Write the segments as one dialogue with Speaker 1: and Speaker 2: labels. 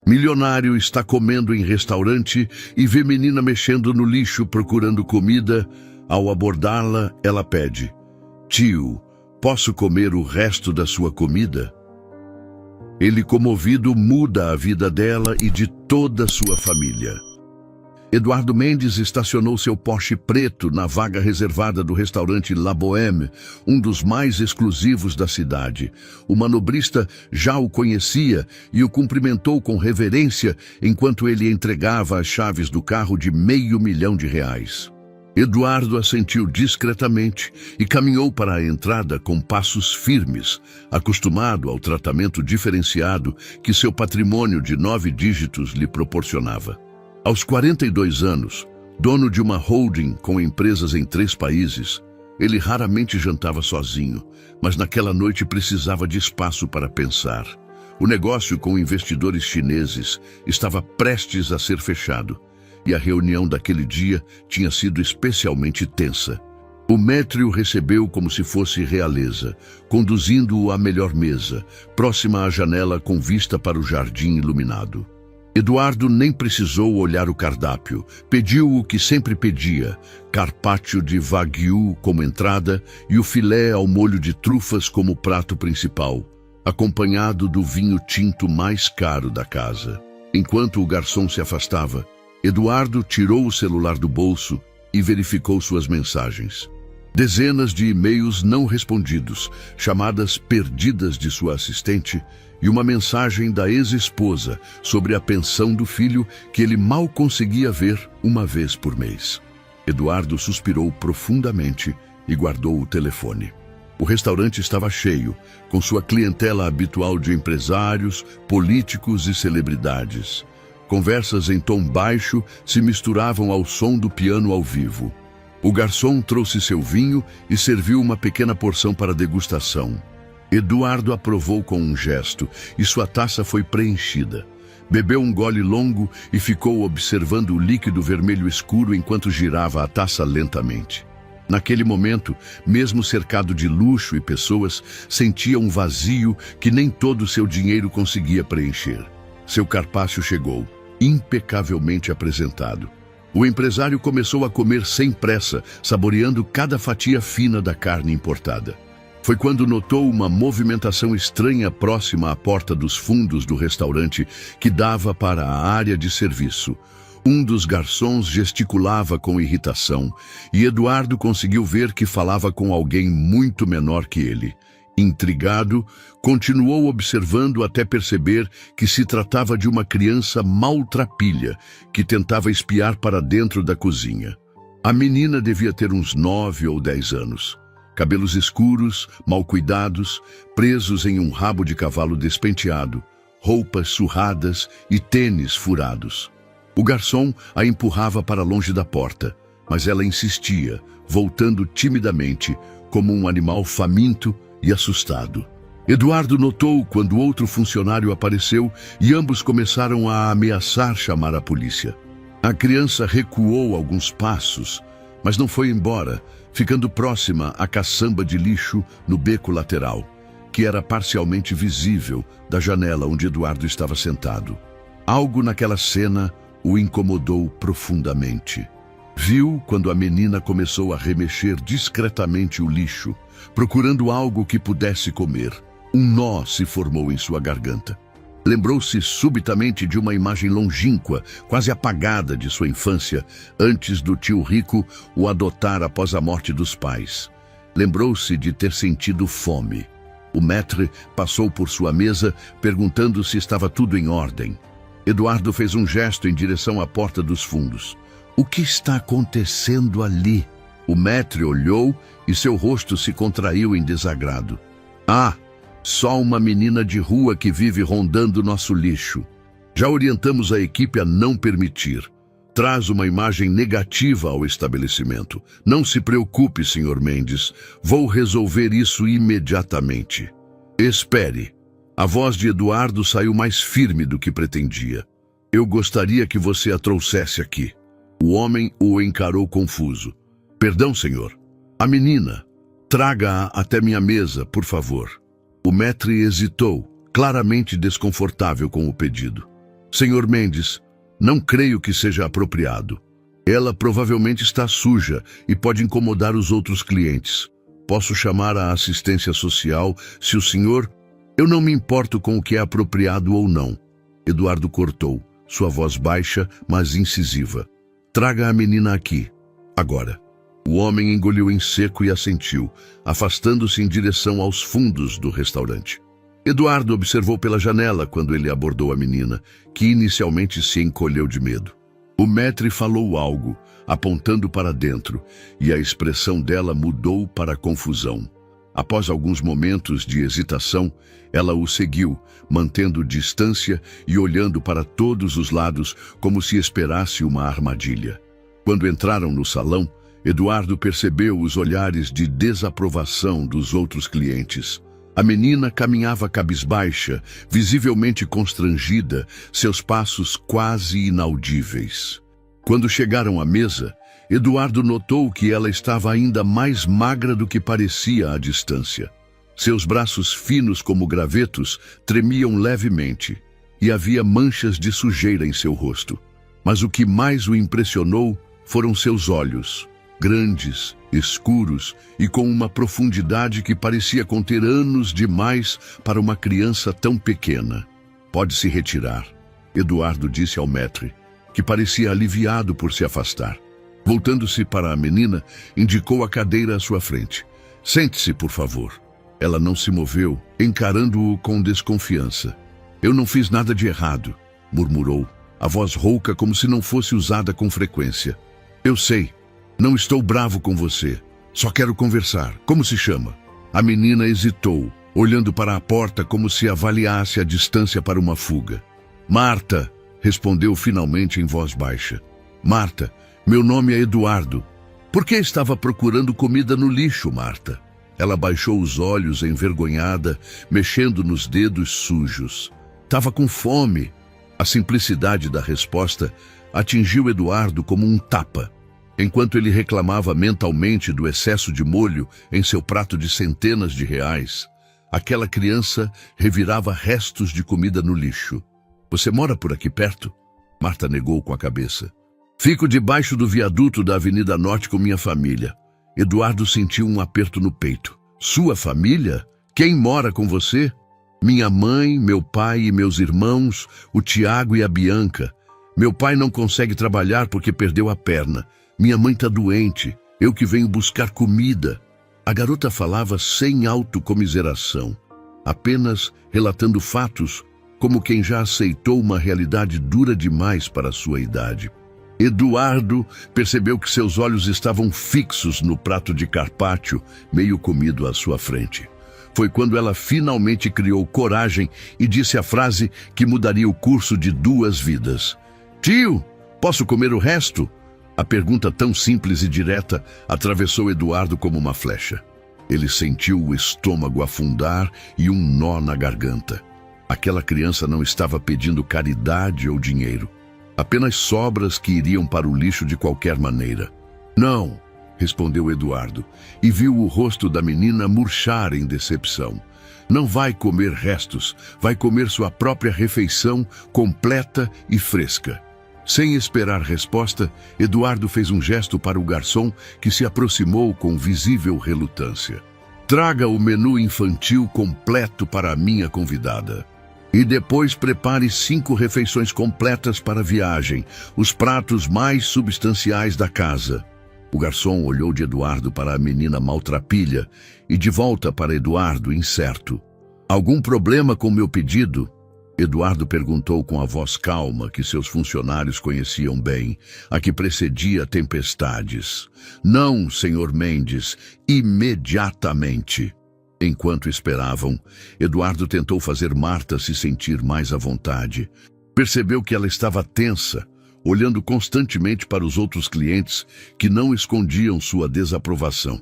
Speaker 1: Milionário está comendo em restaurante e vê menina mexendo no lixo procurando comida. Ao abordá-la, ela pede: "Tio, posso comer o resto da sua comida?" Ele, comovido, muda a vida dela e de toda a sua família. Eduardo Mendes estacionou seu Porsche preto na vaga reservada do restaurante La Bohème, um dos mais exclusivos da cidade. O manobrista já o conhecia e o cumprimentou com reverência enquanto ele entregava as chaves do carro de R$500 mil. Eduardo assentiu discretamente e caminhou para a entrada com passos firmes, acostumado ao tratamento diferenciado que seu patrimônio de 9 dígitos lhe proporcionava. Aos 42 anos, dono de uma holding com empresas em 3 países, ele raramente jantava sozinho, mas naquela noite precisava de espaço para pensar. O negócio com investidores chineses estava prestes a ser fechado, e a reunião daquele dia tinha sido especialmente tensa. O maître o recebeu como se fosse realeza, conduzindo-o à melhor mesa, próxima à janela com vista para o jardim iluminado. Eduardo nem precisou olhar o cardápio. Pediu o que sempre pedia: carpaccio de wagyu como entrada e o filé ao molho de trufas como prato principal, acompanhado do vinho tinto mais caro da casa. Enquanto o garçom se afastava, Eduardo tirou o celular do bolso e verificou suas mensagens. Dezenas de e-mails não respondidos, chamadas perdidas de sua assistente e uma mensagem da ex-esposa sobre a pensão do filho que ele mal conseguia ver uma vez por mês. Eduardo suspirou profundamente e guardou o telefone. O restaurante estava cheio, com sua clientela habitual de empresários, políticos e celebridades. Conversas em tom baixo se misturavam ao som do piano ao vivo. O garçom trouxe seu vinho e serviu uma pequena porção para degustação. Eduardo aprovou com um gesto e sua taça foi preenchida. Bebeu um gole longo e ficou observando o líquido vermelho escuro enquanto girava a taça lentamente. Naquele momento, mesmo cercado de luxo e pessoas, sentia um vazio que nem todo o seu dinheiro conseguia preencher. Seu carpaccio chegou, impecavelmente apresentado. O empresário começou a comer sem pressa, saboreando cada fatia fina da carne importada. Foi quando notou uma movimentação estranha próxima à porta dos fundos do restaurante que dava para a área de serviço. Um dos garçons gesticulava com irritação e Eduardo conseguiu ver que falava com alguém muito menor que ele. Intrigado, continuou observando até perceber que se tratava de uma criança maltrapilha que tentava espiar para dentro da cozinha. A menina devia ter uns 9 ou 10 anos. Cabelos escuros, mal cuidados, presos em um rabo de cavalo despenteado, roupas surradas e tênis furados. O garçom a empurrava para longe da porta, mas ela insistia, voltando timidamente, como um animal faminto e assustado. Eduardo notou quando outro funcionário apareceu e ambos começaram a ameaçar chamar a polícia. A criança recuou alguns passos, mas não foi embora, ficando próxima à caçamba de lixo no beco lateral, que era parcialmente visível da janela onde Eduardo estava sentado. Algo naquela cena o incomodou profundamente. Viu quando a menina começou a remexer discretamente o lixo, procurando algo que pudesse comer. Um nó se formou em sua garganta. Lembrou-se subitamente de uma imagem longínqua, quase apagada de sua infância, antes do tio rico o adotar após a morte dos pais. Lembrou-se de ter sentido fome. O maître passou por sua mesa, perguntando se estava tudo em ordem. Eduardo fez um gesto em direção à porta dos fundos. "O que está acontecendo ali?" O maître olhou e seu rosto se contraiu em desagrado. "Ah, só uma menina de rua que vive rondando nosso lixo. Já orientamos a equipe a não permitir. Traz uma imagem negativa ao estabelecimento. Não se preocupe, Sr. Mendes. Vou resolver isso imediatamente." "Espere." A voz de Eduardo saiu mais firme do que pretendia. "Eu gostaria que você a trouxesse aqui." O homem o encarou confuso. "Perdão, senhor. A menina. Traga-a até minha mesa, por favor." O maître hesitou, claramente desconfortável com o pedido. Senhor Mendes, não creio que seja apropriado. Ela provavelmente está suja e pode incomodar os outros clientes. Posso chamar a assistência social se o senhor... Eu não me importo com o que é apropriado ou não. Eduardo cortou, sua voz baixa, mas incisiva. Traga a menina aqui. Agora. O homem engoliu em seco e assentiu, afastando-se em direção aos fundos do restaurante. Eduardo observou pela janela quando ele abordou a menina, que inicialmente se encolheu de medo. O maître falou algo, apontando para dentro, e a expressão dela mudou para confusão. Após alguns momentos de hesitação, ela o seguiu, mantendo distância e olhando para todos os lados como se esperasse uma armadilha. Quando entraram no salão, Eduardo percebeu os olhares de desaprovação dos outros clientes. A menina caminhava cabisbaixa, visivelmente constrangida, seus passos quase inaudíveis. Quando chegaram à mesa, Eduardo notou que ela estava ainda mais magra do que parecia à distância. Seus braços finos como gravetos tremiam levemente, e havia manchas de sujeira em seu rosto. Mas o que mais o impressionou foram seus olhos, grandes, escuros e com uma profundidade que parecia conter anos demais para uma criança tão pequena. Pode se retirar, Eduardo disse ao maître, que parecia aliviado por se afastar. Voltando-se para a menina, indicou a cadeira à sua frente. Sente-se, por favor. Ela não se moveu, encarando-o com desconfiança. Eu não fiz nada de errado, murmurou, a voz rouca como se não fosse usada com frequência. Eu sei. Não estou bravo com você. Só quero conversar. Como se chama? A menina hesitou, olhando para a porta como se avaliasse a distância para uma fuga. Marta, respondeu finalmente em voz baixa. Marta, meu nome é Eduardo. Por que estava procurando comida no lixo, Marta? Ela baixou os olhos envergonhada, mexendo nos dedos sujos. Tava com fome. A simplicidade da resposta atingiu Eduardo como um tapa. Enquanto ele reclamava mentalmente do excesso de molho em seu prato de centenas de reais, aquela criança revirava restos de comida no lixo. Você mora por aqui perto? Marta negou com a cabeça. Fico debaixo do viaduto da Avenida Norte com minha família. Eduardo sentiu um aperto no peito. Sua família? Quem mora com você? Minha mãe, meu pai e meus irmãos, o Tiago e a Bianca. Meu pai não consegue trabalhar porque perdeu a perna. Minha mãe está doente, eu que venho buscar comida. A garota falava sem autocomiseração, apenas relatando fatos, como quem já aceitou uma realidade dura demais para a sua idade. Eduardo percebeu que seus olhos estavam fixos no prato de carpaccio, meio comido à sua frente. Foi quando ela finalmente criou coragem e disse a frase que mudaria o curso de 2 vidas. Tio, posso comer o resto? A pergunta tão simples e direta atravessou Eduardo como uma flecha. Ele sentiu o estômago afundar e um nó na garganta. Aquela criança não estava pedindo caridade ou dinheiro, apenas sobras que iriam para o lixo de qualquer maneira. Não, respondeu Eduardo, e viu o rosto da menina murchar em decepção. Não vai comer restos, vai comer sua própria refeição completa e fresca. Sem esperar resposta, Eduardo fez um gesto para o garçom que se aproximou com visível relutância. Traga o menu infantil completo para a minha convidada. E depois prepare 5 refeições completas para a viagem, os pratos mais substanciais da casa. O garçom olhou de Eduardo para a menina maltrapilha e de volta para Eduardo, incerto. Algum problema com meu pedido? Eduardo perguntou com a voz calma que seus funcionários conheciam bem, a que precedia tempestades. Não, senhor Mendes, imediatamente. Enquanto esperavam, Eduardo tentou fazer Marta se sentir mais à vontade. Percebeu que ela estava tensa, olhando constantemente para os outros clientes que não escondiam sua desaprovação.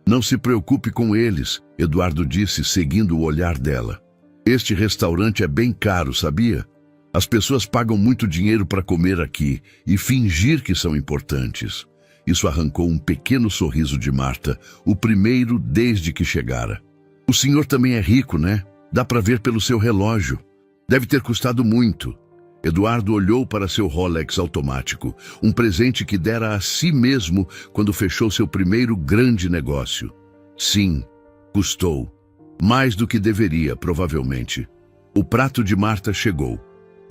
Speaker 1: Não se preocupe com eles, Eduardo disse, seguindo o olhar dela. Este restaurante é bem caro, sabia? As pessoas pagam muito dinheiro para comer aqui e fingir que são importantes. Isso arrancou um pequeno sorriso de Marta, o primeiro desde que chegara. O senhor também é rico, né? Dá para ver pelo seu relógio. Deve ter custado muito. Eduardo olhou para seu Rolex automático, um presente que dera a si mesmo quando fechou seu primeiro grande negócio. Sim, custou. Mais do que deveria, provavelmente. O prato de Marta chegou.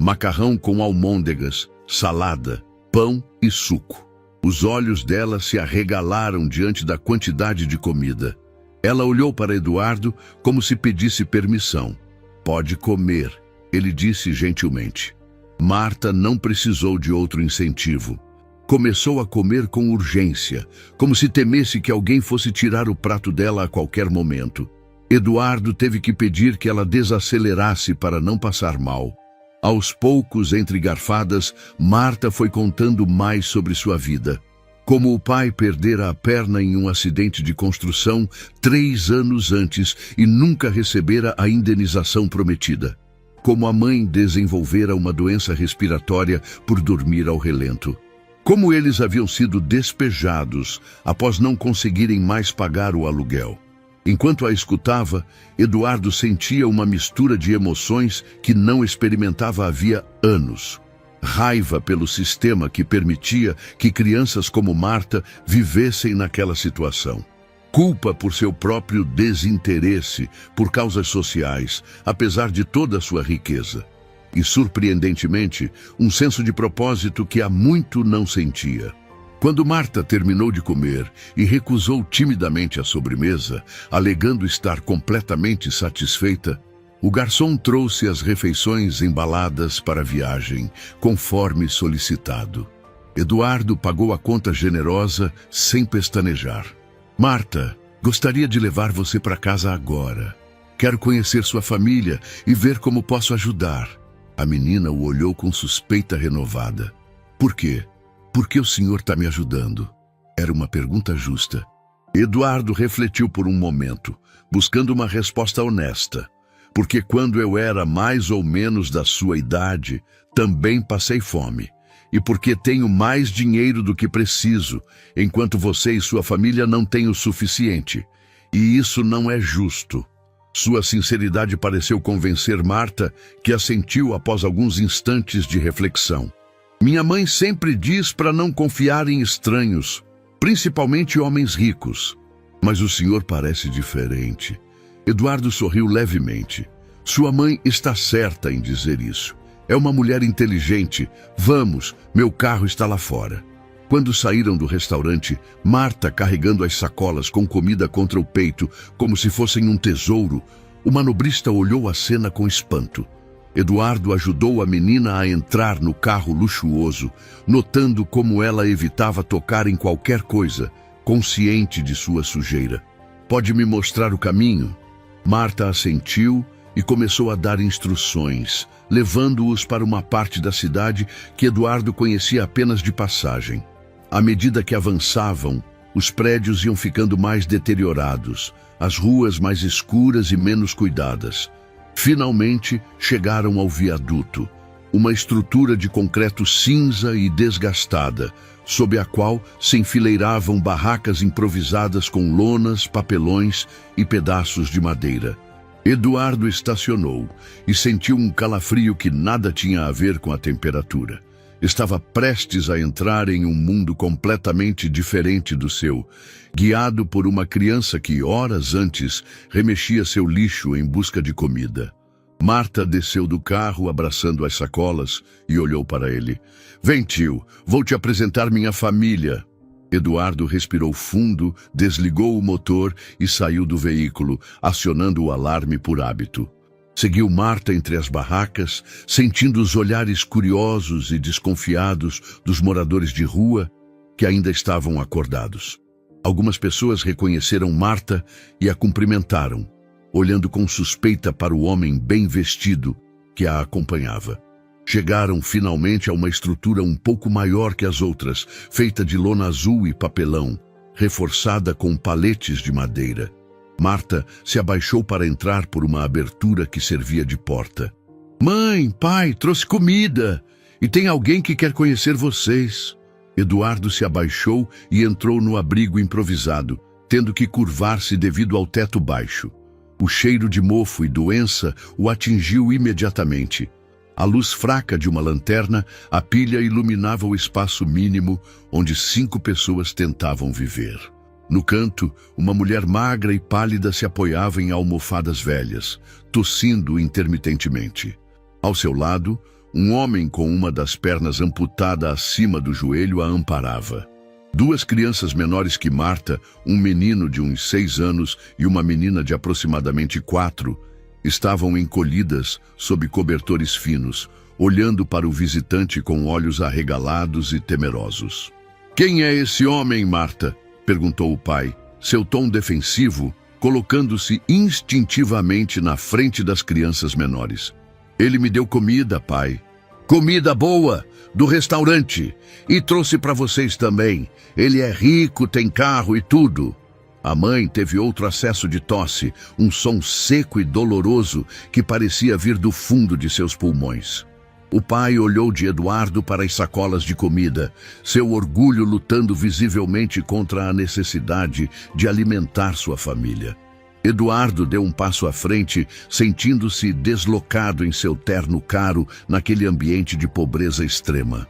Speaker 1: Macarrão com almôndegas, salada, pão e suco. Os olhos dela se arregalaram diante da quantidade de comida. Ela olhou para Eduardo como se pedisse permissão. Pode comer, ele disse gentilmente. Marta não precisou de outro incentivo. Começou a comer com urgência, como se temesse que alguém fosse tirar o prato dela a qualquer momento. Eduardo teve que pedir que ela desacelerasse para não passar mal. Aos poucos, entre garfadas, Marta foi contando mais sobre sua vida. Como o pai perdera a perna em um acidente de construção 3 anos antes e nunca recebera a indenização prometida. Como a mãe desenvolvera uma doença respiratória por dormir ao relento. Como eles haviam sido despejados após não conseguirem mais pagar o aluguel. Enquanto a escutava, Eduardo sentia uma mistura de emoções que não experimentava havia anos. Raiva pelo sistema que permitia que crianças como Marta vivessem naquela situação. Culpa por seu próprio desinteresse por causas sociais, apesar de toda a sua riqueza. E, surpreendentemente, um senso de propósito que há muito não sentia. Quando Marta terminou de comer e recusou timidamente a sobremesa, alegando estar completamente satisfeita, o garçom trouxe as refeições embaladas para a viagem, conforme solicitado. Eduardo pagou a conta generosa, sem pestanejar. Marta, gostaria de levar você para casa agora. Quero conhecer sua família e ver como posso ajudar. A menina o olhou com suspeita renovada. Por quê? Por que o senhor está me ajudando? Era uma pergunta justa. Eduardo refletiu por um momento, buscando uma resposta honesta. Porque quando eu era mais ou menos da sua idade, também passei fome. E porque tenho mais dinheiro do que preciso, enquanto você e sua família não têm o suficiente. E isso não é justo. Sua sinceridade pareceu convencer Marta, que assentiu após alguns instantes de reflexão. Minha mãe sempre diz para não confiar em estranhos, principalmente homens ricos. Mas o senhor parece diferente. Eduardo sorriu levemente. Sua mãe está certa em dizer isso. É uma mulher inteligente. Vamos, meu carro está lá fora. Quando saíram do restaurante, Marta carregando as sacolas com comida contra o peito, como se fossem um tesouro, o manobrista olhou a cena com espanto. Eduardo ajudou a menina a entrar no carro luxuoso, notando como ela evitava tocar em qualquer coisa, consciente de sua sujeira. Pode me mostrar o caminho? Marta assentiu e começou a dar instruções, levando-os para uma parte da cidade que Eduardo conhecia apenas de passagem. À medida que avançavam, os prédios iam ficando mais deteriorados, as ruas mais escuras e menos cuidadas. Finalmente chegaram ao viaduto, uma estrutura de concreto cinza e desgastada, sob a qual se enfileiravam barracas improvisadas com lonas, papelões e pedaços de madeira. Eduardo estacionou e sentiu um calafrio que nada tinha a ver com a temperatura. Estava prestes a entrar em um mundo completamente diferente do seu, guiado por uma criança que, horas antes, remexia seu lixo em busca de comida. Marta desceu do carro abraçando as sacolas e olhou para ele. Vem, tio, vou te apresentar minha família. Eduardo respirou fundo, desligou o motor e saiu do veículo, acionando o alarme por hábito. Seguiu Marta entre as barracas, sentindo os olhares curiosos e desconfiados dos moradores de rua que ainda estavam acordados. Algumas pessoas reconheceram Marta e a cumprimentaram, olhando com suspeita para o homem bem vestido que a acompanhava. Chegaram finalmente a uma estrutura um pouco maior que as outras, feita de lona azul e papelão, reforçada com paletes de madeira. Marta se abaixou para entrar por uma abertura que servia de porta. Mãe, pai, trouxe comida e tem alguém que quer conhecer vocês. Eduardo se abaixou e entrou no abrigo improvisado, tendo que curvar-se devido ao teto baixo. O cheiro de mofo e doença o atingiu imediatamente. A luz fraca de uma lanterna, a pilha iluminava o espaço mínimo onde 5 pessoas tentavam viver. No canto, uma mulher magra e pálida se apoiava em almofadas velhas, tossindo intermitentemente. Ao seu lado, um homem com uma das pernas amputada acima do joelho a amparava. 2 crianças menores que Marta, um menino de uns 6 anos e uma menina de aproximadamente 4, estavam encolhidas sob cobertores finos, olhando para o visitante com olhos arregalados e temerosos. "Quem é esse homem, Marta?" perguntou o pai, seu tom defensivo, colocando-se instintivamente na frente das crianças menores. "Ele me deu comida, pai. Comida boa, do restaurante. E trouxe para vocês também. Ele é rico, tem carro e tudo." A mãe teve outro acesso de tosse, um som seco e doloroso que parecia vir do fundo de seus pulmões. O pai olhou de Eduardo para as sacolas de comida, seu orgulho lutando visivelmente contra a necessidade de alimentar sua família. Eduardo deu um passo à frente, sentindo-se deslocado em seu terno caro naquele ambiente de pobreza extrema.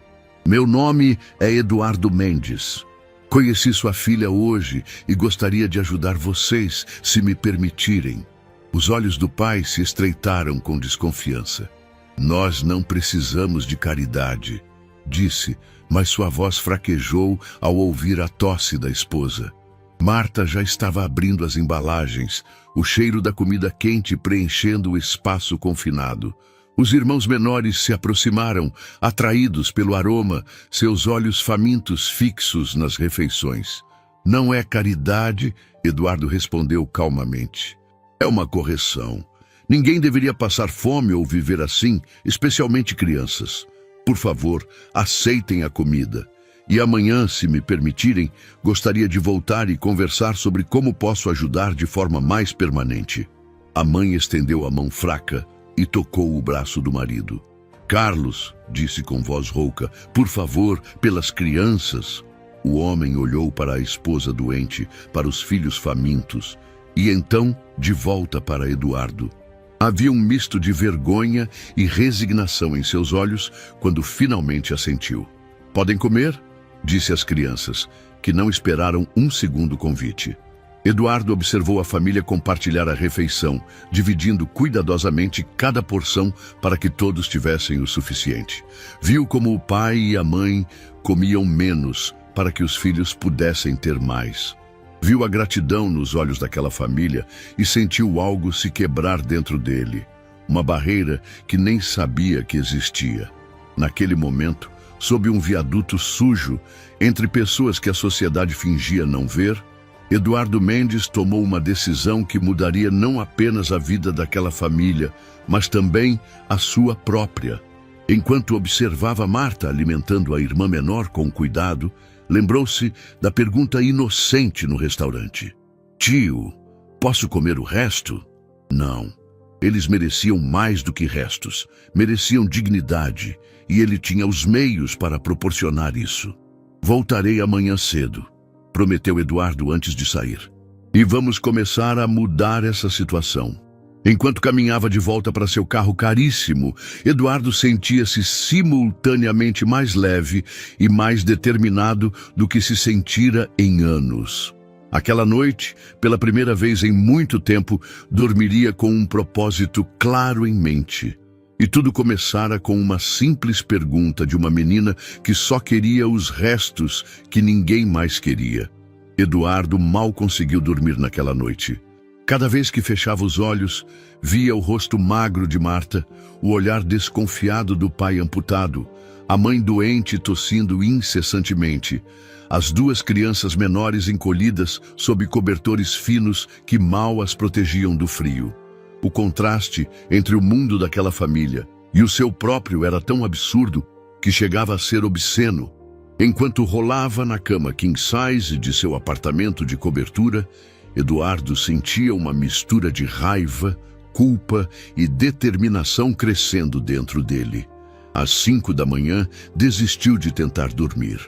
Speaker 1: "Meu nome é Eduardo Mendes. Conheci sua filha hoje e gostaria de ajudar vocês, se me permitirem." Os olhos do pai se estreitaram com desconfiança. "Nós não precisamos de caridade", disse, mas sua voz fraquejou ao ouvir a tosse da esposa. Marta já estava abrindo as embalagens, o cheiro da comida quente preenchendo o espaço confinado. Os irmãos menores se aproximaram, atraídos pelo aroma, seus olhos famintos fixos nas refeições. "Não é caridade", Eduardo respondeu calmamente. "É uma correção. Ninguém deveria passar fome ou viver assim, especialmente crianças. Por favor, aceitem a comida. E amanhã, se me permitirem, gostaria de voltar e conversar sobre como posso ajudar de forma mais permanente." A mãe estendeu a mão fraca e tocou o braço do marido. "Carlos", disse com voz rouca, "por favor, pelas crianças." O homem olhou para a esposa doente, para os filhos famintos, e então de volta para Eduardo. Havia um misto de vergonha e resignação em seus olhos quando finalmente assentiu. "Podem comer?" disse às crianças, que não esperaram um segundo convite. Eduardo observou a família compartilhar a refeição, dividindo cuidadosamente cada porção para que todos tivessem o suficiente. Viu como o pai e a mãe comiam menos para que os filhos pudessem ter mais. Viu a gratidão nos olhos daquela família e sentiu algo se quebrar dentro dele, uma barreira que nem sabia que existia. Naquele momento, sob um viaduto sujo, entre pessoas que a sociedade fingia não ver, Eduardo Mendes tomou uma decisão que mudaria não apenas a vida daquela família, mas também a sua própria. Enquanto observava Marta alimentando a irmã menor com cuidado, lembrou-se da pergunta inocente no restaurante. "Tio, posso comer o resto?" Não. Eles mereciam mais do que restos, mereciam dignidade, e ele tinha os meios para proporcionar isso. "Voltarei amanhã cedo", prometeu Eduardo antes de sair. "E vamos começar a mudar essa situação." Enquanto caminhava de volta para seu carro caríssimo, Eduardo sentia-se simultaneamente mais leve e mais determinado do que se sentira em anos. Aquela noite, pela primeira vez em muito tempo, dormiria com um propósito claro em mente. E tudo começara com uma simples pergunta de uma menina que só queria os restos que ninguém mais queria. Eduardo mal conseguiu dormir naquela noite. Cada vez que fechava os olhos, via o rosto magro de Marta, o olhar desconfiado do pai amputado, a mãe doente tossindo incessantemente, as 2 crianças menores encolhidas sob cobertores finos que mal as protegiam do frio. O contraste entre o mundo daquela família e o seu próprio era tão absurdo que chegava a ser obsceno. Enquanto rolava na cama king size de seu apartamento de cobertura, Eduardo sentia uma mistura de raiva, culpa e determinação crescendo dentro dele. Às 5 da manhã, desistiu de tentar dormir.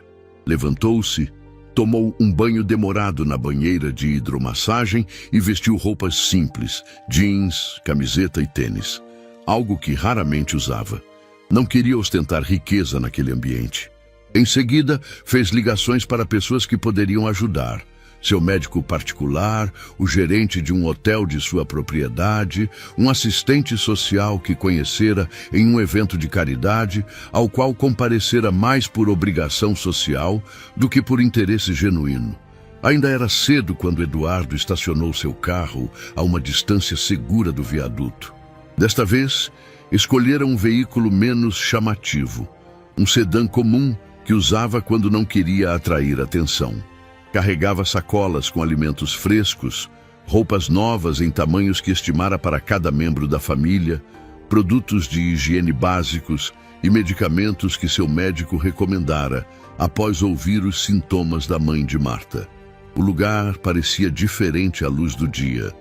Speaker 1: Levantou-se, tomou um banho demorado na banheira de hidromassagem e vestiu roupas simples, jeans, camiseta e tênis, algo que raramente usava. Não queria ostentar riqueza naquele ambiente. Em seguida, fez ligações para pessoas que poderiam ajudar. Seu médico particular, o gerente de um hotel de sua propriedade, um assistente social que conhecera em um evento de caridade, ao qual comparecera mais por obrigação social do que por interesse genuíno. Ainda era cedo quando Eduardo estacionou seu carro a uma distância segura do viaduto. Desta vez, escolhera um veículo menos chamativo, um sedã comum que usava quando não queria atrair atenção. Carregava sacolas com alimentos frescos, roupas novas em tamanhos que estimara para cada membro da família, produtos de higiene básicos e medicamentos que seu médico recomendara após ouvir os sintomas da mãe de Marta. O lugar parecia diferente à luz do dia.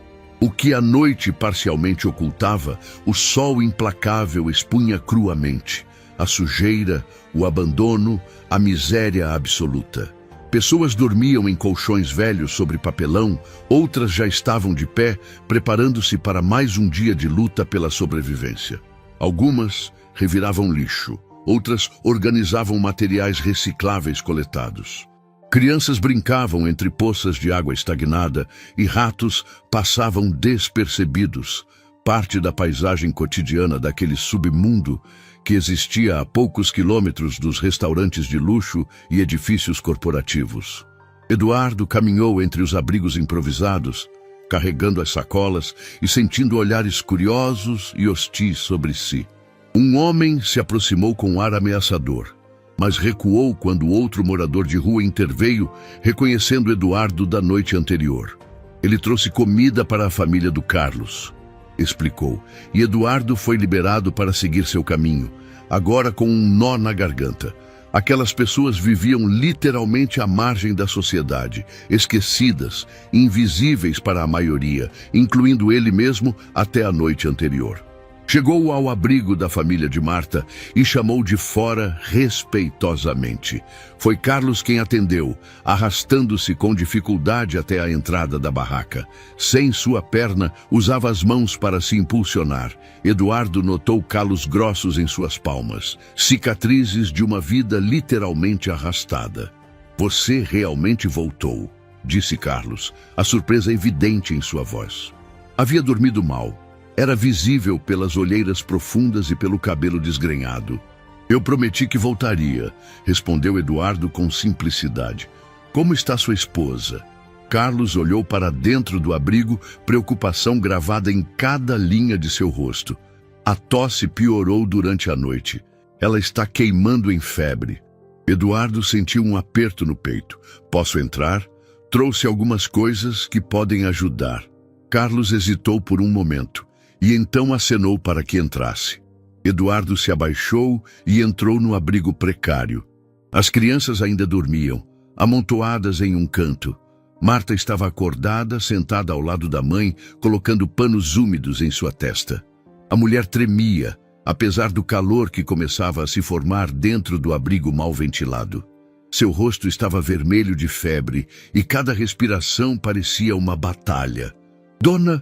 Speaker 1: O que a noite parcialmente ocultava, o sol implacável expunha cruamente. A sujeira, o abandono, a miséria absoluta. Pessoas dormiam em colchões velhos sobre papelão, outras já estavam de pé, preparando-se para mais um dia de luta pela sobrevivência. Algumas reviravam lixo, outras organizavam materiais recicláveis coletados. Crianças brincavam entre poças de água estagnada e ratos passavam despercebidos, parte da paisagem cotidiana daquele submundo que existia a poucos quilômetros dos restaurantes de luxo e edifícios corporativos. Eduardo caminhou entre os abrigos improvisados, carregando as sacolas e sentindo olhares curiosos e hostis sobre si. Um homem se aproximou com um ar ameaçador, mas recuou quando outro morador de rua interveio, reconhecendo Eduardo da noite anterior. Ele trouxe comida para a família do Carlos, explicou, e Eduardo foi liberado para seguir seu caminho, agora com um nó na garganta. Aquelas pessoas viviam literalmente à margem da sociedade, esquecidas, invisíveis para a maioria, incluindo ele mesmo até a noite anterior. Chegou ao abrigo da família de Marta e chamou de fora respeitosamente. Foi Carlos quem atendeu, arrastando-se com dificuldade até a entrada da barraca. Sem sua perna, usava as mãos para se impulsionar. Eduardo notou calos grossos em suas palmas, cicatrizes de uma vida literalmente arrastada. "Você realmente voltou", disse Carlos, a surpresa evidente em sua voz. Havia dormido mal. Era visível pelas olheiras profundas e pelo cabelo desgrenhado. "Eu prometi que voltaria", respondeu Eduardo com simplicidade. "Como está sua esposa?" Carlos olhou para dentro do abrigo, preocupação gravada em cada linha de seu rosto. A tosse piorou durante a noite. "Ela está queimando em febre." Eduardo sentiu um aperto no peito. "Posso entrar? Trouxe algumas coisas que podem ajudar." Carlos hesitou por um momento e então acenou para que entrasse. Eduardo se abaixou e entrou no abrigo precário. As crianças ainda dormiam, amontoadas em um canto. Marta estava acordada, sentada ao lado da mãe, colocando panos úmidos em sua testa. A mulher tremia, apesar do calor que começava a se formar dentro do abrigo mal ventilado. Seu rosto estava vermelho de febre e cada respiração parecia uma batalha. "Dona..."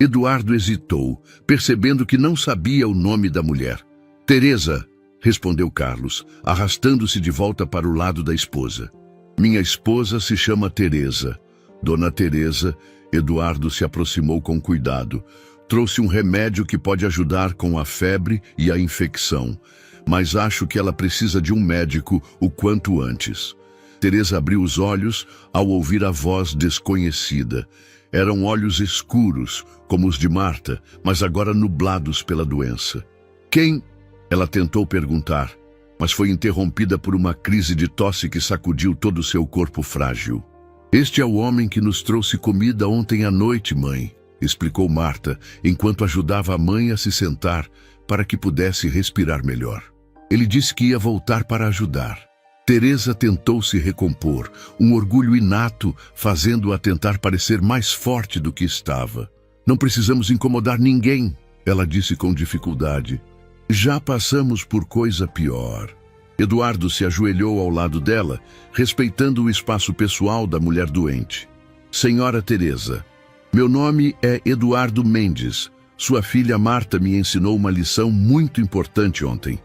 Speaker 1: Eduardo hesitou, percebendo que não sabia o nome da mulher. "Teresa", respondeu Carlos, arrastando-se de volta para o lado da esposa. "Minha esposa se chama Teresa." "Dona Teresa." Eduardo se aproximou com cuidado. "Trouxe um remédio que pode ajudar com a febre e a infecção, mas acho que ela precisa de um médico o quanto antes." Teresa abriu os olhos ao ouvir a voz desconhecida. Eram olhos escuros, como os de Marta, mas agora nublados pela doença. "Quem?" ela tentou perguntar, mas foi interrompida por uma crise de tosse que sacudiu todo o seu corpo frágil. "Este é o homem que nos trouxe comida ontem à noite, mãe", explicou Marta, enquanto ajudava a mãe a se sentar para que pudesse respirar melhor. "Ele disse que ia voltar para ajudar." Teresa tentou se recompor, um orgulho inato fazendo-a tentar parecer mais forte do que estava. "Não precisamos incomodar ninguém", ela disse com dificuldade. "Já passamos por coisa pior." Eduardo se ajoelhou ao lado dela, respeitando o espaço pessoal da mulher doente. "Senhora Teresa, meu nome é Eduardo Mendes. Sua filha Marta me ensinou uma lição muito importante ontem.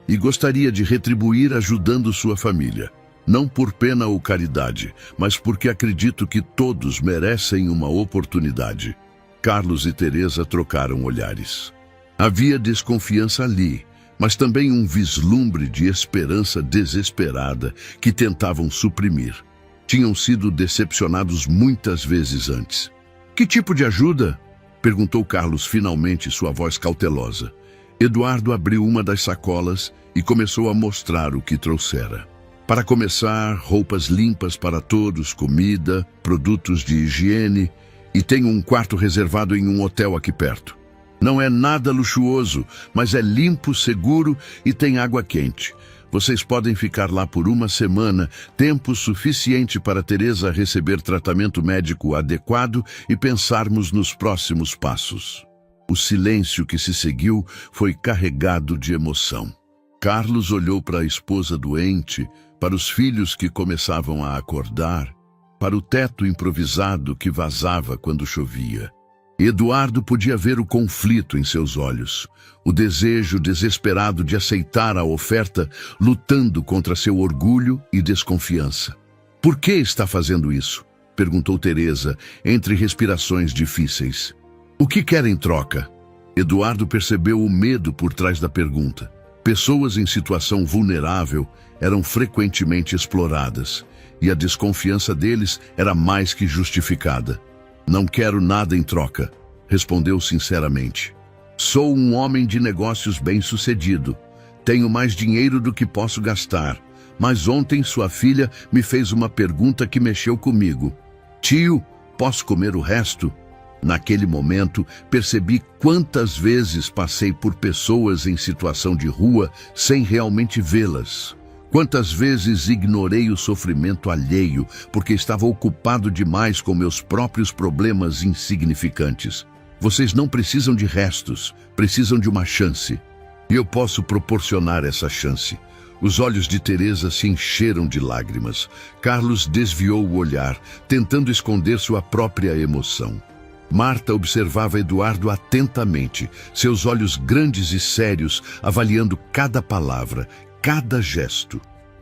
Speaker 1: e gostaria de retribuir ajudando sua família. Não por pena ou caridade, mas porque acredito que todos merecem uma oportunidade. Carlos e Teresa trocaram olhares. Havia desconfiança ali, mas também um vislumbre de esperança desesperada que tentavam suprimir. Tinham sido decepcionados muitas vezes antes. Que tipo de ajuda? Perguntou Carlos finalmente, sua voz cautelosa. Eduardo abriu uma das sacolas e começou a mostrar o que trouxera. Para começar, roupas limpas para todos, comida, produtos de higiene e tenho um quarto reservado em um hotel aqui perto. Não é nada luxuoso, mas é limpo, seguro e tem água quente. Vocês podem ficar lá por uma semana, tempo suficiente para Teresa receber tratamento médico adequado e pensarmos nos próximos passos. O silêncio que se seguiu foi carregado de emoção. Carlos olhou para a esposa doente, para os filhos que começavam a acordar, para o teto improvisado que vazava quando chovia. Eduardo podia ver o conflito em seus olhos, o desejo desesperado de aceitar a oferta, lutando contra seu orgulho e desconfiança. Por que está fazendo isso? Perguntou Teresa, entre respirações difíceis. O que quer em troca? Eduardo percebeu o medo por trás da pergunta. Pessoas em situação vulnerável eram frequentemente exploradas, e a desconfiança deles era mais que justificada. Não quero nada em troca, respondeu sinceramente. Sou um homem de negócios bem-sucedido. Tenho mais dinheiro do que posso gastar, mas ontem sua filha me fez uma pergunta que mexeu comigo. Tio, posso comer o resto? Naquele momento, percebi quantas vezes passei por pessoas em situação de rua sem realmente vê-las. Quantas vezes ignorei o sofrimento alheio porque estava ocupado demais com meus próprios problemas insignificantes. Vocês não precisam de restos, precisam de uma chance. E eu posso proporcionar essa chance. Os olhos de Teresa se encheram de lágrimas. Carlos desviou o olhar, tentando esconder sua própria emoção. Marta observava Eduardo atentamente, seus olhos grandes e sérios, avaliando cada palavra, cada gesto.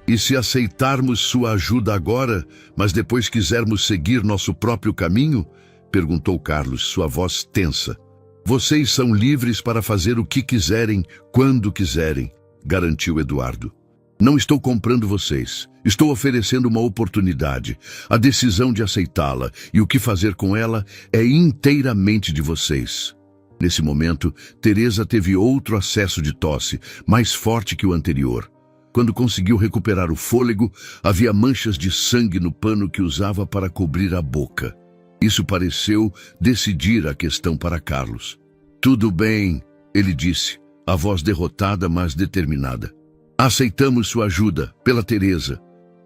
Speaker 1: E se aceitarmos sua ajuda agora, mas depois quisermos seguir nosso próprio caminho? Perguntou Carlos, sua voz tensa. Vocês são livres para fazer o que quiserem, quando quiserem, garantiu Eduardo. Não estou comprando vocês. Estou oferecendo uma oportunidade. A decisão de aceitá-la e o que fazer com ela é inteiramente de vocês. Nesse momento, Teresa teve outro acesso de tosse, mais forte que o anterior. Quando conseguiu recuperar o fôlego, havia manchas de sangue no pano que usava para cobrir a boca. Isso pareceu decidir a questão para Carlos. Tudo bem, ele disse, a voz derrotada, mas determinada. Aceitamos sua ajuda, pela Teresa,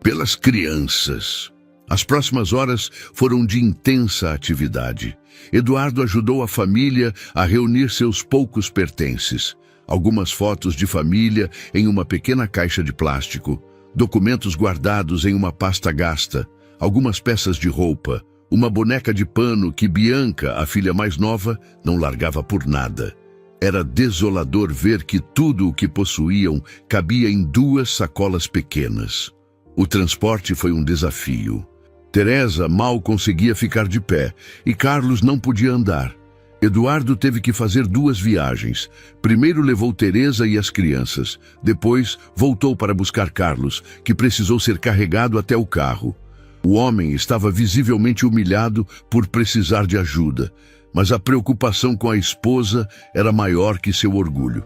Speaker 1: pelas crianças. As próximas horas foram de intensa atividade. Eduardo ajudou a família a reunir seus poucos pertences. Algumas fotos de família em uma pequena caixa de plástico, documentos guardados em uma pasta gasta, algumas peças de roupa, uma boneca de pano que Bianca, a filha mais nova, não largava por nada. Era desolador ver que tudo o que possuíam cabia em 2 sacolas pequenas. O transporte foi um desafio. Teresa mal conseguia ficar de pé e Carlos não podia andar. Eduardo teve que fazer 2 viagens. Primeiro levou Teresa e as crianças. Depois voltou para buscar Carlos, que precisou ser carregado até o carro. O homem estava visivelmente humilhado por precisar de ajuda, mas a preocupação com a esposa era maior que seu orgulho.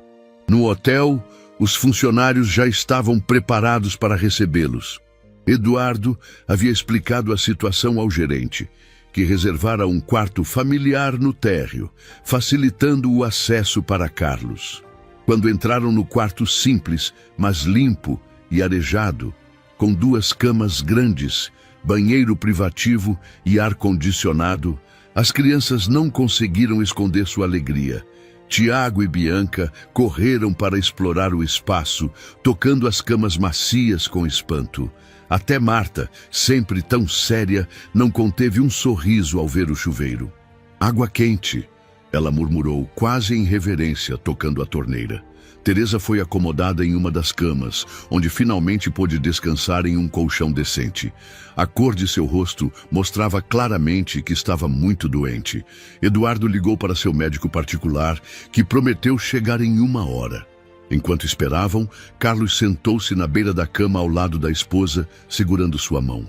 Speaker 1: No hotel, os funcionários já estavam preparados para recebê-los. Eduardo havia explicado a situação ao gerente, que reservara um quarto familiar no térreo, facilitando o acesso para Carlos. Quando entraram no quarto simples, mas limpo e arejado, com 2 camas grandes, banheiro privativo e ar-condicionado, as crianças não conseguiram esconder sua alegria. Tiago e Bianca correram para explorar o espaço, tocando as camas macias com espanto. Até Marta, sempre tão séria, não conteve um sorriso ao ver o chuveiro. Água quente, ela murmurou, quase em reverência, tocando a torneira. Teresa foi acomodada em uma das camas, onde finalmente pôde descansar em um colchão decente. A cor de seu rosto mostrava claramente que estava muito doente. Eduardo ligou para seu médico particular, que prometeu chegar em 1 hora. Enquanto esperavam, Carlos sentou-se na beira da cama ao lado da esposa, segurando sua mão.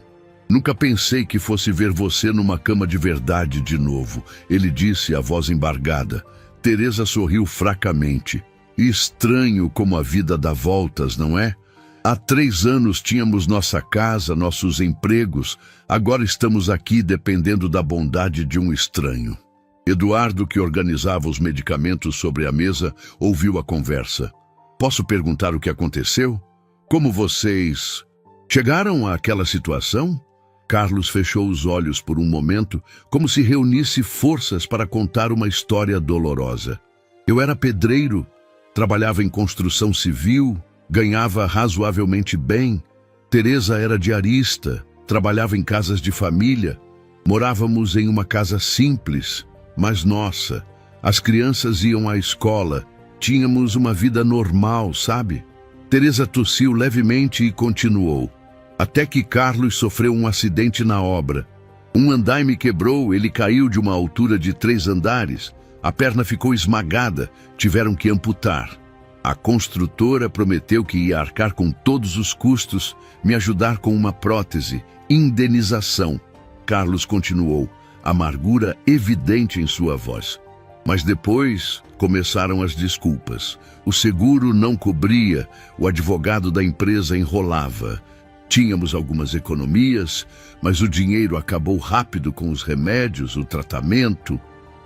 Speaker 1: Nunca pensei que fosse ver você numa cama de verdade de novo, ele disse, a voz embargada. Teresa sorriu fracamente. Estranho como a vida dá voltas, não é? Há 3 anos tínhamos nossa casa, nossos empregos. Agora estamos aqui dependendo da bondade de um estranho. Eduardo, que organizava os medicamentos sobre a mesa, ouviu a conversa. Posso perguntar o que aconteceu? Como vocês chegaram àquela situação? Carlos fechou os olhos por um momento, como se reunisse forças para contar uma história dolorosa. Eu era pedreiro, trabalhava em construção civil, ganhava razoavelmente bem. Teresa era diarista, trabalhava em casas de família. Morávamos em uma casa simples, mas nossa. As crianças iam à escola. Tínhamos uma vida normal, sabe? Teresa tossiu levemente e continuou. Até que Carlos sofreu um acidente na obra. Um andaime quebrou, ele caiu de uma altura de 3 andares. A perna ficou esmagada, tiveram que amputar. A construtora prometeu que ia arcar com todos os custos, me ajudar com uma prótese, indenização. Carlos continuou, amargura evidente em sua voz. Mas depois começaram as desculpas. O seguro não cobria, o advogado da empresa enrolava. Tínhamos algumas economias, mas o dinheiro acabou rápido com os remédios, o tratamento.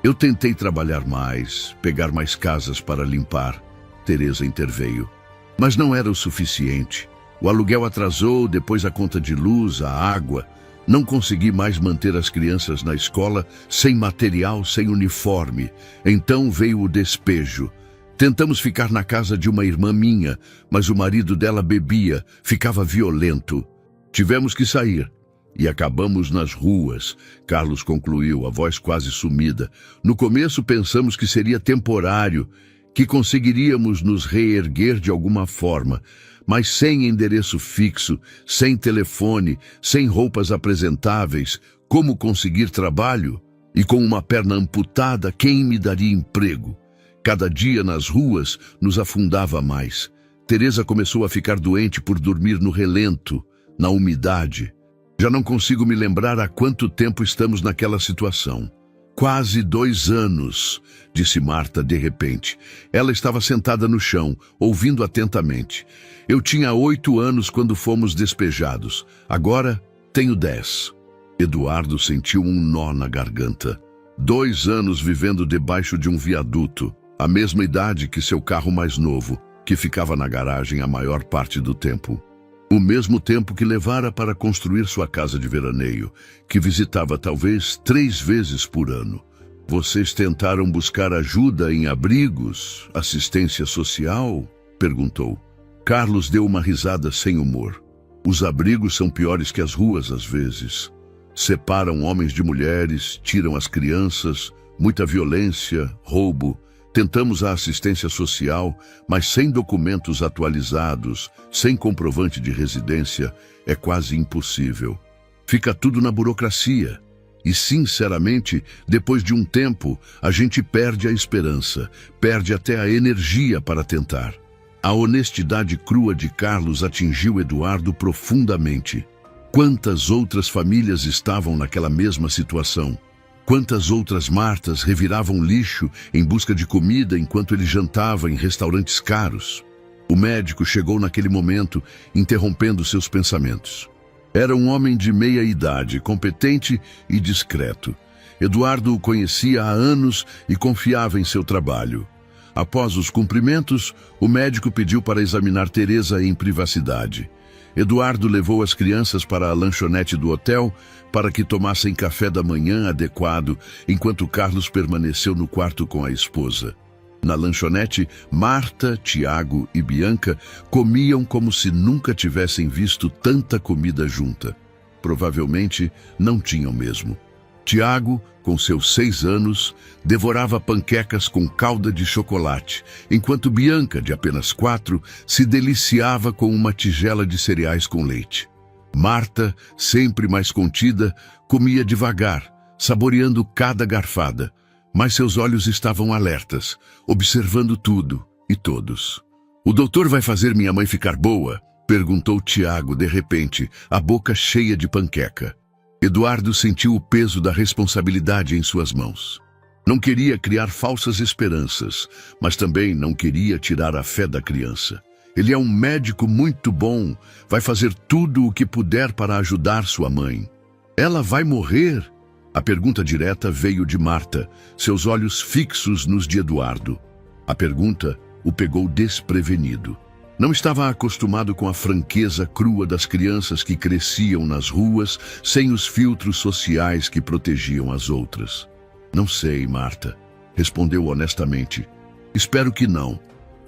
Speaker 1: Eu tentei trabalhar mais, pegar mais casas para limpar. Teresa interveio. Mas não era o suficiente. O aluguel atrasou, depois a conta de luz, a água. Não consegui mais manter as crianças na escola, sem material, sem uniforme. Então veio o despejo. Tentamos ficar na casa de uma irmã minha, mas o marido dela bebia, ficava violento. Tivemos que sair. E acabamos nas ruas, Carlos concluiu, a voz quase sumida. No começo pensamos que seria temporário, que conseguiríamos nos reerguer de alguma forma, mas sem endereço fixo, sem telefone, sem roupas apresentáveis, como conseguir trabalho? E com uma perna amputada, quem me daria emprego? Cada dia nas ruas nos afundava mais. Teresa começou a ficar doente por dormir no relento, na umidade. Já não consigo me lembrar há quanto tempo estamos naquela situação. Quase 2 anos, disse Marta de repente. Ela estava sentada no chão, ouvindo atentamente. Eu tinha 8 anos quando fomos despejados. Agora tenho 10. Eduardo sentiu um nó na garganta. 2 anos vivendo debaixo de um viaduto, a mesma idade que seu carro mais novo, que ficava na garagem a maior parte do tempo. O mesmo tempo que levara para construir sua casa de veraneio, que visitava talvez 3 vezes por ano. Vocês tentaram buscar ajuda em abrigos, assistência social? Perguntou. Carlos deu uma risada sem humor. Os abrigos são piores que as ruas às vezes. Separam homens de mulheres, tiram as crianças, muita violência, roubo. Tentamos a assistência social, mas sem documentos atualizados, sem comprovante de residência, é quase impossível. Fica tudo na burocracia. E, sinceramente, depois de um tempo, a gente perde a esperança, perde até a energia para tentar. A honestidade crua de Carlos atingiu Eduardo profundamente. Quantas outras famílias estavam naquela mesma situação? Quantas outras Martas reviravam lixo em busca de comida enquanto ele jantava em restaurantes caros? O médico chegou naquele momento, interrompendo seus pensamentos. Era um homem de meia idade, competente e discreto. Eduardo o conhecia há anos e confiava em seu trabalho. Após os cumprimentos, o médico pediu para examinar Teresa em privacidade. Eduardo levou as crianças para a lanchonete do hotel para que tomassem café da manhã adequado, enquanto Carlos permaneceu no quarto com a esposa. Na lanchonete, Marta, Tiago e Bianca comiam como se nunca tivessem visto tanta comida junta. Provavelmente não tinham mesmo. Tiago, com seus 6 anos, devorava panquecas com calda de chocolate, enquanto Bianca, de apenas 4, se deliciava com uma tigela de cereais com leite. Marta, sempre mais contida, comia devagar, saboreando cada garfada, mas seus olhos estavam alertas, observando tudo e todos. "O doutor vai fazer minha mãe ficar boa?" perguntou Tiago de repente, a boca cheia de panqueca. Eduardo sentiu o peso da responsabilidade em suas mãos. Não queria criar falsas esperanças, mas também não queria tirar a fé da criança. Ele é um médico muito bom, vai fazer tudo o que puder para ajudar sua mãe. "Ela vai morrer?" A pergunta direta veio de Marta, seus olhos fixos nos de Eduardo. A pergunta o pegou desprevenido. Não estava acostumado com a franqueza crua das crianças que cresciam nas ruas sem os filtros sociais que protegiam as outras. "Não sei, Marta", respondeu honestamente. "Espero que não.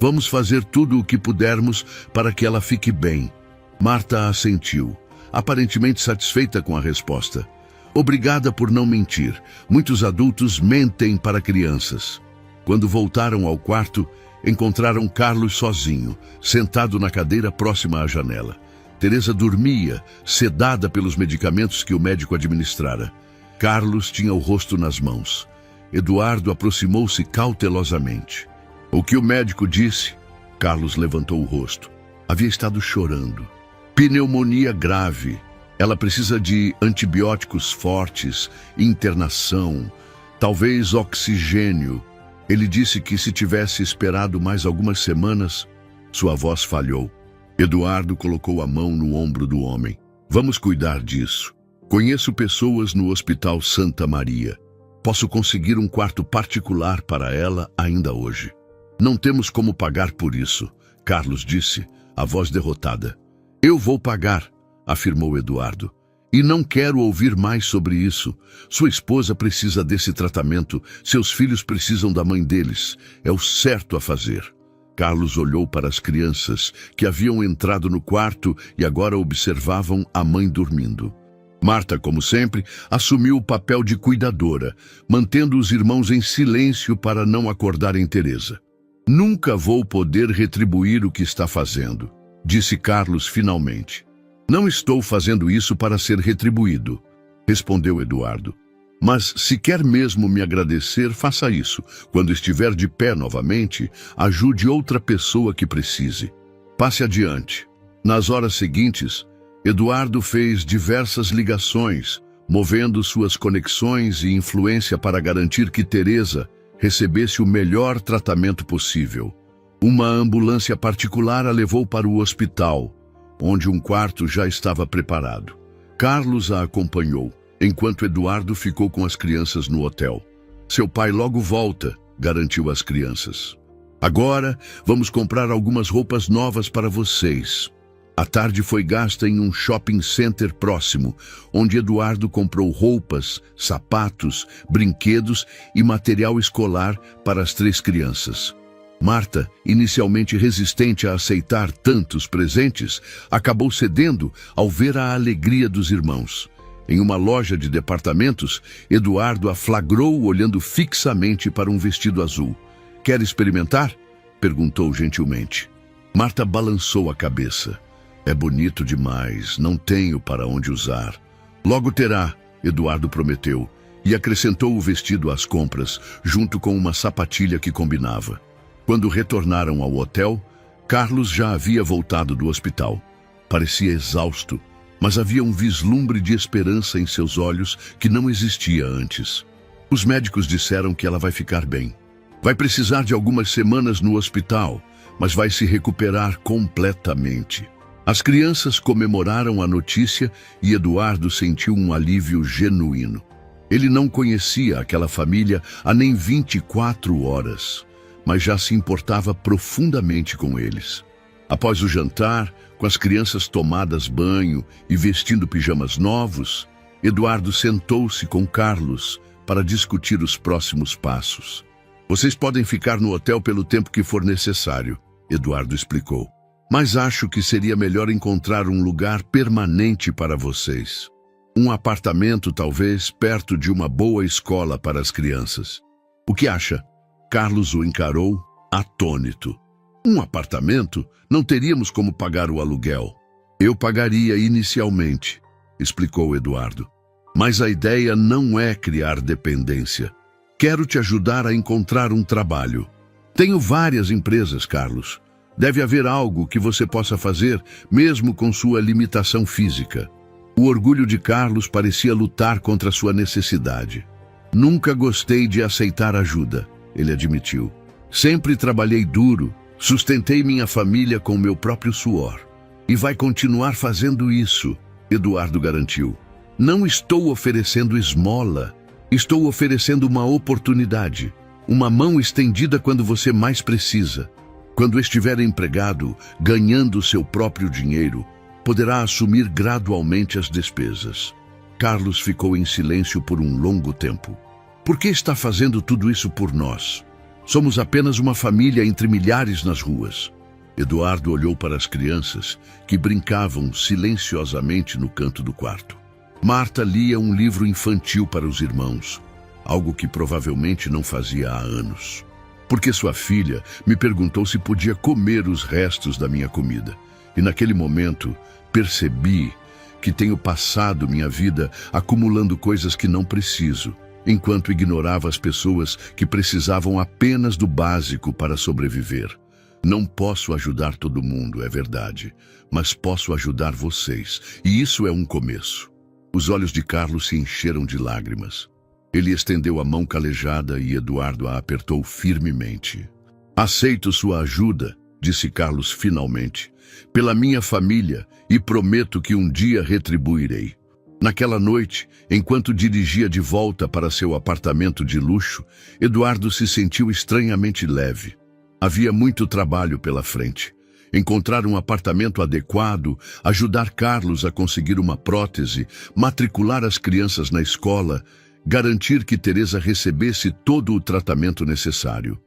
Speaker 1: Vamos fazer tudo o que pudermos para que ela fique bem." Marta assentiu, aparentemente satisfeita com a resposta. "Obrigada por não mentir. Muitos adultos mentem para crianças." Quando voltaram ao quarto, encontraram Carlos sozinho, sentado na cadeira próxima à janela. Teresa dormia, sedada pelos medicamentos que o médico administrara. Carlos tinha o rosto nas mãos. Eduardo aproximou-se cautelosamente. "O que o médico disse?" Carlos levantou o rosto. Havia estado chorando. "Pneumonia grave. Ela precisa de antibióticos fortes, internação, talvez oxigênio. Ele disse que se tivesse esperado mais algumas semanas..." Sua voz falhou. Eduardo colocou a mão no ombro do homem. "Vamos cuidar disso. Conheço pessoas no Hospital Santa Maria. Posso conseguir um quarto particular para ela ainda hoje." "Não temos como pagar por isso", Carlos disse, a voz derrotada. "Eu vou pagar", afirmou Eduardo. "E não quero ouvir mais sobre isso. Sua esposa precisa desse tratamento, seus filhos precisam da mãe deles. É o certo a fazer." Carlos olhou para as crianças, que haviam entrado no quarto e agora observavam a mãe dormindo. Marta, como sempre, assumiu o papel de cuidadora, mantendo os irmãos em silêncio para não acordarem Teresa. "Nunca vou poder retribuir o que está fazendo", disse Carlos finalmente. "Não estou fazendo isso para ser retribuído", respondeu Eduardo. "Mas se quer mesmo me agradecer, faça isso. Quando estiver de pé novamente, ajude outra pessoa que precise. Passe adiante." Nas horas seguintes, Eduardo fez diversas ligações, movendo suas conexões e influência para garantir que Teresa recebesse o melhor tratamento possível. Uma ambulância particular a levou para o hospital, onde um quarto já estava preparado. Carlos a acompanhou, enquanto Eduardo ficou com as crianças no hotel. "Seu pai logo volta", garantiu às crianças. "Agora, vamos comprar algumas roupas novas para vocês." A tarde foi gasta em um shopping center próximo, onde Eduardo comprou roupas, sapatos, brinquedos e material escolar para as 3 crianças. Marta, inicialmente resistente a aceitar tantos presentes, acabou cedendo ao ver a alegria dos irmãos. Em uma loja de departamentos, Eduardo a flagrou olhando fixamente para um vestido azul. "Quer experimentar?" perguntou gentilmente. Marta balançou a cabeça. "É bonito demais, não tenho para onde usar." "Logo terá", Eduardo prometeu, e acrescentou o vestido às compras, junto com uma sapatilha que combinava. Quando retornaram ao hotel, Carlos já havia voltado do hospital. Parecia exausto, mas havia um vislumbre de esperança em seus olhos que não existia antes. "Os médicos disseram que ela vai ficar bem. Vai precisar de algumas semanas no hospital, mas vai se recuperar completamente." As crianças comemoraram a notícia e Eduardo sentiu um alívio genuíno. Ele não conhecia aquela família há nem 24 horas. Mas já se importava profundamente com eles. Após o jantar, com as crianças tomadas banho e vestindo pijamas novos, Eduardo sentou-se com Carlos para discutir os próximos passos. "Vocês podem ficar no hotel pelo tempo que for necessário", Eduardo explicou. "Mas acho que seria melhor encontrar um lugar permanente para vocês." Um apartamento, talvez, perto de uma boa escola para as crianças. O que acha? Carlos o encarou, atônito. Um apartamento? Não teríamos como pagar o aluguel. Eu pagaria inicialmente, explicou Eduardo. Mas a ideia não é criar dependência. Quero te ajudar a encontrar um trabalho. Tenho várias empresas, Carlos. Deve haver algo que você possa fazer, mesmo com sua limitação física. O orgulho de Carlos parecia lutar contra sua necessidade. Nunca gostei de aceitar ajuda, ele admitiu. Sempre trabalhei duro, sustentei minha família com meu próprio suor. E vai continuar fazendo isso, Eduardo garantiu. Não estou oferecendo esmola, estou oferecendo uma oportunidade, uma mão estendida quando você mais precisa. Quando estiver empregado, ganhando seu próprio dinheiro, poderá assumir gradualmente as despesas. Carlos ficou em silêncio por um longo tempo. Por que está fazendo tudo isso por nós? Somos apenas uma família entre milhares nas ruas. Eduardo olhou para as crianças, que brincavam silenciosamente no canto do quarto. Marta lia um livro infantil para os irmãos, algo que provavelmente não fazia há anos. Porque sua filha me perguntou se podia comer os restos da minha comida. E naquele momento, percebi que tenho passado minha vida acumulando coisas que não preciso, enquanto ignorava as pessoas que precisavam apenas do básico para sobreviver. Não posso ajudar todo mundo, é verdade, mas posso ajudar vocês, e isso é um começo. Os olhos de Carlos se encheram de lágrimas. Ele estendeu a mão calejada e Eduardo a apertou firmemente. Aceito sua ajuda, disse Carlos finalmente, pela minha família, e prometo que um dia retribuirei. Naquela noite, enquanto dirigia de volta para seu apartamento de luxo, Eduardo se sentiu estranhamente leve. Havia muito trabalho pela frente. Encontrar um apartamento adequado, ajudar Carlos a conseguir uma prótese, matricular as crianças na escola, garantir que Teresa recebesse todo o tratamento necessário.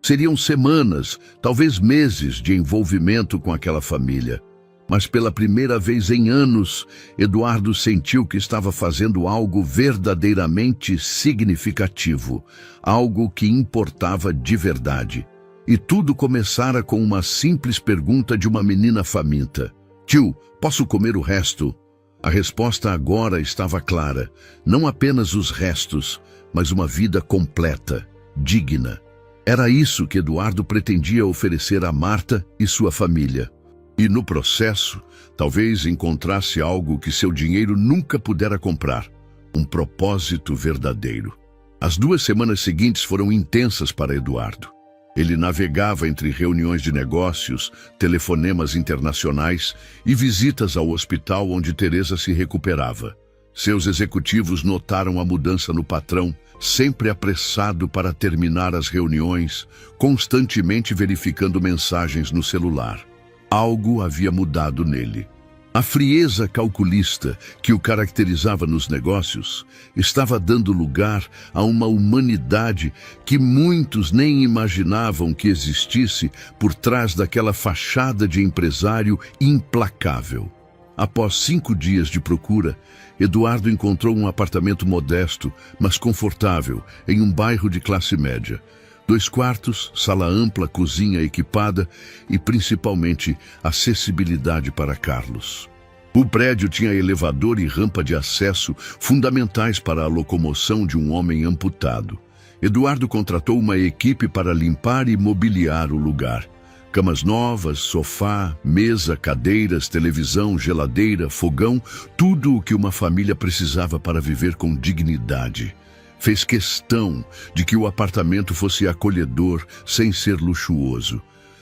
Speaker 1: Seriam semanas, talvez meses de envolvimento com aquela família. Mas pela primeira vez em anos, Eduardo sentiu que estava fazendo algo verdadeiramente significativo, algo que importava de verdade. E tudo começara com uma simples pergunta de uma menina faminta. Tio, posso comer o resto? A resposta agora estava clara. Não apenas os restos, mas uma vida completa, digna. Era isso que Eduardo pretendia oferecer a Marta e sua família. E no processo, talvez encontrasse algo que seu dinheiro nunca pudera comprar. Um propósito verdadeiro. As 2 semanas seguintes foram intensas para Eduardo. Ele navegava entre reuniões de negócios, telefonemas internacionais e visitas ao hospital onde Teresa se recuperava. Seus executivos notaram a mudança no patrão, sempre apressado para terminar as reuniões, constantemente verificando mensagens no celular. Algo havia mudado nele. A frieza calculista que o caracterizava nos negócios estava dando lugar a uma humanidade que muitos nem imaginavam que existisse por trás daquela fachada de empresário implacável. Após 5 dias de procura, Eduardo encontrou um apartamento modesto, mas confortável, em um bairro de classe média. 2 quartos, sala ampla, cozinha equipada e, principalmente, acessibilidade para Carlos. O prédio tinha elevador e rampa de acesso fundamentais para a locomoção de um homem amputado. Eduardo contratou uma equipe para limpar e mobiliar o lugar. Camas novas, sofá, mesa, cadeiras, televisão, geladeira, fogão, tudo o que uma família precisava para viver com dignidade. Fez questão de que o apartamento fosse acolhedor, sem ser luxuoso.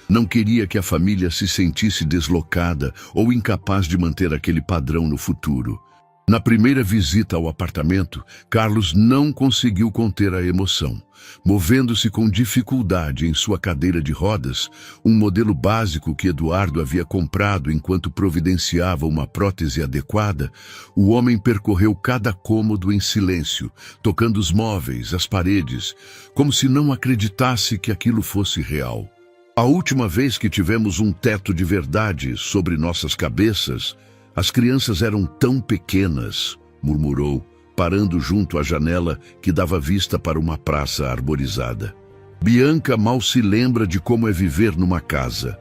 Speaker 1: Não queria que a família se sentisse deslocada ou incapaz de manter aquele padrão no futuro. Na primeira visita ao apartamento, Carlos não conseguiu conter a emoção. Movendo-se com dificuldade em sua cadeira de rodas, um modelo básico que Eduardo havia comprado enquanto providenciava uma prótese adequada, o homem percorreu cada cômodo em silêncio, tocando os móveis, as paredes, como se não acreditasse que aquilo fosse real. A última vez que tivemos um teto de verdade sobre nossas cabeças, as crianças eram tão pequenas, murmurou, parando junto à janela que dava vista para uma praça arborizada. Bianca mal se lembra de como é viver numa casa.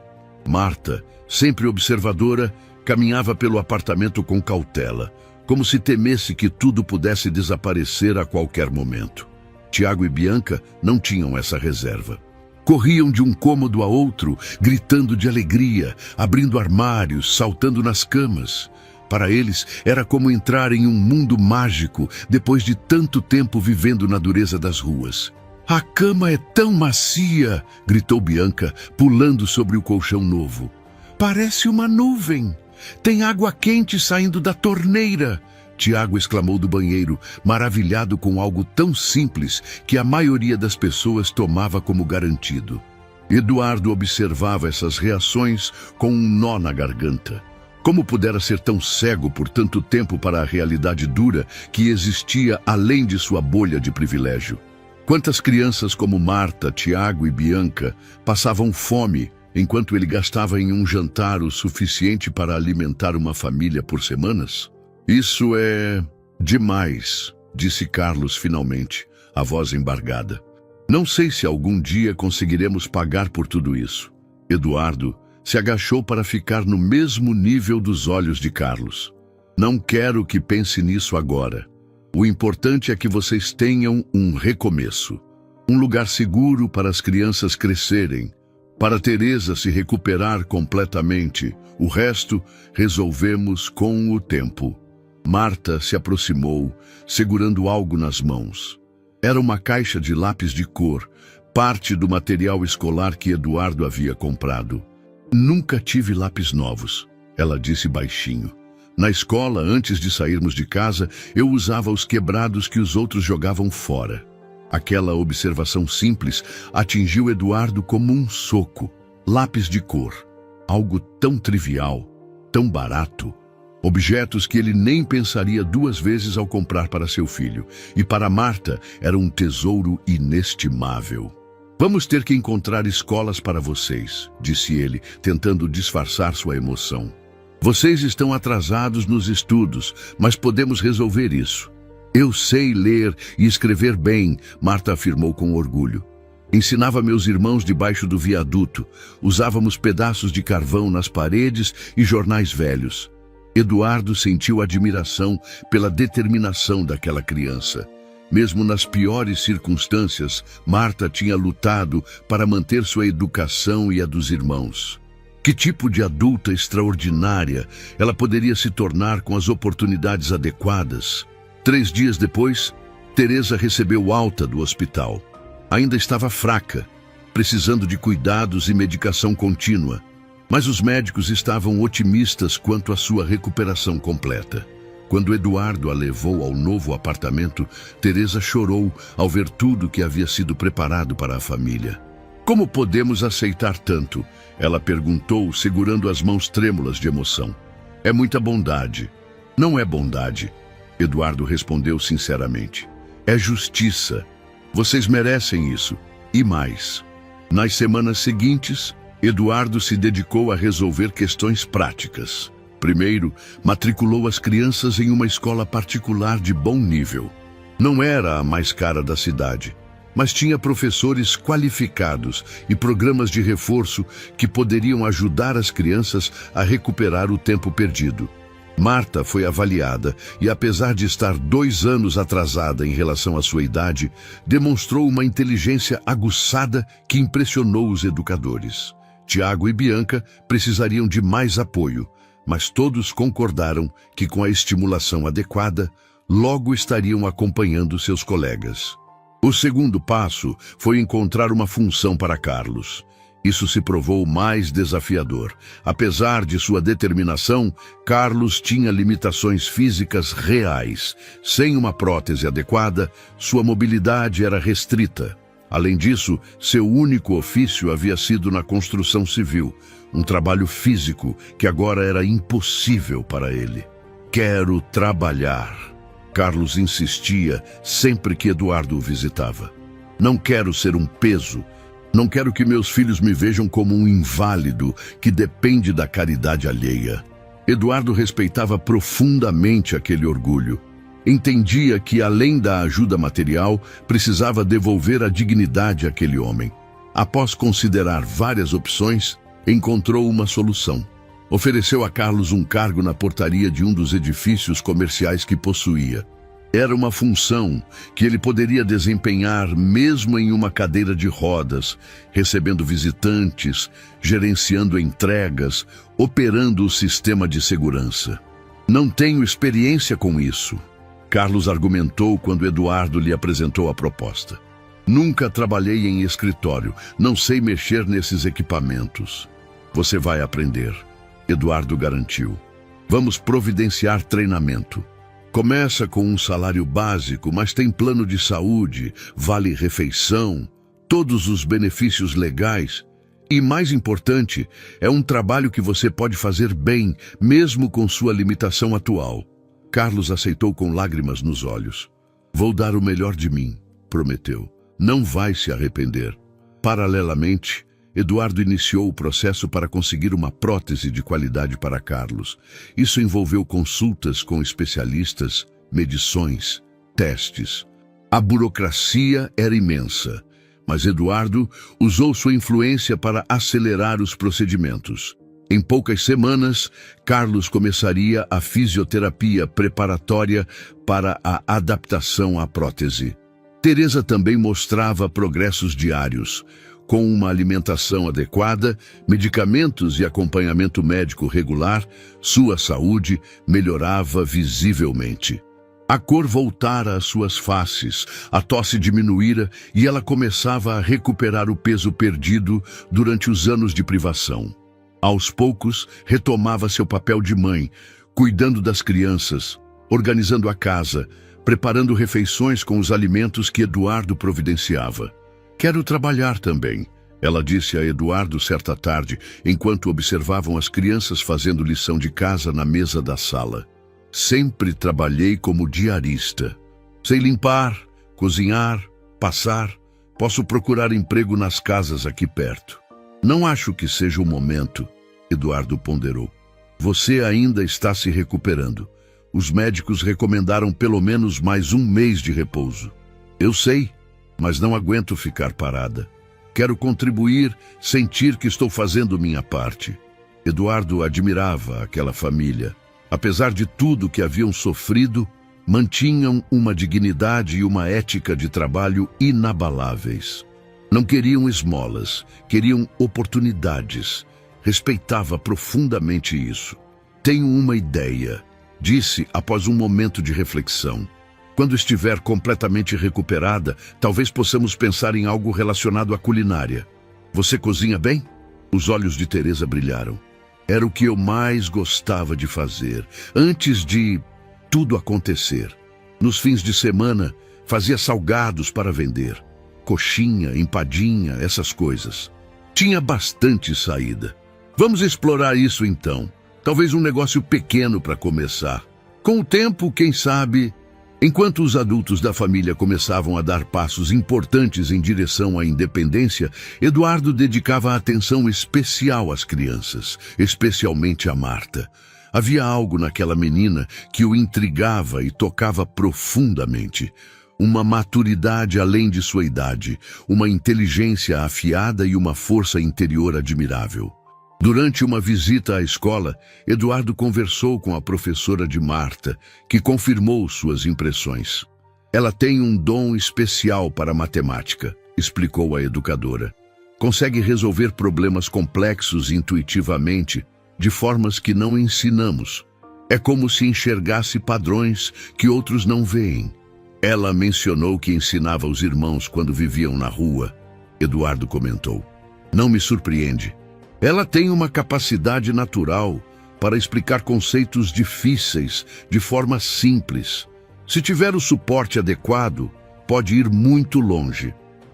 Speaker 1: Marta, sempre observadora, caminhava pelo apartamento com cautela, como se temesse que tudo pudesse desaparecer a qualquer momento. Tiago e Bianca não tinham essa reserva. Corriam de um cômodo a outro, gritando de alegria, abrindo armários, saltando nas camas. Para eles, era como entrar em um mundo mágico depois de tanto tempo vivendo na dureza das ruas. "A cama é tão macia!" gritou Bianca, pulando sobre o colchão novo. "Parece uma nuvem! Tem água quente saindo da torneira!" Tiago exclamou do banheiro, maravilhado com algo tão simples que a maioria das pessoas tomava como garantido. Eduardo observava essas reações com um nó na garganta. Como pudera ser tão cego por tanto tempo para a realidade dura que existia além de sua bolha de privilégio? Quantas crianças como Marta, Tiago e Bianca passavam fome enquanto ele gastava em um jantar o suficiente para alimentar uma família por semanas? "Isso é demais", disse Carlos finalmente, a voz embargada. "Não sei se algum dia conseguiremos pagar por tudo isso." Eduardo se agachou para ficar no mesmo nível dos olhos de Carlos. "Não quero que pense nisso agora. O importante é que vocês tenham um recomeço. Um lugar seguro para as crianças crescerem, para Teresa se recuperar completamente. O resto resolvemos com o tempo." Marta se aproximou, segurando algo nas mãos. Era uma caixa de lápis de cor, parte do material escolar que Eduardo havia comprado. "Nunca tive lápis novos", ela disse baixinho. "Na escola, antes de sairmos de casa, eu usava os quebrados que os outros jogavam fora." Aquela observação simples atingiu Eduardo como um soco. Lápis de cor. Algo tão trivial, tão barato. Objetos que ele nem pensaria duas vezes ao comprar para seu filho. E para Marta era um tesouro inestimável. "Vamos ter que encontrar escolas para vocês", disse ele, tentando disfarçar sua emoção. "Vocês estão atrasados nos estudos, mas podemos resolver isso." "Eu sei ler e escrever bem", Marta afirmou com orgulho. "Ensinava meus irmãos debaixo do viaduto. Usávamos pedaços de carvão nas paredes e jornais velhos." Eduardo sentiu admiração pela determinação daquela criança. Mesmo nas piores circunstâncias, Marta tinha lutado para manter sua educação e a dos irmãos. Que tipo de adulta extraordinária ela poderia se tornar com as oportunidades adequadas? 3 dias depois, Teresa recebeu alta do hospital. Ainda estava fraca, precisando de cuidados e medicação contínua. Mas os médicos estavam otimistas quanto à sua recuperação completa. Quando Eduardo a levou ao novo apartamento, Teresa chorou ao ver tudo que havia sido preparado para a família. "Como podemos aceitar tanto?" ela perguntou, segurando as mãos trêmulas de emoção. "É muita bondade." "Não é bondade", Eduardo respondeu sinceramente. "É justiça. Vocês merecem isso. E mais." Nas semanas seguintes, Eduardo se dedicou a resolver questões práticas. Primeiro, matriculou as crianças em uma escola particular de bom nível. Não era a mais cara da cidade, mas tinha professores qualificados e programas de reforço que poderiam ajudar as crianças a recuperar o tempo perdido. Marta foi avaliada e, apesar de estar 2 anos atrasada em relação à sua idade, demonstrou uma inteligência aguçada que impressionou os educadores. Tiago e Bianca precisariam de mais apoio, mas todos concordaram que com a estimulação adequada, logo estariam acompanhando seus colegas. O segundo passo foi encontrar uma função para Carlos. Isso se provou mais desafiador. Apesar de sua determinação, Carlos tinha limitações físicas reais. Sem uma prótese adequada, sua mobilidade era restrita. Além disso, seu único ofício havia sido na construção civil, um trabalho físico que agora era impossível para ele. "Quero trabalhar", Carlos insistia sempre que Eduardo o visitava. "Não quero ser um peso. Não quero que meus filhos me vejam como um inválido que depende da caridade alheia." Eduardo respeitava profundamente aquele orgulho. Entendia que, além da ajuda material, precisava devolver a dignidade àquele homem. Após considerar várias opções, encontrou uma solução. Ofereceu a Carlos um cargo na portaria de um dos edifícios comerciais que possuía. Era uma função que ele poderia desempenhar mesmo em uma cadeira de rodas, recebendo visitantes, gerenciando entregas, operando o sistema de segurança. Não tenho experiência com isso, Carlos argumentou quando Eduardo lhe apresentou a proposta. Nunca trabalhei em escritório, não sei mexer nesses equipamentos. Você vai aprender, Eduardo garantiu. Vamos providenciar treinamento. Começa com um salário básico, mas tem plano de saúde, vale-refeição, todos os benefícios legais. E, mais importante, é um trabalho que você pode fazer bem, mesmo com sua limitação atual. Carlos aceitou com lágrimas nos olhos. Vou dar o melhor de mim, prometeu. Não vai se arrepender. Paralelamente, Eduardo iniciou o processo para conseguir uma prótese de qualidade para Carlos. Isso envolveu consultas com especialistas, medições, testes. A burocracia era imensa, mas Eduardo usou sua influência para acelerar os procedimentos. Em poucas semanas, Carlos começaria a fisioterapia preparatória para a adaptação à prótese. Teresa também mostrava progressos diários. Com uma alimentação adequada, medicamentos e acompanhamento médico regular, sua saúde melhorava visivelmente. A cor voltara às suas faces, a tosse diminuíra e ela começava a recuperar o peso perdido durante os anos de privação. Aos poucos, retomava seu papel de mãe, cuidando das crianças, organizando a casa, preparando refeições com os alimentos que Eduardo providenciava. Quero trabalhar também, ela disse a Eduardo certa tarde, enquanto observavam as crianças fazendo lição de casa na mesa da sala. Sempre trabalhei como diarista. Sei limpar, cozinhar, passar. Posso procurar emprego nas casas aqui perto. Não acho que seja o momento, Eduardo ponderou. Você ainda está se recuperando. Os médicos recomendaram pelo menos mais um mês de repouso. Eu sei, mas não aguento ficar parada. Quero contribuir, sentir que estou fazendo minha parte. Eduardo admirava aquela família. Apesar de tudo que haviam sofrido, mantinham uma dignidade e uma ética de trabalho inabaláveis. Não queriam esmolas, queriam oportunidades. Respeitava profundamente isso. Tenho uma ideia, disse após um momento de reflexão. Quando estiver completamente recuperada, talvez possamos pensar em algo relacionado à culinária. Você cozinha bem? Os olhos de Teresa brilharam. Era o que eu mais gostava de fazer, antes de tudo acontecer. Nos fins de semana, fazia salgados para vender. Coxinha, empadinha, essas coisas. Tinha bastante saída. Vamos explorar isso então. Talvez um negócio pequeno para começar. Com o tempo, quem sabe... Enquanto os adultos da família começavam a dar passos importantes em direção à independência, Eduardo dedicava atenção especial às crianças, especialmente a Marta. Havia algo naquela menina que o intrigava e tocava profundamente. Uma maturidade além de sua idade, uma inteligência afiada e uma força interior admirável. Durante uma visita à escola, Eduardo conversou com a professora de Marta, que confirmou suas impressões. Ela tem um dom especial para matemática, explicou a educadora. Consegue resolver problemas complexos intuitivamente, de formas que não ensinamos. É como se enxergasse padrões que outros não veem. Ela mencionou que ensinava os irmãos quando viviam na rua. Eduardo comentou. Não me surpreende. Ela tem uma capacidade natural para explicar conceitos difíceis de forma simples. Se tiver o suporte adequado, pode ir muito longe.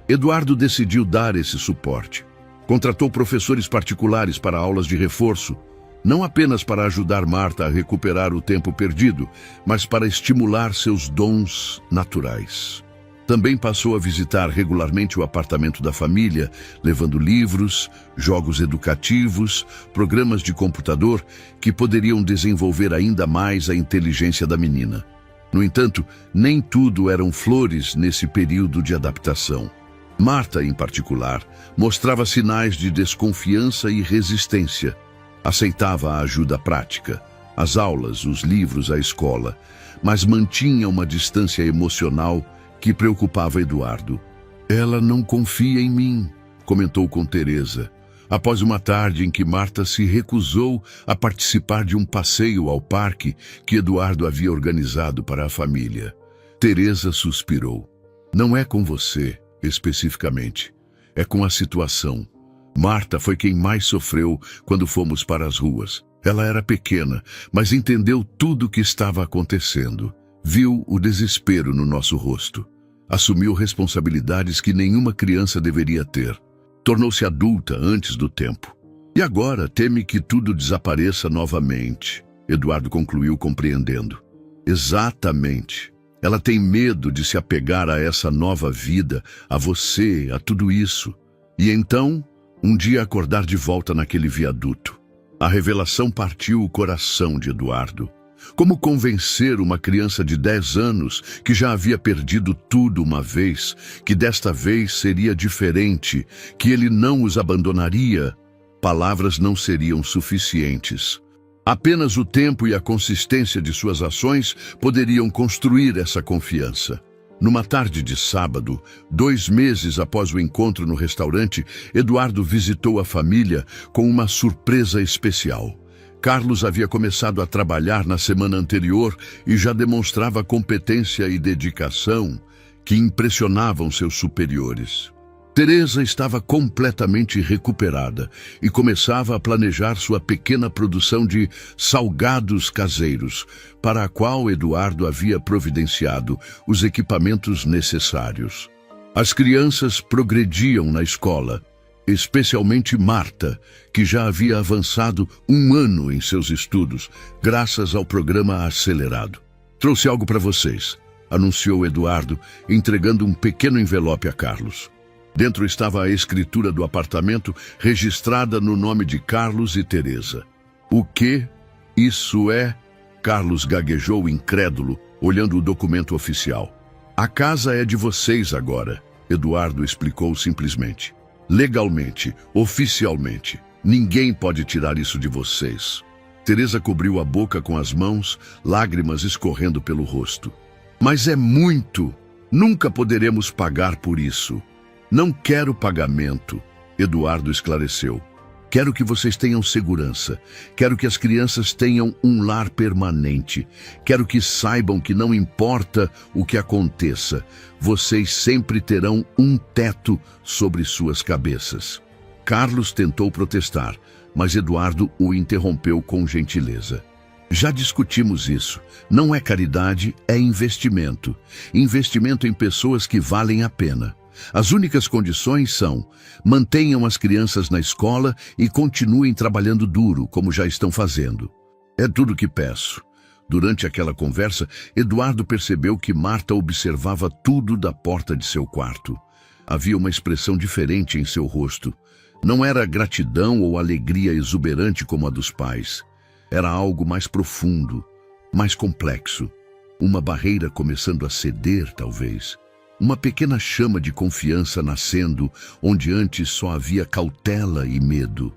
Speaker 1: Eduardo decidiu dar esse suporte. Contratou professores particulares para aulas de reforço, não apenas para ajudar Marta a recuperar o tempo perdido, mas para estimular seus dons naturais. Também passou a visitar regularmente o apartamento da família, levando livros, jogos educativos, programas de computador que poderiam desenvolver ainda mais a inteligência da menina. No entanto, nem tudo eram flores nesse período de adaptação. Marta, em particular, mostrava sinais de desconfiança e resistência. Aceitava a ajuda prática, as aulas, os livros, a escola, mas mantinha uma distância emocional que preocupava Eduardo. Ela não confia em mim, comentou com Teresa, após uma tarde em que Marta se recusou a participar de um passeio ao parque que Eduardo havia organizado para a família. Teresa suspirou. Não é com você, especificamente. É com a situação. Marta foi quem mais sofreu quando fomos para as ruas. Ela era pequena, mas entendeu tudo o que estava acontecendo. Viu o desespero no nosso rosto. Assumiu responsabilidades que nenhuma criança deveria ter. Tornou-se adulta antes do tempo. E agora teme que tudo desapareça novamente, Eduardo concluiu compreendendo. Exatamente. Ela tem medo de se apegar a essa nova vida, a você, a tudo isso. E então, um dia acordar de volta naquele viaduto. A revelação partiu o coração de Eduardo. Como convencer uma criança de 10 anos que já havia perdido tudo uma vez, que desta vez seria diferente, que ele não os abandonaria? Palavras não seriam suficientes. Apenas o tempo e a consistência de suas ações poderiam construir essa confiança. Numa tarde de sábado, 2 meses após o encontro no restaurante, Eduardo visitou a família com uma surpresa especial. Carlos havia começado a trabalhar na semana anterior e já demonstrava competência e dedicação que impressionavam seus superiores. Teresa estava completamente recuperada e começava a planejar sua pequena produção de salgados caseiros, para a qual Eduardo havia providenciado os equipamentos necessários. As crianças progrediam na escola, especialmente Marta, que já havia avançado 1 ano em seus estudos, graças ao programa acelerado. Trouxe algo para vocês, anunciou Eduardo, entregando um pequeno envelope a Carlos. Dentro estava a escritura do apartamento, registrada no nome de Carlos e Teresa. O que isso é? Carlos gaguejou incrédulo, olhando o documento oficial. A casa é de vocês agora, Eduardo explicou simplesmente. Legalmente, oficialmente, ninguém pode tirar isso de vocês. Teresa cobriu a boca com as mãos, lágrimas escorrendo pelo rosto. Mas é muito! Nunca poderemos pagar por isso. Não quero pagamento, Eduardo esclareceu. Quero que vocês tenham segurança. Quero que as crianças tenham um lar permanente. Quero que saibam que não importa o que aconteça, vocês sempre terão um teto sobre suas cabeças. Carlos tentou protestar, mas Eduardo o interrompeu com gentileza. Já discutimos isso. Não é caridade, é investimento. Investimento em pessoas que valem a pena. As únicas condições são: mantenham as crianças na escola e continuem trabalhando duro, como já estão fazendo. É tudo o que peço. Durante aquela conversa, Eduardo percebeu que Marta observava tudo da porta de seu quarto. Havia uma expressão diferente em seu rosto. Não era gratidão ou alegria exuberante como a dos pais. Era algo mais profundo, mais complexo. Uma barreira começando a ceder, talvez. Uma pequena chama de confiança nascendo, onde antes só havia cautela e medo.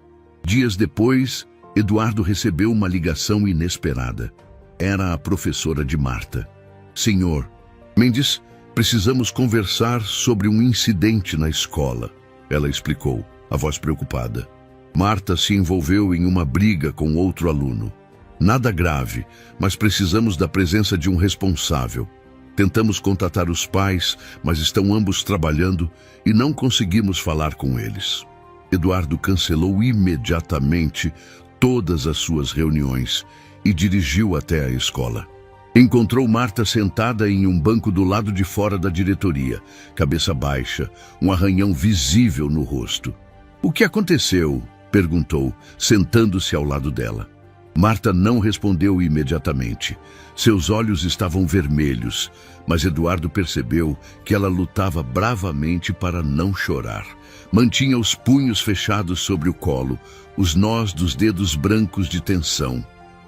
Speaker 1: Dias depois, Eduardo recebeu uma ligação inesperada. Era a professora de Marta. Senhor Mendes, precisamos conversar sobre um incidente na escola, ela explicou, a voz preocupada. Marta se envolveu em uma briga com outro aluno. Nada grave, mas precisamos da presença de um responsável. Tentamos contatar os pais, mas estão ambos trabalhando e não conseguimos falar com eles. Eduardo cancelou imediatamente todas as suas reuniões e dirigiu até a escola. Encontrou Marta sentada em um banco do lado de fora da diretoria, cabeça baixa, um arranhão visível no rosto. O que aconteceu? Perguntou, sentando-se ao lado dela. Marta não respondeu imediatamente. Seus olhos estavam vermelhos, mas Eduardo percebeu que ela lutava bravamente para não chorar. Mantinha os punhos fechados sobre o colo, os nós dos dedos brancos de tensão.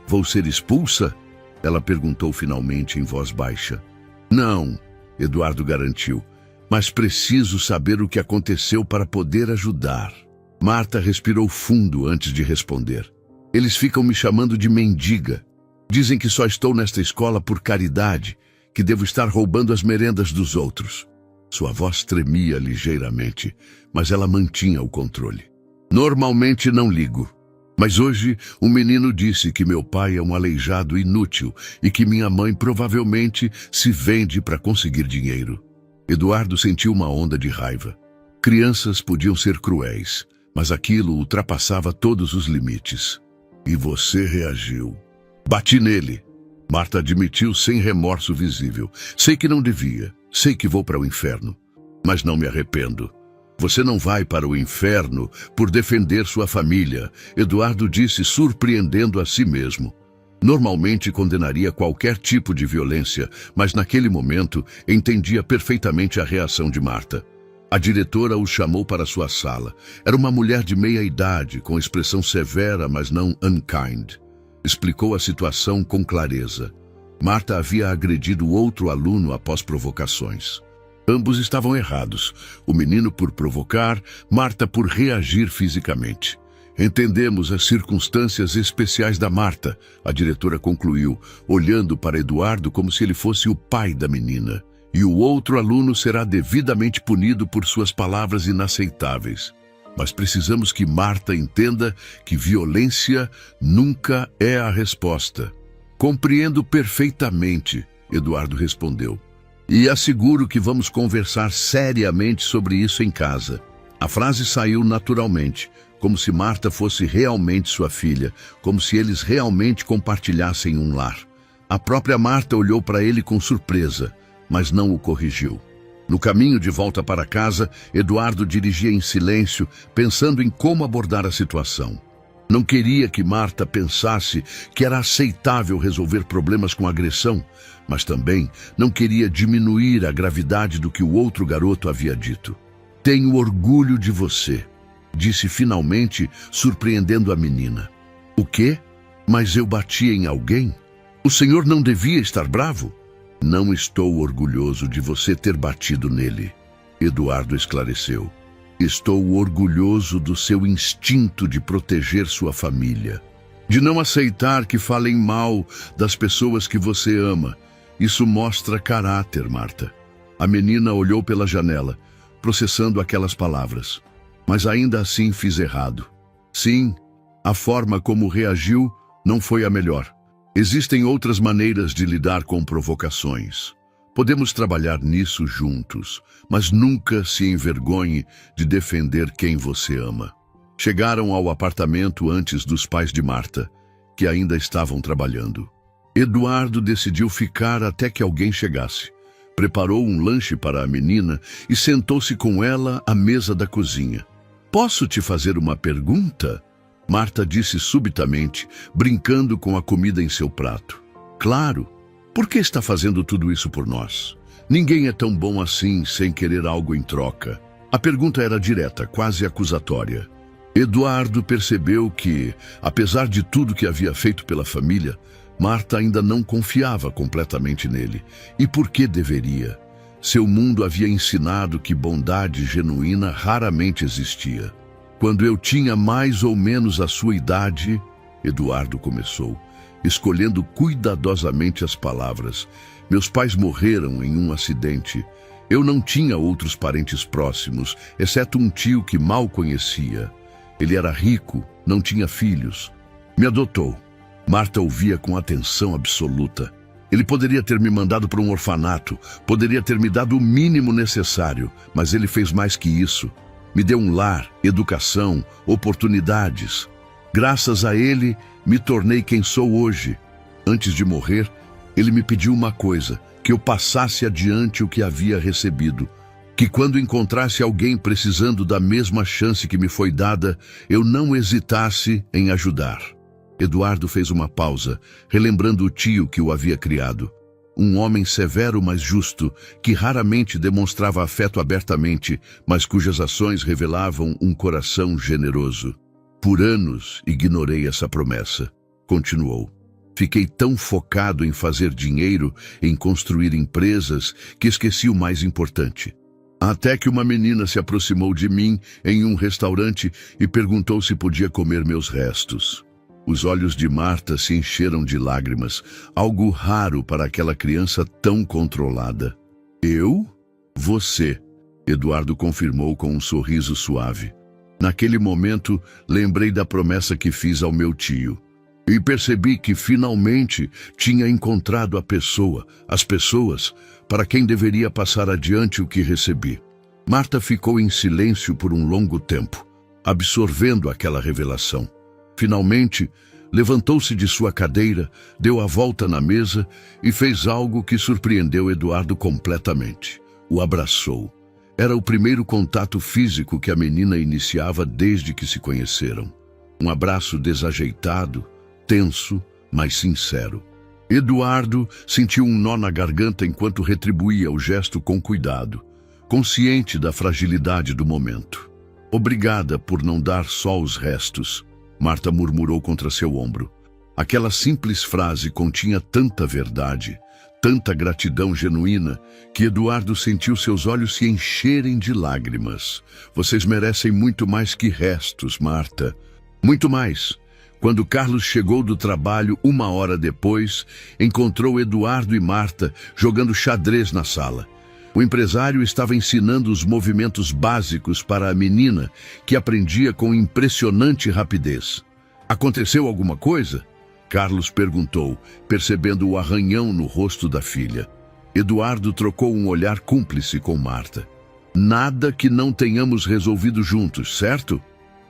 Speaker 1: Vou ser expulsa? Ela perguntou finalmente em voz baixa. Não, Eduardo garantiu, mas preciso saber o que aconteceu para poder ajudar. Marta respirou fundo antes de responder. Eles ficam me chamando de mendiga. Dizem que só estou nesta escola por caridade, que devo estar roubando as merendas dos outros. Sua voz tremia ligeiramente, mas ela mantinha o controle. Normalmente não ligo. Mas hoje, um menino disse que meu pai é um aleijado inútil e que minha mãe provavelmente se vende para conseguir dinheiro. Eduardo sentiu uma onda de raiva. Crianças podiam ser cruéis, mas aquilo ultrapassava todos os limites. E você reagiu. Bati nele. Marta admitiu sem remorso visível. Sei que não devia. Sei que vou para o inferno. Mas não me arrependo. Você não vai para o inferno por defender sua família, Eduardo disse, surpreendendo a si mesmo. Normalmente condenaria qualquer tipo de violência, mas naquele momento entendia perfeitamente a reação de Marta. A diretora o chamou para sua sala. Era uma mulher de meia idade, com expressão severa, mas não unkind. Explicou a situação com clareza. Marta havia agredido outro aluno após provocações. Ambos estavam errados, o menino por provocar, Marta por reagir fisicamente. Entendemos as circunstâncias especiais da Marta, a diretora concluiu, olhando para Eduardo como se ele fosse o pai da menina. E o outro aluno será devidamente punido por suas palavras inaceitáveis. Mas precisamos que Marta entenda que violência nunca é a resposta. Compreendo perfeitamente, Eduardo respondeu. E asseguro que vamos conversar seriamente sobre isso em casa. A frase saiu naturalmente, como se Marta fosse realmente sua filha, como se eles realmente compartilhassem um lar. A própria Marta olhou para ele com surpresa, mas não o corrigiu. No caminho de volta para casa, Eduardo dirigia em silêncio, pensando em como abordar a situação. Não queria que Marta pensasse que era aceitável resolver problemas com agressão, mas também não queria diminuir a gravidade do que o outro garoto havia dito. Tenho orgulho de você, disse finalmente, surpreendendo a menina. O quê? Mas eu bati em alguém? O senhor não devia estar bravo? Não estou orgulhoso de você ter batido nele, Eduardo esclareceu. Estou orgulhoso do seu instinto de proteger sua família, de não aceitar que falem mal das pessoas que você ama. Isso mostra caráter, Marta. A menina olhou pela janela, processando aquelas palavras. Mas ainda assim fiz errado. Sim, a forma como reagiu não foi a melhor. Existem outras maneiras de lidar com provocações. Podemos trabalhar nisso juntos, mas nunca se envergonhe de defender quem você ama. Chegaram ao apartamento antes dos pais de Marta, que ainda estavam trabalhando. Eduardo decidiu ficar até que alguém chegasse. Preparou um lanche para a menina e sentou-se com ela à mesa da cozinha. Posso te fazer uma pergunta? Marta disse subitamente, brincando com a comida em seu prato. Claro. Por que está fazendo tudo isso por nós? Ninguém é tão bom assim sem querer algo em troca. A pergunta era direta, quase acusatória. Eduardo percebeu que, apesar de tudo que havia feito pela família, Marta ainda não confiava completamente nele. E por que deveria? Seu mundo havia ensinado que bondade genuína raramente existia. Quando eu tinha mais ou menos a sua idade, Eduardo começou, escolhendo cuidadosamente as palavras. Meus pais morreram em um acidente. Eu não tinha outros parentes próximos, exceto um tio que mal conhecia. Ele era rico, não tinha filhos. Me adotou. Marta ouvia com atenção absoluta. Ele poderia ter me mandado para um orfanato, poderia ter me dado o mínimo necessário, mas ele fez mais que isso. Me deu um lar, educação, oportunidades. Graças a ele, me tornei quem sou hoje. Antes de morrer, ele me pediu uma coisa, que eu passasse adiante o que havia recebido. Que quando encontrasse alguém precisando da mesma chance que me foi dada, eu não hesitasse em ajudar. Eduardo fez uma pausa, relembrando o tio que o havia criado. Um homem severo, mas justo, que raramente demonstrava afeto abertamente, mas cujas ações revelavam um coração generoso. Por anos ignorei essa promessa. Continuou. Fiquei tão focado em fazer dinheiro, em construir empresas, que esqueci o mais importante. Até que uma menina se aproximou de mim em um restaurante e perguntou se podia comer meus restos. Os olhos de Marta se encheram de lágrimas, algo raro para aquela criança tão controlada. Eu? Você, Eduardo confirmou com um sorriso suave. Naquele momento, lembrei da promessa que fiz ao meu tio. E percebi que finalmente tinha encontrado as pessoas, para quem deveria passar adiante o que recebi. Marta ficou em silêncio por um longo tempo, absorvendo aquela revelação. Finalmente, levantou-se de sua cadeira, deu a volta na mesa e fez algo que surpreendeu Eduardo completamente. O abraçou. Era o primeiro contato físico que a menina iniciava desde que se conheceram. Um abraço desajeitado, tenso, mas sincero. Eduardo sentiu um nó na garganta enquanto retribuía o gesto com cuidado, consciente da fragilidade do momento. Obrigada por não dar só os restos, Marta murmurou contra seu ombro. Aquela simples frase continha tanta verdade, tanta gratidão genuína, que Eduardo sentiu seus olhos se encherem de lágrimas. Vocês merecem muito mais que restos, Marta. Muito mais. Quando Carlos chegou do trabalho 1 hora depois, encontrou Eduardo e Marta jogando xadrez na sala. O empresário estava ensinando os movimentos básicos para a menina, que aprendia com impressionante rapidez. Aconteceu alguma coisa? Carlos perguntou, percebendo o arranhão no rosto da filha. Eduardo trocou um olhar cúmplice com Marta. Nada que não tenhamos resolvido juntos, certo?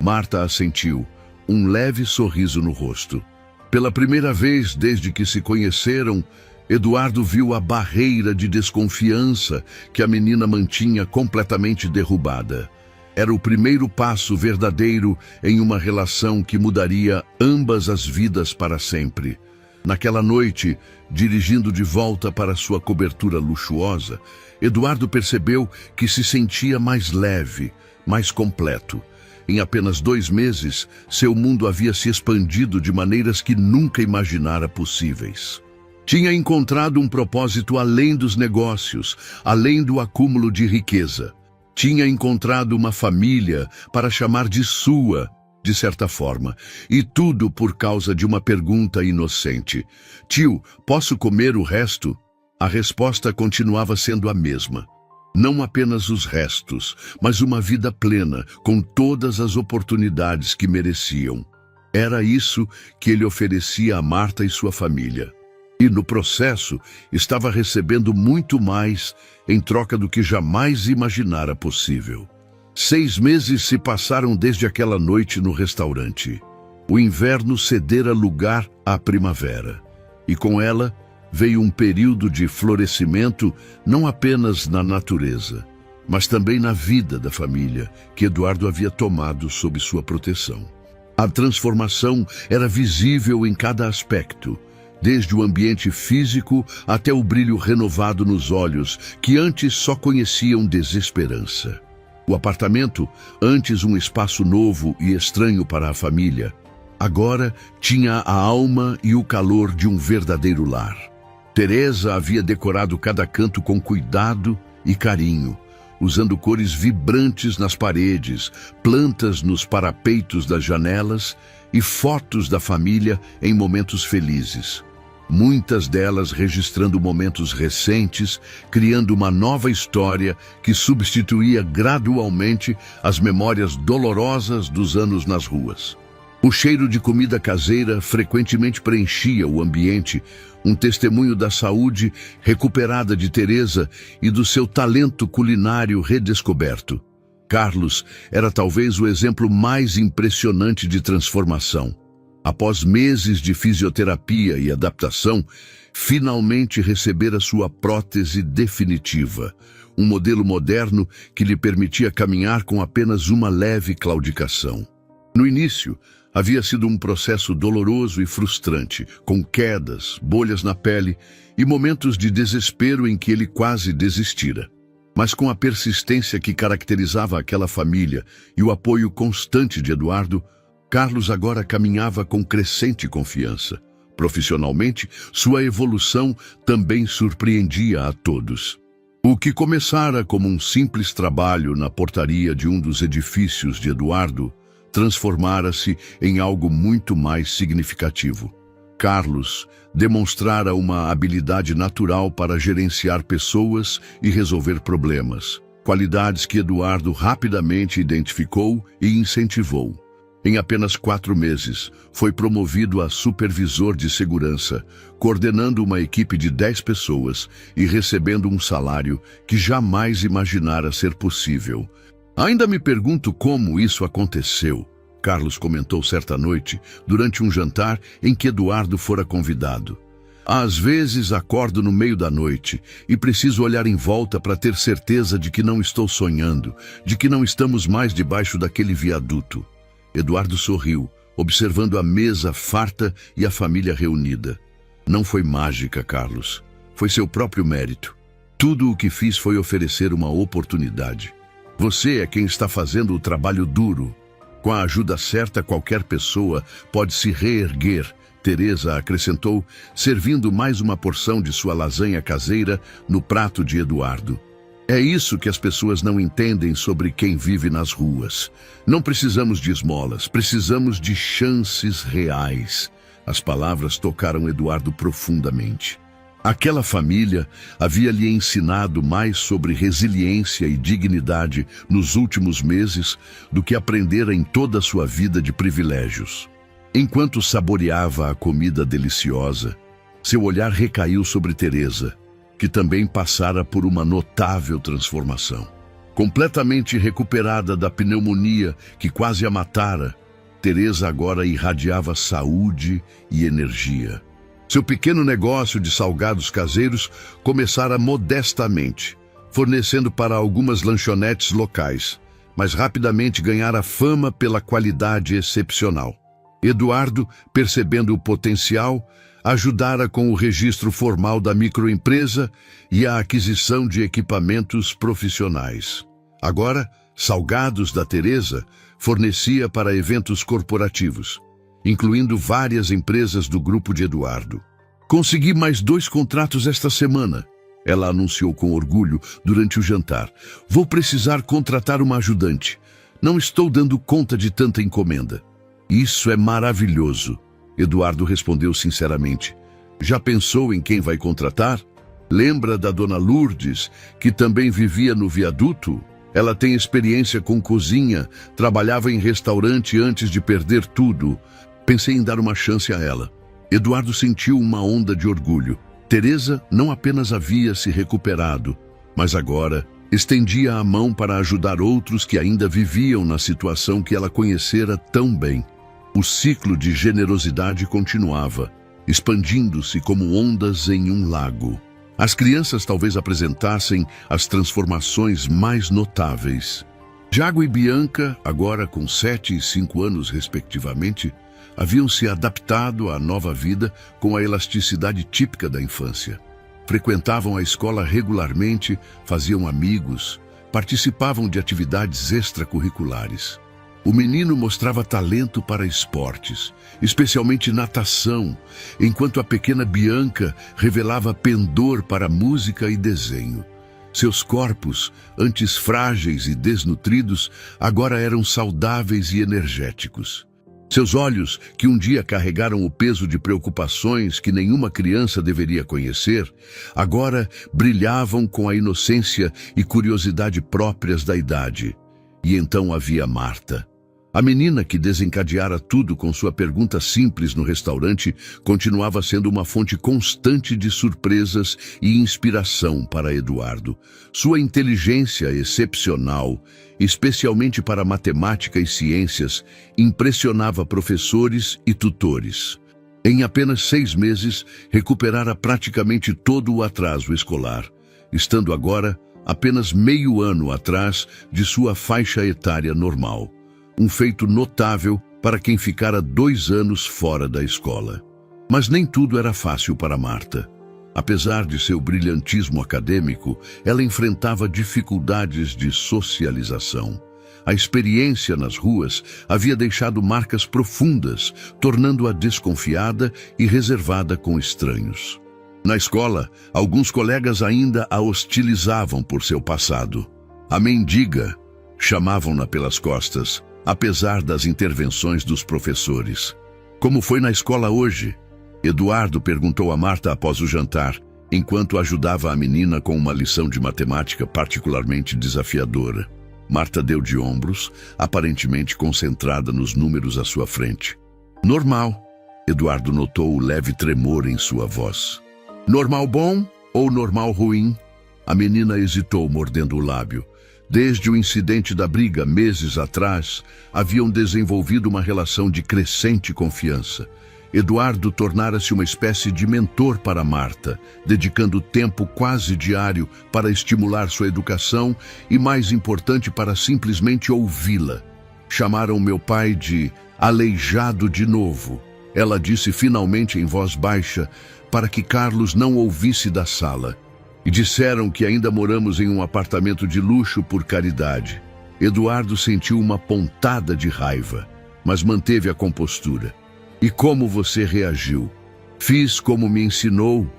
Speaker 1: Marta assentiu, um leve sorriso no rosto. Pela primeira vez desde que se conheceram, Eduardo viu a barreira de desconfiança que a menina mantinha completamente derrubada. Era o primeiro passo verdadeiro em uma relação que mudaria ambas as vidas para sempre. Naquela noite, dirigindo de volta para sua cobertura luxuosa, Eduardo percebeu que se sentia mais leve, mais completo. Em apenas 2 meses, seu mundo havia se expandido de maneiras que nunca imaginara possíveis. Tinha encontrado um propósito além dos negócios, além do acúmulo de riqueza. Tinha encontrado uma família para chamar de sua, de certa forma, e tudo por causa de uma pergunta inocente. Tio, posso comer o resto? A resposta continuava sendo a mesma. Não apenas os restos, mas uma vida plena, com todas as oportunidades que mereciam. Era isso que ele oferecia a Marta e sua família. E no processo, estava recebendo muito mais em troca do que jamais imaginara possível. 6 meses se passaram desde aquela noite no restaurante. O inverno cedera lugar à primavera, e com ela veio um período de florescimento não apenas na natureza, mas também na vida da família que Eduardo havia tomado sob sua proteção. A transformação era visível em cada aspecto, desde o ambiente físico até o brilho renovado nos olhos, que antes só conheciam desesperança. O apartamento, antes um espaço novo e estranho para a família, agora tinha a alma e o calor de um verdadeiro lar. Teresa havia decorado cada canto com cuidado e carinho, usando cores vibrantes nas paredes, plantas nos parapeitos das janelas e fotos da família em momentos felizes. Muitas delas registrando momentos recentes, criando uma nova história que substituía gradualmente as memórias dolorosas dos anos nas ruas. O cheiro de comida caseira frequentemente preenchia o ambiente, um testemunho da saúde recuperada de Teresa e do seu talento culinário redescoberto. Carlos era talvez o exemplo mais impressionante de transformação. Após meses de fisioterapia e adaptação, finalmente recebera sua prótese definitiva, um modelo moderno que lhe permitia caminhar com apenas uma leve claudicação. No início, havia sido um processo doloroso e frustrante, com quedas, bolhas na pele e momentos de desespero em que ele quase desistira. Mas com a persistência que caracterizava aquela família e o apoio constante de Eduardo, Carlos agora caminhava com crescente confiança. Profissionalmente, sua evolução também surpreendia a todos. O que começara como um simples trabalho na portaria de um dos edifícios de Eduardo transformara-se em algo muito mais significativo. Carlos demonstrara uma habilidade natural para gerenciar pessoas e resolver problemas, qualidades que Eduardo rapidamente identificou e incentivou. Em apenas 4 meses, foi promovido a supervisor de segurança, coordenando uma equipe de 10 pessoas e recebendo um salário que jamais imaginara ser possível. Ainda me pergunto como isso aconteceu, Carlos comentou certa noite, durante um jantar em que Eduardo fora convidado. Às vezes acordo no meio da noite e preciso olhar em volta para ter certeza de que não estou sonhando, de que não estamos mais debaixo daquele viaduto. Eduardo sorriu, observando a mesa farta e a família reunida. Não foi mágica, Carlos. Foi seu próprio mérito. Tudo o que fiz foi oferecer uma oportunidade. Você é quem está fazendo o trabalho duro. Com a ajuda certa, qualquer pessoa pode se reerguer, Teresa acrescentou, servindo mais uma porção de sua lasanha caseira no prato de Eduardo. É isso que as pessoas não entendem sobre quem vive nas ruas. Não precisamos de esmolas, precisamos de chances reais. As palavras tocaram Eduardo profundamente. Aquela família havia lhe ensinado mais sobre resiliência e dignidade nos últimos meses do que aprendera em toda a sua vida de privilégios. Enquanto saboreava a comida deliciosa, seu olhar recaiu sobre Teresa, que também passara por uma notável transformação. Completamente recuperada da pneumonia que quase a matara, Teresa agora irradiava saúde e energia. Seu pequeno negócio de salgados caseiros começara modestamente, fornecendo para algumas lanchonetes locais, mas rapidamente ganhara fama pela qualidade excepcional. Eduardo, percebendo o potencial, ajudara com o registro formal da microempresa e a aquisição de equipamentos profissionais. Agora, Salgados da Teresa fornecia para eventos corporativos, incluindo várias empresas do grupo de Eduardo. Consegui mais 2 contratos esta semana, ela anunciou com orgulho durante o jantar. Vou precisar contratar uma ajudante. Não estou dando conta de tanta encomenda. Isso é maravilhoso, Eduardo respondeu sinceramente. Já pensou em quem vai contratar? Lembra da dona Lourdes, que também vivia no viaduto? Ela tem experiência com cozinha, trabalhava em restaurante antes de perder tudo. Pensei em dar uma chance a ela. Eduardo sentiu uma onda de orgulho. Teresa não apenas havia se recuperado, mas agora estendia a mão para ajudar outros que ainda viviam na situação que ela conhecera tão bem. O ciclo de generosidade continuava, expandindo-se como ondas em um lago. As crianças talvez apresentassem as transformações mais notáveis. Jago e Bianca, agora com 7 e 5 anos respectivamente, haviam se adaptado à nova vida com a elasticidade típica da infância. Frequentavam a escola regularmente, faziam amigos, participavam de atividades extracurriculares. O menino mostrava talento para esportes, especialmente natação, enquanto a pequena Bianca revelava pendor para música e desenho. Seus corpos, antes frágeis e desnutridos, agora eram saudáveis e energéticos. Seus olhos, que um dia carregaram o peso de preocupações que nenhuma criança deveria conhecer, agora brilhavam com a inocência e curiosidade próprias da idade. E então havia Marta. A menina que desencadeara tudo com sua pergunta simples no restaurante continuava sendo uma fonte constante de surpresas e inspiração para Eduardo. Sua inteligência excepcional, especialmente para matemática e ciências, impressionava professores e tutores. Em apenas 6 meses, recuperara praticamente todo o atraso escolar, estando agora apenas meio ano atrás de sua faixa etária normal. Um feito notável para quem ficara 2 anos fora da escola. Mas nem tudo era fácil para Marta. Apesar de seu brilhantismo acadêmico, ela enfrentava dificuldades de socialização. A experiência nas ruas havia deixado marcas profundas, tornando-a desconfiada e reservada com estranhos. Na escola, alguns colegas ainda a hostilizavam por seu passado. A mendiga, chamavam-na pelas costas, apesar das intervenções dos professores. Como foi na escola hoje? Eduardo perguntou a Marta após o jantar, enquanto ajudava a menina com uma lição de matemática particularmente desafiadora. Marta deu de ombros, aparentemente concentrada nos números à sua frente. Normal. Eduardo notou o leve tremor em sua voz. Normal bom ou normal ruim? A menina hesitou, mordendo o lábio. Desde o incidente da briga, meses atrás, haviam desenvolvido uma relação de crescente confiança. Eduardo tornara-se uma espécie de mentor para Marta, dedicando tempo quase diário para estimular sua educação e, mais importante, para simplesmente ouvi-la. Chamaram meu pai de aleijado de novo. Ela disse finalmente em voz baixa, para que Carlos não ouvisse da sala. E disseram que ainda moramos em um apartamento de luxo por caridade. Eduardo sentiu uma pontada de raiva, mas manteve a compostura. E como você reagiu? Fiz como me ensinou.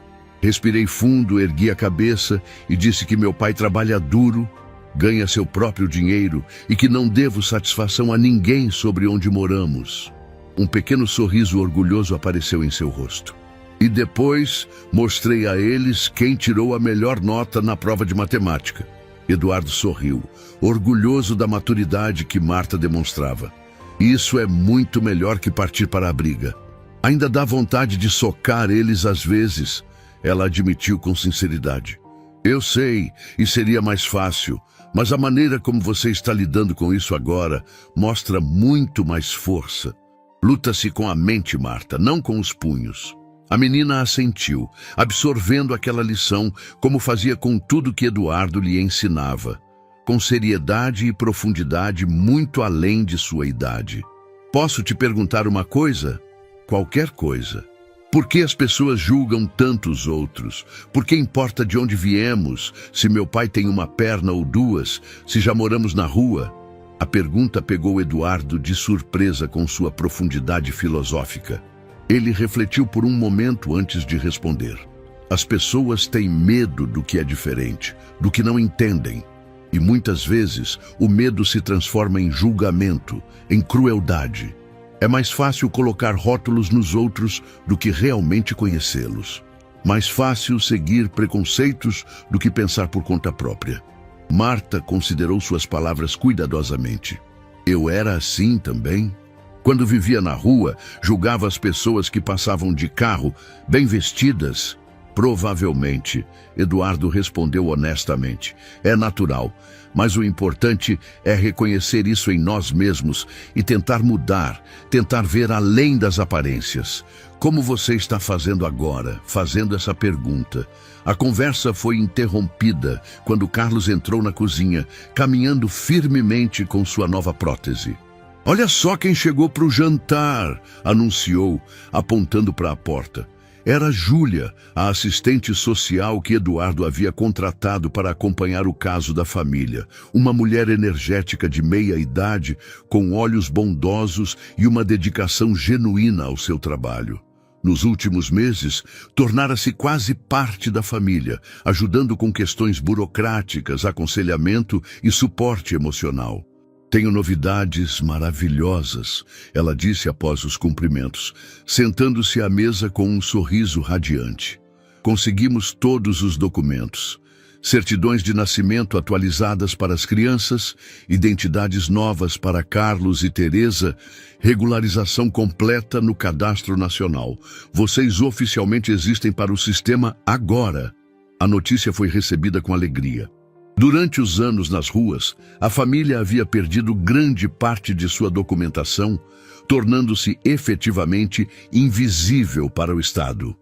Speaker 1: Respirei fundo, ergui a cabeça e disse que meu pai trabalha duro, ganha seu próprio dinheiro e que não devo satisfação a ninguém sobre onde moramos. Um pequeno sorriso orgulhoso apareceu em seu rosto. E depois mostrei a eles quem tirou a melhor nota na prova de matemática. Eduardo sorriu, orgulhoso da maturidade que Marta demonstrava. Isso é muito melhor que partir para a briga. Ainda dá vontade de socar eles às vezes, ela admitiu com sinceridade. Eu sei, e seria mais fácil, mas a maneira como você está lidando com isso agora mostra muito mais força. Luta-se com a mente, Marta, não com os punhos. A menina assentiu, absorvendo aquela lição como fazia com tudo que Eduardo lhe ensinava, com seriedade e profundidade muito além de sua idade. Posso te perguntar uma coisa? Qualquer coisa. Por que as pessoas julgam tanto os outros? Por que importa de onde viemos? Se meu pai tem uma perna ou duas? Se já moramos na rua? A pergunta pegou Eduardo de surpresa com sua profundidade filosófica. Ele refletiu por um momento antes de responder. As pessoas têm medo do que é diferente, do que não entendem. E muitas vezes o medo se transforma em julgamento, em crueldade. É mais fácil colocar rótulos nos outros do que realmente conhecê-los. Mais fácil seguir preconceitos do que pensar por conta própria. Marta considerou suas palavras cuidadosamente. Eu era assim também? Quando vivia na rua, julgava as pessoas que passavam de carro, bem vestidas. Provavelmente, Eduardo respondeu honestamente. É natural, mas o importante é reconhecer isso em nós mesmos e tentar mudar, tentar ver além das aparências. Como você está fazendo agora, fazendo essa pergunta? A conversa foi interrompida quando Carlos entrou na cozinha, caminhando firmemente com sua nova prótese. Olha só quem chegou para o jantar, anunciou, apontando para a porta. Era Júlia, a assistente social que Eduardo havia contratado para acompanhar o caso da família. Uma mulher energética de meia idade, com olhos bondosos e uma dedicação genuína ao seu trabalho. Nos últimos meses, tornara-se quase parte da família, ajudando com questões burocráticas, aconselhamento e suporte emocional. Tenho novidades maravilhosas, ela disse após os cumprimentos, sentando-se à mesa com um sorriso radiante. Conseguimos todos os documentos. Certidões de nascimento atualizadas para as crianças, identidades novas para Carlos e Teresa, regularização completa no Cadastro Nacional. Vocês oficialmente existem para o sistema agora. A notícia foi recebida com alegria. Durante os anos nas ruas, a família havia perdido grande parte de sua documentação, tornando-se efetivamente invisível para o Estado.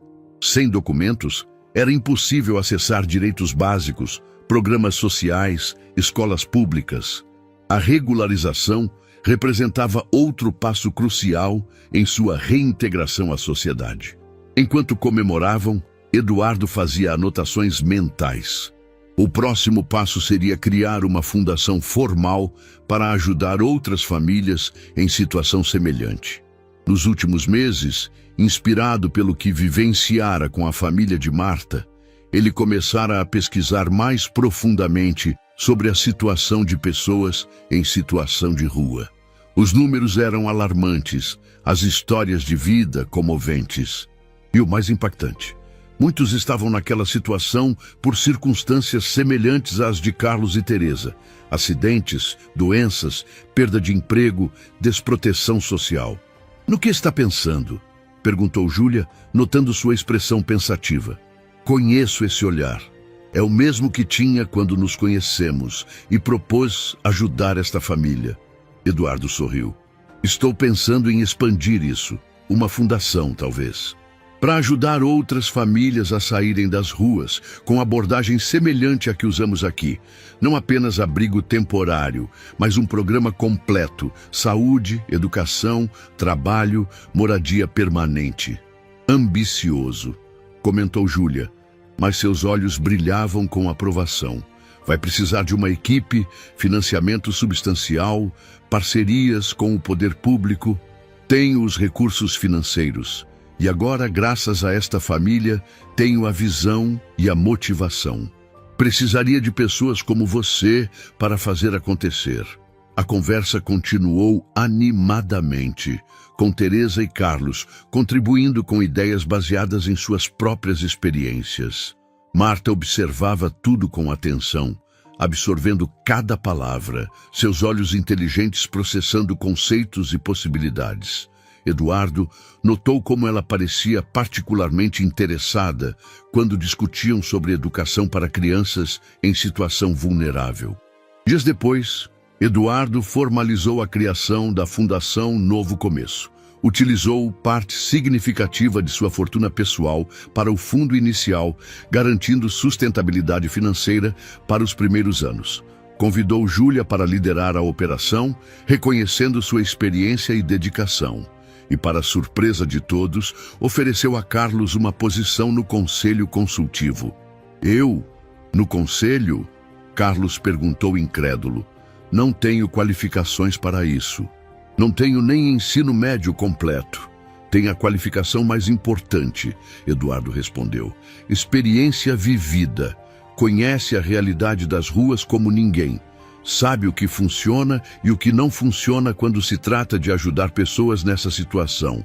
Speaker 1: Sem documentos, era impossível acessar direitos básicos, programas sociais, escolas públicas. A regularização representava outro passo crucial em sua reintegração à sociedade. Enquanto comemoravam, Eduardo fazia anotações mentais. O próximo passo seria criar uma fundação formal para ajudar outras famílias em situação semelhante. Nos últimos meses, inspirado pelo que vivenciara com a família de Marta, ele começara a pesquisar mais profundamente sobre a situação de pessoas em situação de rua. Os números eram alarmantes, as histórias de vida comoventes. E o mais impactante, muitos estavam naquela situação por circunstâncias semelhantes às de Carlos e Teresa. Acidentes, doenças, perda de emprego, desproteção social. No que está pensando? Perguntou Júlia, notando sua expressão pensativa. Conheço esse olhar. É o mesmo que tinha quando nos conhecemos e propôs ajudar esta família. Eduardo sorriu. Estou pensando em expandir isso. Uma fundação, talvez. Para ajudar outras famílias a saírem das ruas, com abordagem semelhante à que usamos aqui. Não apenas abrigo temporário, mas um programa completo. Saúde, educação, trabalho, moradia permanente. Ambicioso, comentou Júlia, mas seus olhos brilhavam com aprovação. Vai precisar de uma equipe, financiamento substancial, parcerias com o poder público. Tenho os recursos financeiros. E agora, graças a esta família, tenho a visão e a motivação. Precisaria de pessoas como você para fazer acontecer. A conversa continuou animadamente, com Teresa e Carlos, contribuindo com ideias baseadas em suas próprias experiências. Marta observava tudo com atenção, absorvendo cada palavra, seus olhos inteligentes processando conceitos e possibilidades. Eduardo notou como ela parecia particularmente interessada quando discutiam sobre educação para crianças em situação vulnerável. Dias depois, Eduardo formalizou a criação da Fundação Novo Começo. Utilizou parte significativa de sua fortuna pessoal para o fundo inicial, garantindo sustentabilidade financeira para os primeiros anos. Convidou Júlia para liderar a operação, reconhecendo sua experiência e dedicação. E, para surpresa de todos, ofereceu a Carlos uma posição no conselho consultivo. Eu? No conselho? Carlos perguntou incrédulo. Não tenho qualificações para isso. Não tenho nem ensino médio completo. Tenho a qualificação mais importante, Eduardo respondeu. Experiência vivida. Conhece a realidade das ruas como ninguém. Sabe o que funciona e o que não funciona quando se trata de ajudar pessoas nessa situação.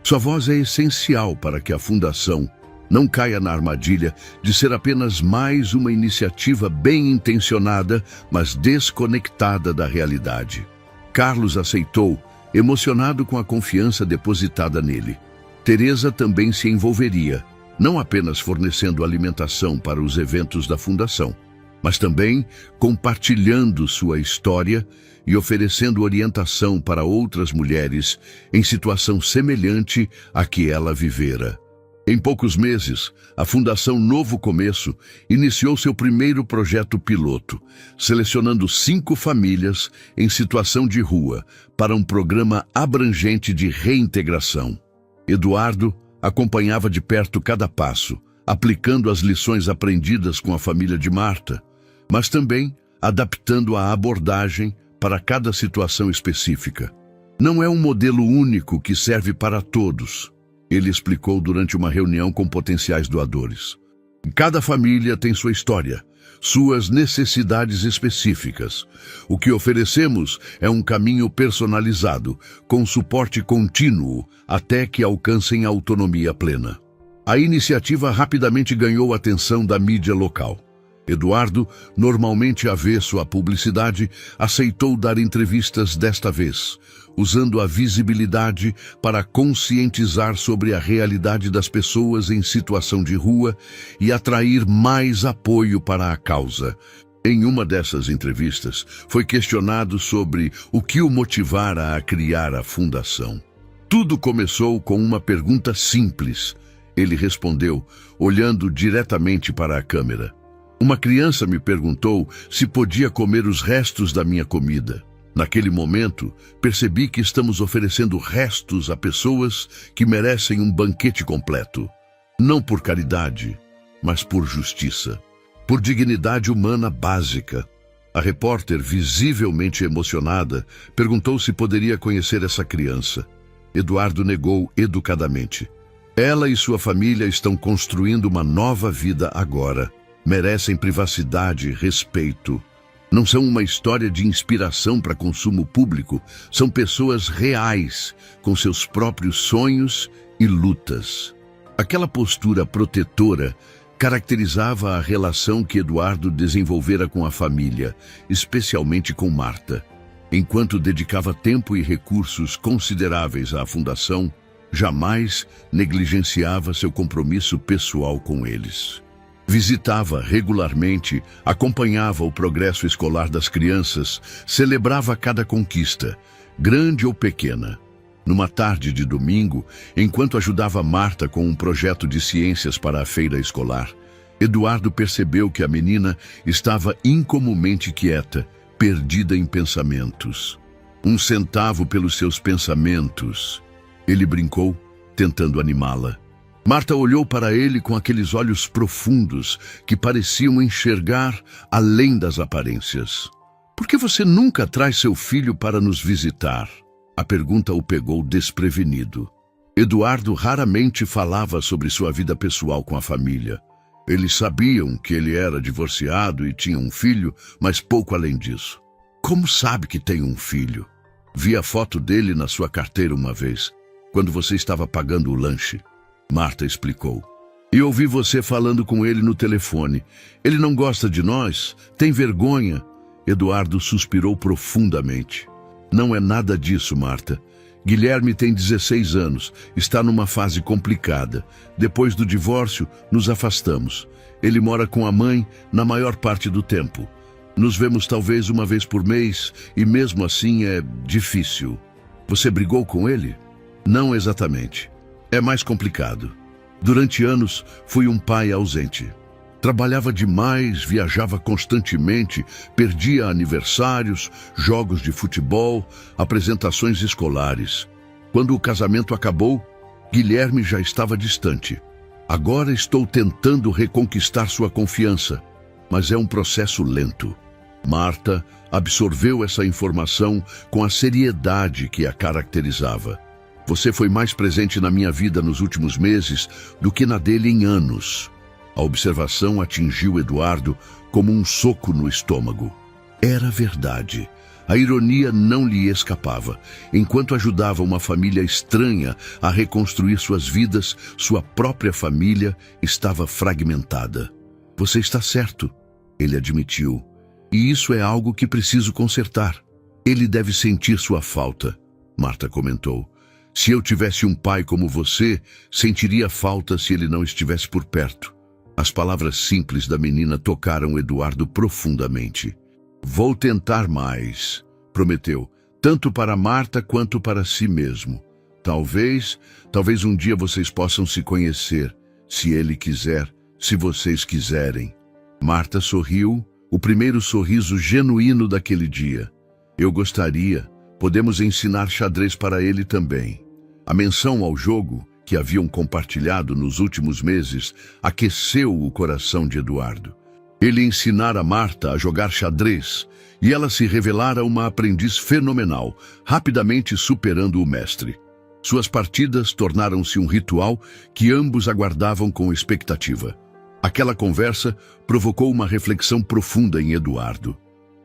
Speaker 1: Sua voz é essencial para que a Fundação não caia na armadilha de ser apenas mais uma iniciativa bem intencionada, mas desconectada da realidade. Carlos aceitou, emocionado com a confiança depositada nele. Teresa também se envolveria, não apenas fornecendo alimentação para os eventos da Fundação, mas também compartilhando sua história e oferecendo orientação para outras mulheres em situação semelhante à que ela vivera. Em poucos meses, a Fundação Novo Começo iniciou seu primeiro projeto piloto, selecionando 5 famílias em situação de rua para um programa abrangente de reintegração. Eduardo acompanhava de perto cada passo, aplicando as lições aprendidas com a família de Marta, mas também adaptando a abordagem para cada situação específica. Não é um modelo único que serve para todos, ele explicou durante uma reunião com potenciais doadores. Cada família tem sua história, suas necessidades específicas. O que oferecemos é um caminho personalizado, com suporte contínuo, até que alcancem a autonomia plena. A iniciativa rapidamente ganhou a atenção da mídia local. Eduardo, normalmente avesso à publicidade, aceitou dar entrevistas desta vez, usando a visibilidade para conscientizar sobre a realidade das pessoas em situação de rua e atrair mais apoio para a causa. Em uma dessas entrevistas, foi questionado sobre o que o motivara a criar a fundação. Tudo começou com uma pergunta simples. Ele respondeu, olhando diretamente para a câmera. Uma criança me perguntou se podia comer os restos da minha comida. Naquele momento, percebi que estamos oferecendo restos a pessoas que merecem um banquete completo. Não por caridade, mas por justiça. por dignidade humana básica. A repórter, visivelmente emocionada, perguntou se poderia conhecer essa criança. Eduardo negou educadamente. Ela e sua família estão construindo uma nova vida agora. Merecem privacidade e respeito. Não são uma história de inspiração para consumo público, são pessoas reais, com seus próprios sonhos e lutas. Aquela postura protetora caracterizava a relação que Eduardo desenvolvera com a família, especialmente com Marta. Enquanto dedicava tempo e recursos consideráveis à fundação, jamais negligenciava seu compromisso pessoal com eles. Visitava regularmente, acompanhava o progresso escolar das crianças, celebrava cada conquista, grande ou pequena. Numa tarde de domingo, enquanto ajudava Marta com um projeto de ciências para a feira escolar, Eduardo percebeu que a menina estava incomumente quieta, perdida em pensamentos. 1 centavo pelos seus pensamentos. Ele brincou, tentando animá-la. Marta olhou para ele com aqueles olhos profundos que pareciam enxergar além das aparências. Por que você nunca traz seu filho para nos visitar? A pergunta o pegou desprevenido. Eduardo raramente falava sobre sua vida pessoal com a família. Eles sabiam que ele era divorciado e tinha um filho, mas pouco além disso. Como sabe que tem um filho? Vi a foto dele na sua carteira uma vez, quando você estava pagando o lanche. Marta explicou. E ouvi você falando com ele no telefone. Ele não gosta de nós? Tem vergonha? Eduardo suspirou profundamente. Não é nada disso, Marta. Guilherme tem 16 anos, está numa fase complicada. Depois do divórcio, nos afastamos. Ele mora com a mãe na maior parte do tempo. Nos vemos talvez uma vez por mês e mesmo assim é difícil. Você brigou com ele? Não exatamente. É mais complicado. Durante anos, fui um pai ausente. Trabalhava demais, viajava constantemente, perdia aniversários, jogos de futebol, apresentações escolares. Quando o casamento acabou, Guilherme já estava distante. Agora estou tentando reconquistar sua confiança, mas é um processo lento. Marta absorveu essa informação com a seriedade que a caracterizava. Você foi mais presente na minha vida nos últimos meses do que na dele em anos. A observação atingiu Eduardo como um soco no estômago. Era verdade. A ironia não lhe escapava. Enquanto ajudava uma família estranha a reconstruir suas vidas, sua própria família estava fragmentada. Você está certo, ele admitiu. E isso é algo que preciso consertar. Ele deve sentir sua falta, Marta comentou. Se eu tivesse um pai como você, sentiria falta se ele não estivesse por perto. As palavras simples da menina tocaram Eduardo profundamente. Vou tentar mais, prometeu, tanto para Marta quanto para si mesmo. Talvez um dia vocês possam se conhecer, se ele quiser, se vocês quiserem. Marta sorriu, o primeiro sorriso genuíno daquele dia. Eu gostaria, podemos ensinar xadrez para ele também. A menção ao jogo que haviam compartilhado nos últimos meses aqueceu o coração de Eduardo. Ele ensinara Marta a jogar xadrez e ela se revelara uma aprendiz fenomenal, rapidamente superando o mestre. Suas partidas tornaram-se um ritual que ambos aguardavam com expectativa. Aquela conversa provocou uma reflexão profunda em Eduardo.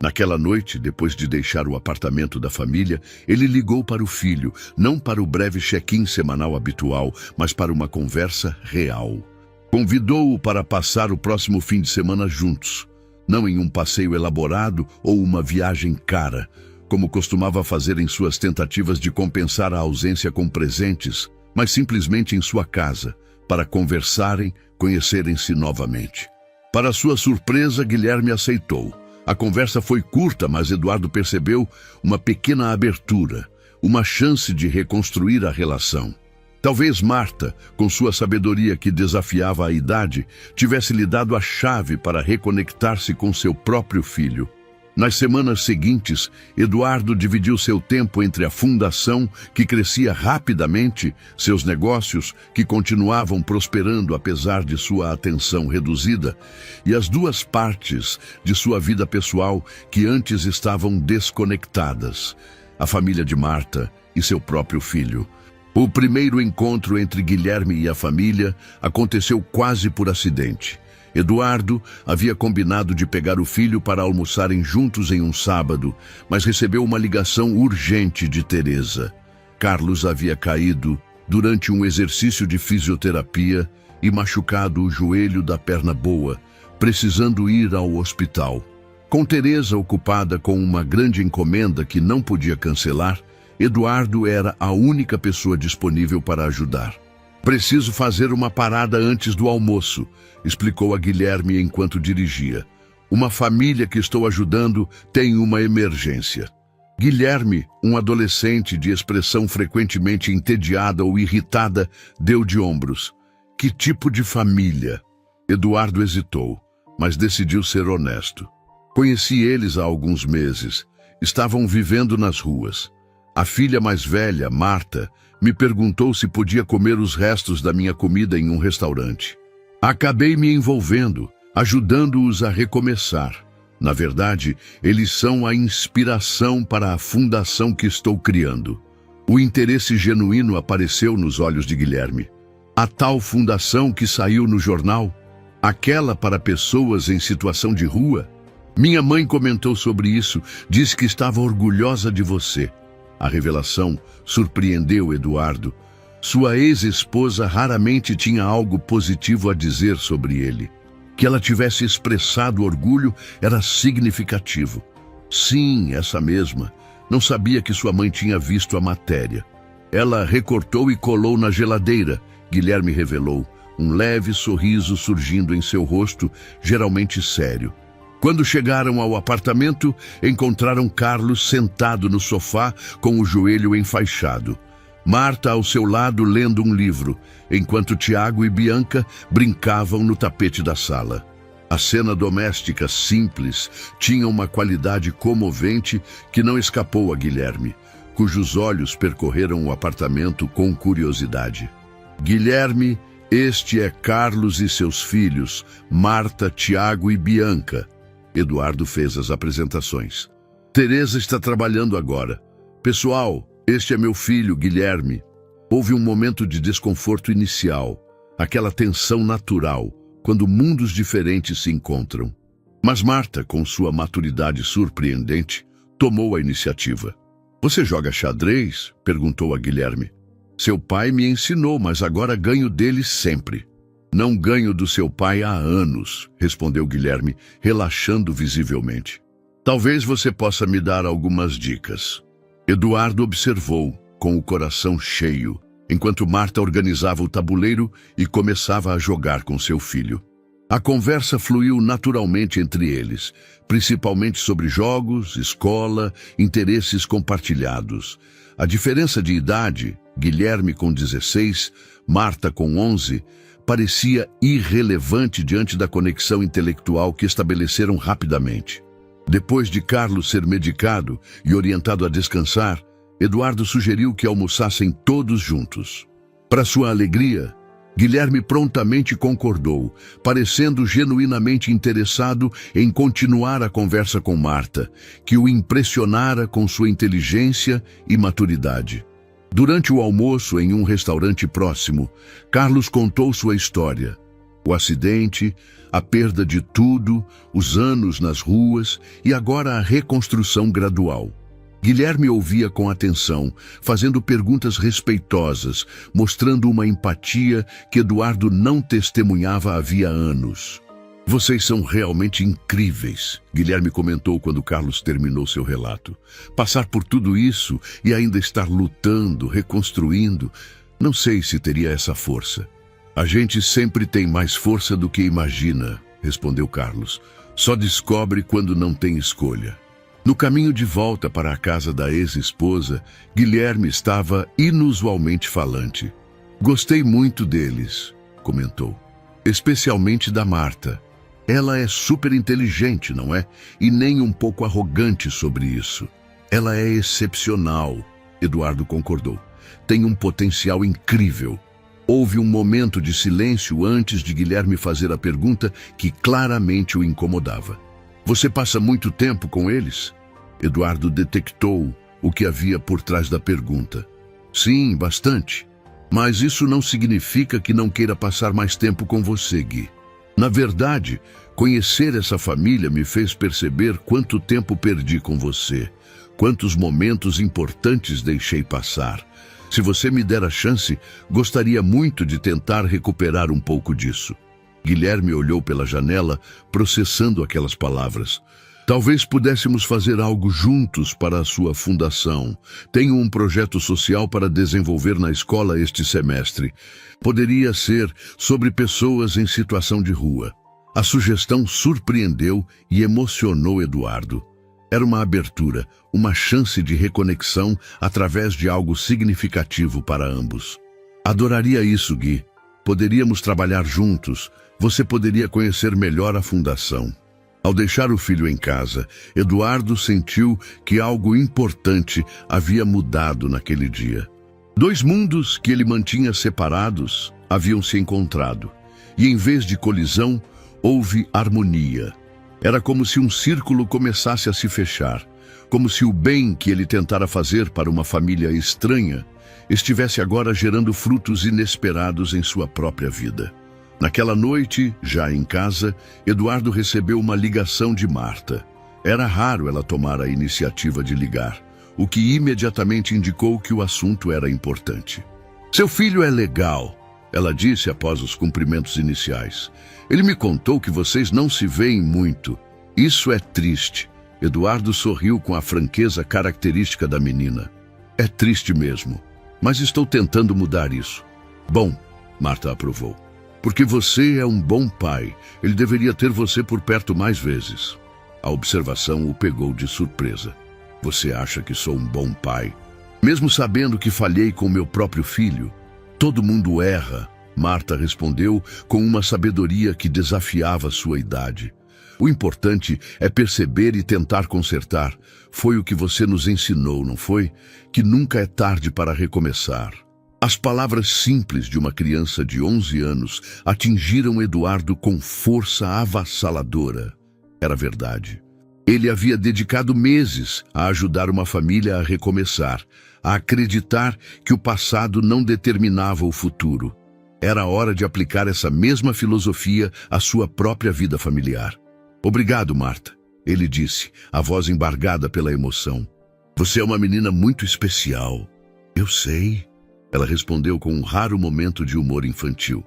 Speaker 1: Naquela noite, depois de deixar o apartamento da família, ele ligou para o filho, não para o breve check-in semanal habitual, mas para uma conversa real. Convidou-o para passar o próximo fim de semana juntos, não em um passeio elaborado ou uma viagem cara, como costumava fazer em suas tentativas de compensar a ausência com presentes, mas simplesmente em sua casa, para conversarem, conhecerem-se novamente. Para sua surpresa, Guilherme aceitou. A conversa foi curta, mas Eduardo percebeu uma pequena abertura, uma chance de reconstruir a relação. Talvez Marta, com sua sabedoria que desafiava a idade, tivesse lhe dado a chave para reconectar-se com seu próprio filho. Nas semanas seguintes, Eduardo dividiu seu tempo entre a fundação, que crescia rapidamente, seus negócios, que continuavam prosperando apesar de sua atenção reduzida, e as duas partes de sua vida pessoal que antes estavam desconectadas, a família de Marta e seu próprio filho. O primeiro encontro entre Guilherme e a família aconteceu quase por acidente. Eduardo havia combinado de pegar o filho para almoçarem juntos em um sábado, mas recebeu uma ligação urgente de Teresa. Carlos havia caído durante um exercício de fisioterapia e machucado o joelho da perna boa, precisando ir ao hospital. Com Teresa ocupada com uma grande encomenda que não podia cancelar, Eduardo era a única pessoa disponível para ajudar. "Preciso fazer uma parada antes do almoço", explicou a Guilherme enquanto dirigia. "Uma família que estou ajudando tem uma emergência." Guilherme, um adolescente de expressão frequentemente entediada ou irritada, deu de ombros. "Que tipo de família?" Eduardo hesitou, mas decidiu ser honesto. "Conheci eles há alguns meses. Estavam vivendo nas ruas. A filha mais velha, Marta, me perguntou se podia comer os restos da minha comida em um restaurante. Acabei me envolvendo, ajudando-os a recomeçar. Na verdade, eles são a inspiração para a fundação que estou criando." O interesse genuíno apareceu nos olhos de Guilherme. "A tal fundação que saiu no jornal? Aquela para pessoas em situação de rua? Minha mãe comentou sobre isso, disse que estava orgulhosa de você." A revelação surpreendeu Eduardo. Sua ex-esposa raramente tinha algo positivo a dizer sobre ele. Que ela tivesse expressado orgulho era significativo. Sim, essa mesma. Não sabia que sua mãe tinha visto a matéria. Ela recortou e colou na geladeira, Guilherme revelou, um leve sorriso surgindo em seu rosto, geralmente sério. Quando chegaram ao apartamento, encontraram Carlos sentado no sofá com o joelho enfaixado. Marta ao seu lado lendo um livro, enquanto Tiago e Bianca brincavam no tapete da sala. A cena doméstica simples tinha uma qualidade comovente que não escapou a Guilherme, cujos olhos percorreram o apartamento com curiosidade. "Guilherme, este é Carlos e seus filhos, Marta, Tiago e Bianca." Eduardo fez as apresentações. "Teresa está trabalhando agora. Pessoal, este é meu filho, Guilherme." Houve um momento de desconforto inicial, aquela tensão natural, quando mundos diferentes se encontram. Mas Marta, com sua maturidade surpreendente, tomou a iniciativa. "Você joga xadrez?" perguntou a Guilherme. "Seu pai me ensinou, mas agora ganho dele sempre." "Não ganho do seu pai há anos", respondeu Guilherme, relaxando visivelmente. "Talvez você possa me dar algumas dicas." Eduardo observou, com o coração cheio, enquanto Marta organizava o tabuleiro e começava a jogar com seu filho. A conversa fluiu naturalmente entre eles, principalmente sobre jogos, escola, interesses compartilhados. A diferença de idade, Guilherme com 16, Marta com 11, parecia irrelevante diante da conexão intelectual que estabeleceram rapidamente. Depois de Carlos ser medicado e orientado a descansar, Eduardo sugeriu que almoçassem todos juntos. Para sua alegria, Guilherme prontamente concordou, parecendo genuinamente interessado em continuar a conversa com Marta, que o impressionara com sua inteligência e maturidade. Durante o almoço em um restaurante próximo, Carlos contou sua história. O acidente, a perda de tudo, os anos nas ruas e agora a reconstrução gradual. Guilherme ouvia com atenção, fazendo perguntas respeitosas, mostrando uma empatia que Eduardo não testemunhava havia anos. "Vocês são realmente incríveis", Guilherme comentou quando Carlos terminou seu relato. "Passar por tudo isso e ainda estar lutando, reconstruindo, não sei se teria essa força." "A gente sempre tem mais força do que imagina", respondeu Carlos. "Só descobre quando não tem escolha." No caminho de volta para a casa da ex-esposa, Guilherme estava inusualmente falante. "Gostei muito deles", comentou. "Especialmente da Marta. Ela é super inteligente, não é? E nem um pouco arrogante sobre isso. Ela é excepcional, Eduardo concordou. Tem um potencial incrível. Houve um momento de silêncio antes de Guilherme fazer a pergunta que claramente o incomodava. Você passa muito tempo com eles? Eduardo detectou o que havia por trás da pergunta. Sim, bastante. Mas isso não significa que não queira passar mais tempo com você, Gui. Na verdade, conhecer essa família me fez perceber quanto tempo perdi com você, quantos momentos importantes deixei passar. Se você me der a chance, gostaria muito de tentar recuperar um pouco disso. Guilherme olhou pela janela, processando aquelas palavras. Talvez pudéssemos fazer algo juntos para a sua fundação. Tenho um projeto social para desenvolver na escola este semestre. Poderia ser sobre pessoas em situação de rua. A sugestão surpreendeu e emocionou Eduardo. Era uma abertura, uma chance de reconexão através de algo significativo para ambos. Adoraria isso, Gui. Poderíamos trabalhar juntos. Você poderia conhecer melhor a fundação. Ao deixar o filho em casa, Eduardo sentiu que algo importante havia mudado naquele dia. Dois mundos que ele mantinha separados haviam se encontrado. E em vez de colisão, houve harmonia. Era como se um círculo começasse a se fechar, como se o bem que ele tentara fazer para uma família estranha estivesse agora gerando frutos inesperados em sua própria vida. Naquela noite, já em casa, Eduardo recebeu uma ligação de Marta. Era raro ela tomar a iniciativa de ligar, o que imediatamente indicou que o assunto era importante. Seu filho é legal, ela disse após os cumprimentos iniciais. Ele me contou que vocês não se veem muito. Isso é triste. Eduardo sorriu com a franqueza característica da menina. É triste mesmo, mas estou tentando mudar isso. Bom, Marta aprovou. Porque você é um bom pai. Ele deveria ter você por perto mais vezes. A observação o pegou de surpresa. Você acha que sou um bom pai? Mesmo sabendo que falhei com meu próprio filho? Todo mundo erra, Marta respondeu com uma sabedoria que desafiava sua idade. O importante é perceber e tentar consertar. Foi o que você nos ensinou, não foi? Que nunca é tarde para recomeçar. As palavras simples de uma criança de 11 anos atingiram Eduardo com força avassaladora. Era verdade. Ele havia dedicado meses a ajudar uma família a recomeçar, a acreditar que o passado não determinava o futuro. Era hora de aplicar essa mesma filosofia à sua própria vida familiar. Obrigado, Marta, ele disse, a voz embargada pela emoção. Você é uma menina muito especial. Eu sei, ela respondeu com um raro momento de humor infantil.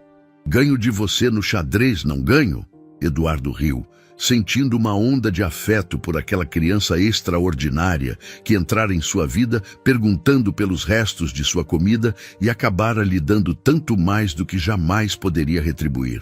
Speaker 1: Ganho de você no xadrez, não ganho? Eduardo riu, sentindo uma onda de afeto por aquela criança extraordinária que entrara em sua vida perguntando pelos restos de sua comida e acabara lhe dando tanto mais do que jamais poderia retribuir.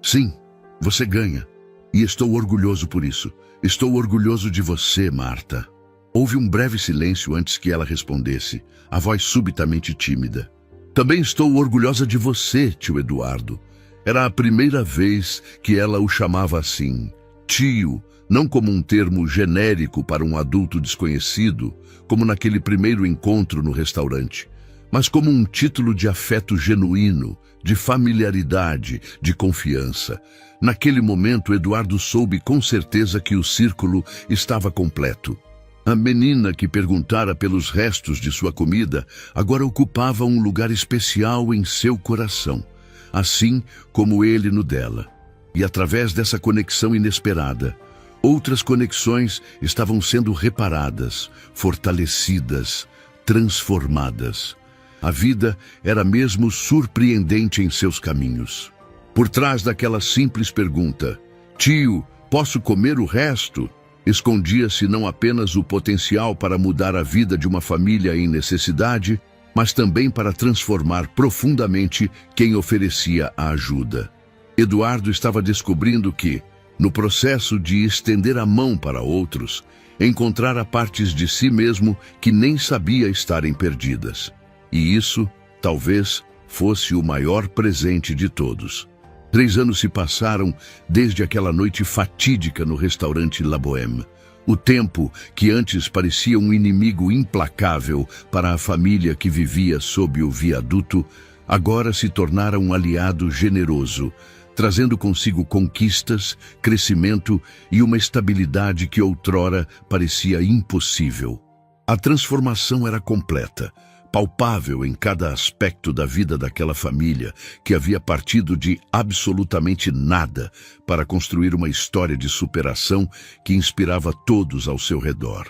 Speaker 1: Sim, você ganha. E estou orgulhoso por isso. Estou orgulhoso de você, Marta. Houve um breve silêncio antes que ela respondesse, a voz subitamente tímida. Também estou orgulhosa de você, tio Eduardo. Era a primeira vez que ela o chamava assim. Tio, não como um termo genérico para um adulto desconhecido, como naquele primeiro encontro no restaurante, mas como um título de afeto genuíno, de familiaridade, de confiança. Naquele momento, Eduardo soube com certeza que o círculo estava completo. A menina que perguntara pelos restos de sua comida agora ocupava um lugar especial em seu coração, assim como ele no dela. E através dessa conexão inesperada, outras conexões estavam sendo reparadas, fortalecidas, transformadas. A vida era mesmo surpreendente em seus caminhos. Por trás daquela simples pergunta, tio, posso comer o resto? Escondia-se não apenas o potencial para mudar a vida de uma família em necessidade, mas também para transformar profundamente quem oferecia a ajuda. Eduardo estava descobrindo que, no processo de estender a mão para outros, encontrara partes de si mesmo que nem sabia estarem perdidas. E isso, talvez, fosse o maior presente de todos. 3 anos se passaram desde aquela noite fatídica no restaurante La Bohème. O tempo, que antes parecia um inimigo implacável para a família que vivia sob o viaduto, agora se tornara um aliado generoso, trazendo consigo conquistas, crescimento e uma estabilidade que outrora parecia impossível. A transformação era completa, palpável em cada aspecto da vida daquela família que havia partido de absolutamente nada para construir uma história de superação que inspirava todos ao seu redor.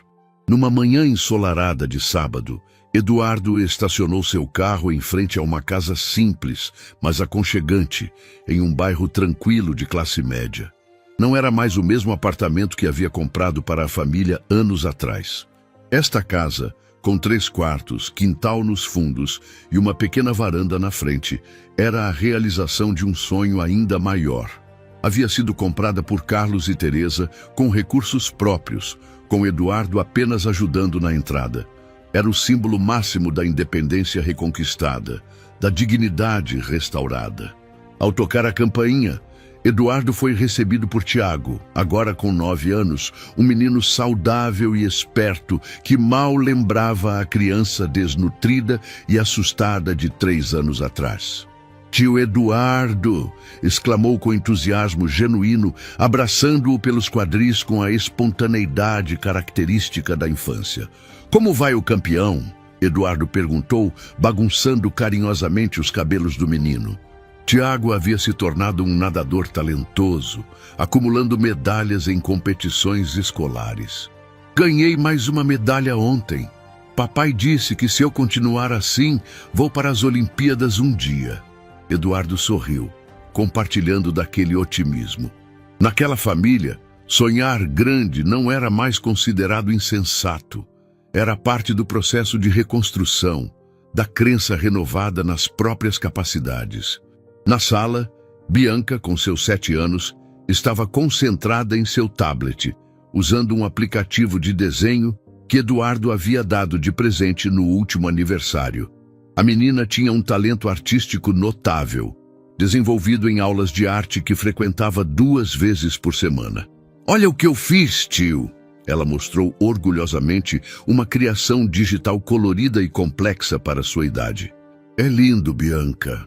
Speaker 1: Numa manhã ensolarada de sábado, Eduardo estacionou seu carro em frente a uma casa simples, mas aconchegante, em um bairro tranquilo de classe média. Não era mais o mesmo apartamento que havia comprado para a família anos atrás. Esta casa, com 3 quartos, quintal nos fundos e uma pequena varanda na frente, era a realização de um sonho ainda maior. Havia sido comprada por Carlos e Teresa com recursos próprios, com Eduardo apenas ajudando na entrada. Era o símbolo máximo da independência reconquistada, da dignidade restaurada. Ao tocar a campainha, Eduardo foi recebido por Tiago, agora com 9 anos, um menino saudável e esperto que mal lembrava a criança desnutrida e assustada de 3 anos atrás. "Tio Eduardo!" exclamou com entusiasmo genuíno, abraçando-o pelos quadris com a espontaneidade característica da infância. "Como vai o campeão?" Eduardo perguntou, bagunçando carinhosamente os cabelos do menino. Tiago havia se tornado um nadador talentoso, acumulando medalhas em competições escolares. "Ganhei mais uma medalha ontem. Papai disse que se eu continuar assim, vou para as Olimpíadas um dia." Eduardo sorriu, compartilhando daquele otimismo. Naquela família, sonhar grande não era mais considerado insensato. Era parte do processo de reconstrução, da crença renovada nas próprias capacidades. Na sala, Bianca, com seus 7 anos, estava concentrada em seu tablet, usando um aplicativo de desenho que Eduardo havia dado de presente no último aniversário. A menina tinha um talento artístico notável, desenvolvido em aulas de arte que frequentava 2 vezes por semana. "Olha o que eu fiz, tio!" Ela mostrou orgulhosamente uma criação digital colorida e complexa para sua idade. "É lindo, Bianca."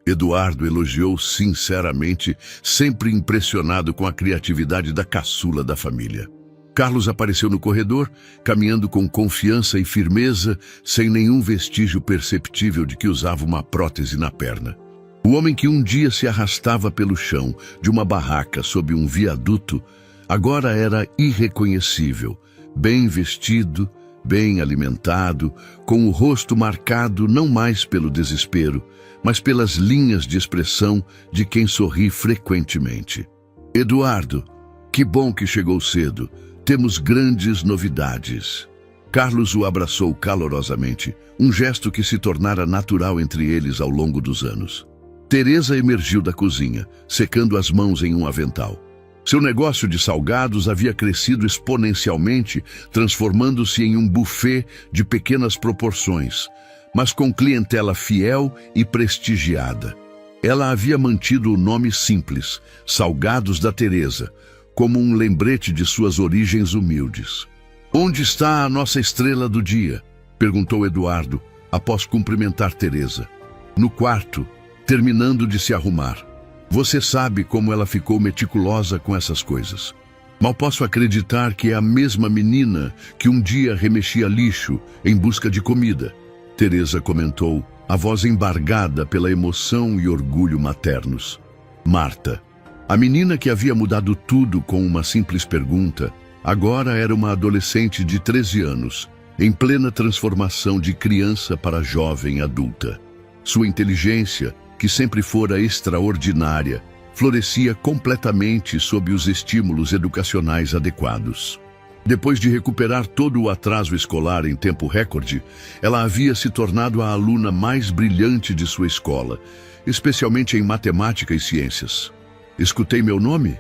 Speaker 1: Eduardo elogiou sinceramente, sempre impressionado com a criatividade da caçula da família. Carlos apareceu no corredor, caminhando com confiança e firmeza, sem nenhum vestígio perceptível de que usava uma prótese na perna. O homem que um dia se arrastava pelo chão de uma barraca sob um viaduto, agora era irreconhecível, bem vestido, bem alimentado, com o rosto marcado não mais pelo desespero, mas pelas linhas de expressão de quem sorri frequentemente. "Eduardo, que bom que chegou cedo. Temos grandes novidades." Carlos o abraçou calorosamente, um gesto que se tornara natural entre eles ao longo dos anos. Teresa emergiu da cozinha, secando as mãos em um avental. Seu negócio de salgados havia crescido exponencialmente, transformando-se em um buffet de pequenas proporções, mas com clientela fiel e prestigiada. Ela havia mantido o nome simples, Salgados da Teresa, como um lembrete de suas origens humildes. "Onde está a nossa estrela do dia?" perguntou Eduardo, após cumprimentar Teresa. "No quarto, terminando de se arrumar. Você sabe como ela ficou meticulosa com essas coisas. Mal posso acreditar que é a mesma menina que um dia remexia lixo em busca de comida." Teresa comentou, a voz embargada pela emoção e orgulho maternos. Marta, a menina que havia mudado tudo com uma simples pergunta, agora era uma adolescente de 13 anos, em plena transformação de criança para jovem adulta. Sua inteligência, que sempre fora extraordinária, florescia completamente sob os estímulos educacionais adequados. Depois de recuperar todo o atraso escolar em tempo recorde, ela havia se tornado a aluna mais brilhante de sua escola, especialmente em matemática e ciências. "Escutei meu nome?"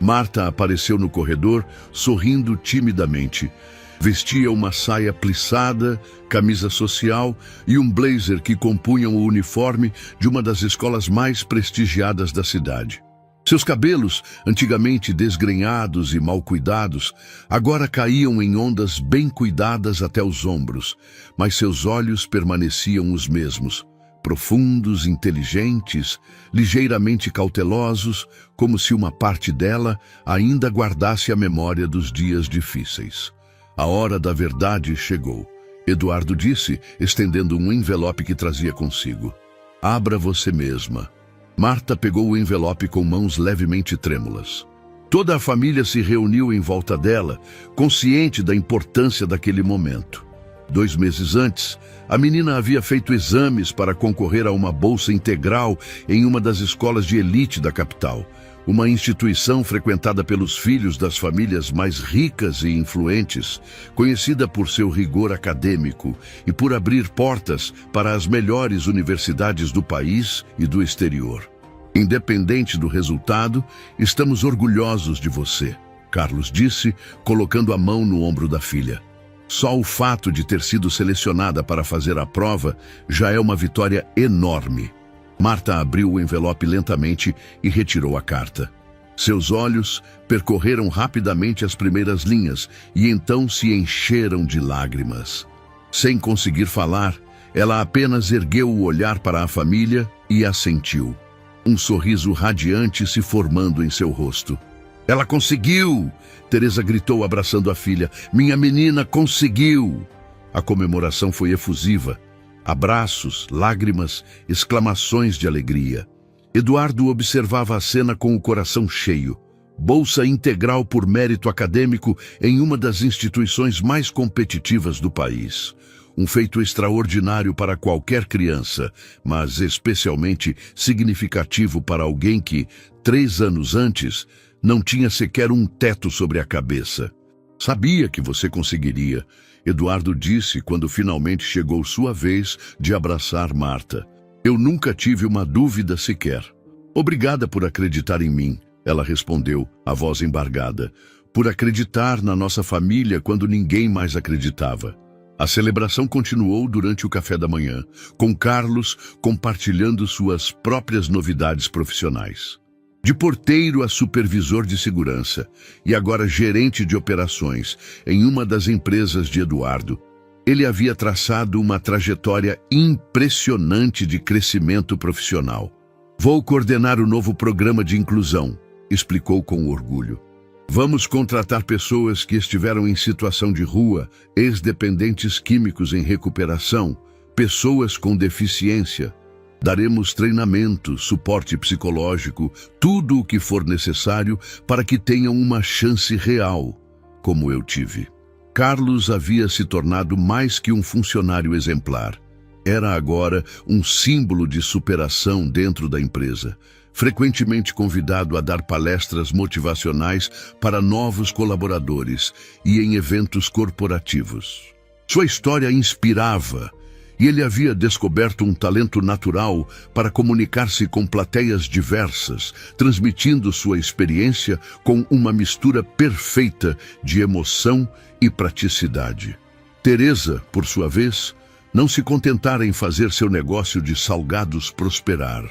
Speaker 1: Marta apareceu no corredor, sorrindo timidamente. Vestia uma saia plissada, camisa social e um blazer que compunham o uniforme de uma das escolas mais prestigiadas da cidade. Seus cabelos, antigamente desgrenhados e mal cuidados, agora caíam em ondas bem cuidadas até os ombros, mas seus olhos permaneciam os mesmos, profundos, inteligentes, ligeiramente cautelosos, como se uma parte dela ainda guardasse a memória dos dias difíceis. A hora da verdade chegou. Eduardo disse, estendendo um envelope que trazia consigo. Abra você mesma. Marta pegou o envelope com mãos levemente trêmulas. Toda a família se reuniu em volta dela, consciente da importância daquele momento. 2 meses antes, a menina havia feito exames para concorrer a uma bolsa integral em uma das escolas de elite da capital, uma instituição frequentada pelos filhos das famílias mais ricas e influentes, conhecida por seu rigor acadêmico e por abrir portas para as melhores universidades do país e do exterior. Independente do resultado, estamos orgulhosos de você, Carlos disse, colocando a mão no ombro da filha. Só o fato de ter sido selecionada para fazer a prova já é uma vitória enorme. Marta abriu o envelope lentamente e retirou a carta. Seus olhos percorreram rapidamente as primeiras linhas e então se encheram de lágrimas. Sem conseguir falar, ela apenas ergueu o olhar para a família e assentiu. Um sorriso radiante se formando em seu rosto. Ela conseguiu! Teresa gritou abraçando a filha. Minha menina conseguiu! A comemoração foi efusiva. Abraços, lágrimas, exclamações de alegria. Eduardo observava a cena com o coração cheio. Bolsa integral por mérito acadêmico em uma das instituições mais competitivas do país. Um feito extraordinário para qualquer criança, mas especialmente significativo para alguém que, 3 anos antes, não tinha sequer um teto sobre a cabeça. Sabia que você conseguiria, Eduardo disse quando finalmente chegou sua vez de abraçar Marta. Eu nunca tive uma dúvida sequer. Obrigada por acreditar em mim, ela respondeu, a voz embargada. Por acreditar na nossa família quando ninguém mais acreditava. A celebração continuou durante o café da manhã, com Carlos compartilhando suas próprias novidades profissionais. De porteiro a supervisor de segurança e agora gerente de operações em uma das empresas de Eduardo, ele havia traçado uma trajetória impressionante de crescimento profissional. Vou coordenar o novo programa de inclusão, explicou com orgulho. Vamos contratar pessoas que estiveram em situação de rua, ex-dependentes químicos em recuperação, pessoas com deficiência. Daremos treinamento, suporte psicológico, tudo o que for necessário para que tenham uma chance real, como eu tive. Carlos havia se tornado mais que um funcionário exemplar. Era agora um símbolo de superação dentro da empresa, frequentemente convidado a dar palestras motivacionais para novos colaboradores e em eventos corporativos. Sua história inspirava, e ele havia descoberto um talento natural para comunicar-se com plateias diversas, transmitindo sua experiência com uma mistura perfeita de emoção e praticidade. Teresa, por sua vez, não se contentara em fazer seu negócio de salgados prosperar.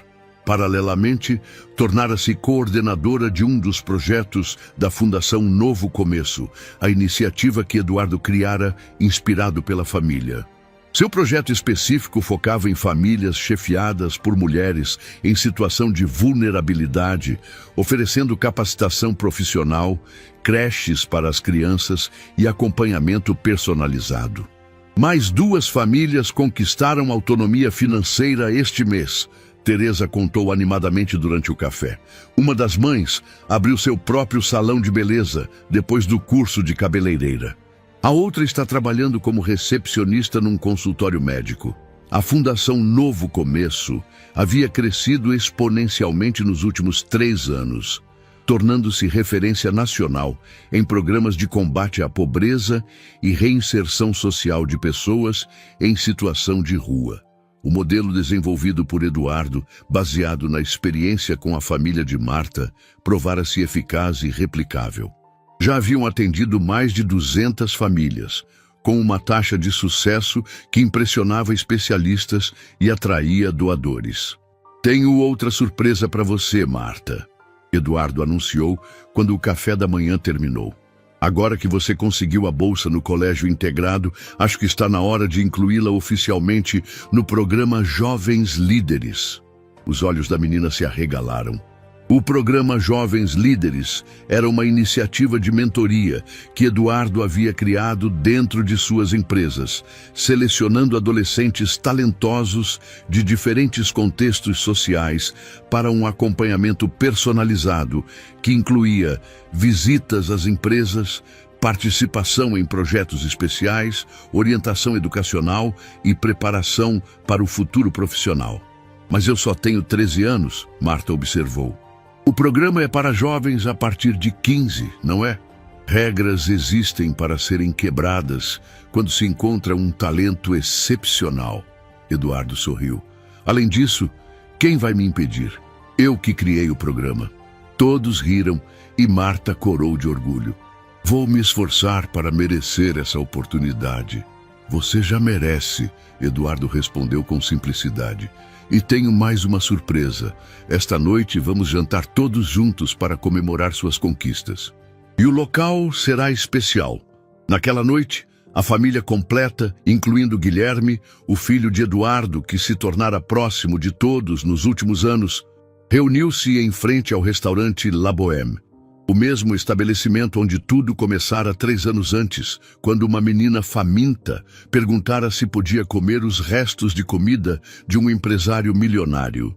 Speaker 1: Paralelamente, tornara-se coordenadora de um dos projetos da Fundação Novo Começo, a iniciativa que Eduardo criara inspirado pela família. Seu projeto específico focava em famílias chefiadas por mulheres em situação de vulnerabilidade, oferecendo capacitação profissional, creches para as crianças e acompanhamento personalizado. Mais 2 famílias conquistaram autonomia financeira este mês. Teresa contou animadamente durante o café. Uma das mães abriu seu próprio salão de beleza depois do curso de cabeleireira. A outra está trabalhando como recepcionista num consultório médico. A Fundação Novo Começo havia crescido exponencialmente nos últimos 3 anos, tornando-se referência nacional em programas de combate à pobreza e reinserção social de pessoas em situação de rua. O modelo desenvolvido por Eduardo, baseado na experiência com a família de Marta, provara-se eficaz e replicável. Já haviam atendido mais de 200 famílias, com uma taxa de sucesso que impressionava especialistas e atraía doadores. "Tenho outra surpresa para você, Marta", Eduardo anunciou quando o café da manhã terminou. "Agora que você conseguiu a bolsa no Colégio Integrado, acho que está na hora de incluí-la oficialmente no programa Jovens Líderes." Os olhos da menina se arregalaram. O programa Jovens Líderes era uma iniciativa de mentoria que Eduardo havia criado dentro de suas empresas, selecionando adolescentes talentosos de diferentes contextos sociais para um acompanhamento personalizado que incluía visitas às empresas, participação em projetos especiais, orientação educacional e preparação para o futuro profissional. "Mas eu só tenho 13 anos", Marta observou. "O programa é para jovens a partir de 15, não é? Regras existem para serem quebradas quando se encontra um talento excepcional." Eduardo sorriu. "Além disso, quem vai me impedir? Eu que criei o programa." Todos riram e Marta corou de orgulho. "Vou me esforçar para merecer essa oportunidade." "Você já merece", Eduardo respondeu com simplicidade. "E tenho mais uma surpresa. Esta noite vamos jantar todos juntos para comemorar suas conquistas. E o local será especial. Naquela noite, a família completa, incluindo Guilherme, o filho de Eduardo, que se tornara próximo de todos nos últimos anos, reuniu-se em frente ao restaurante La Bohème. O mesmo estabelecimento onde tudo começara 3 anos antes, quando uma menina faminta perguntara se podia comer os restos de comida de um empresário milionário.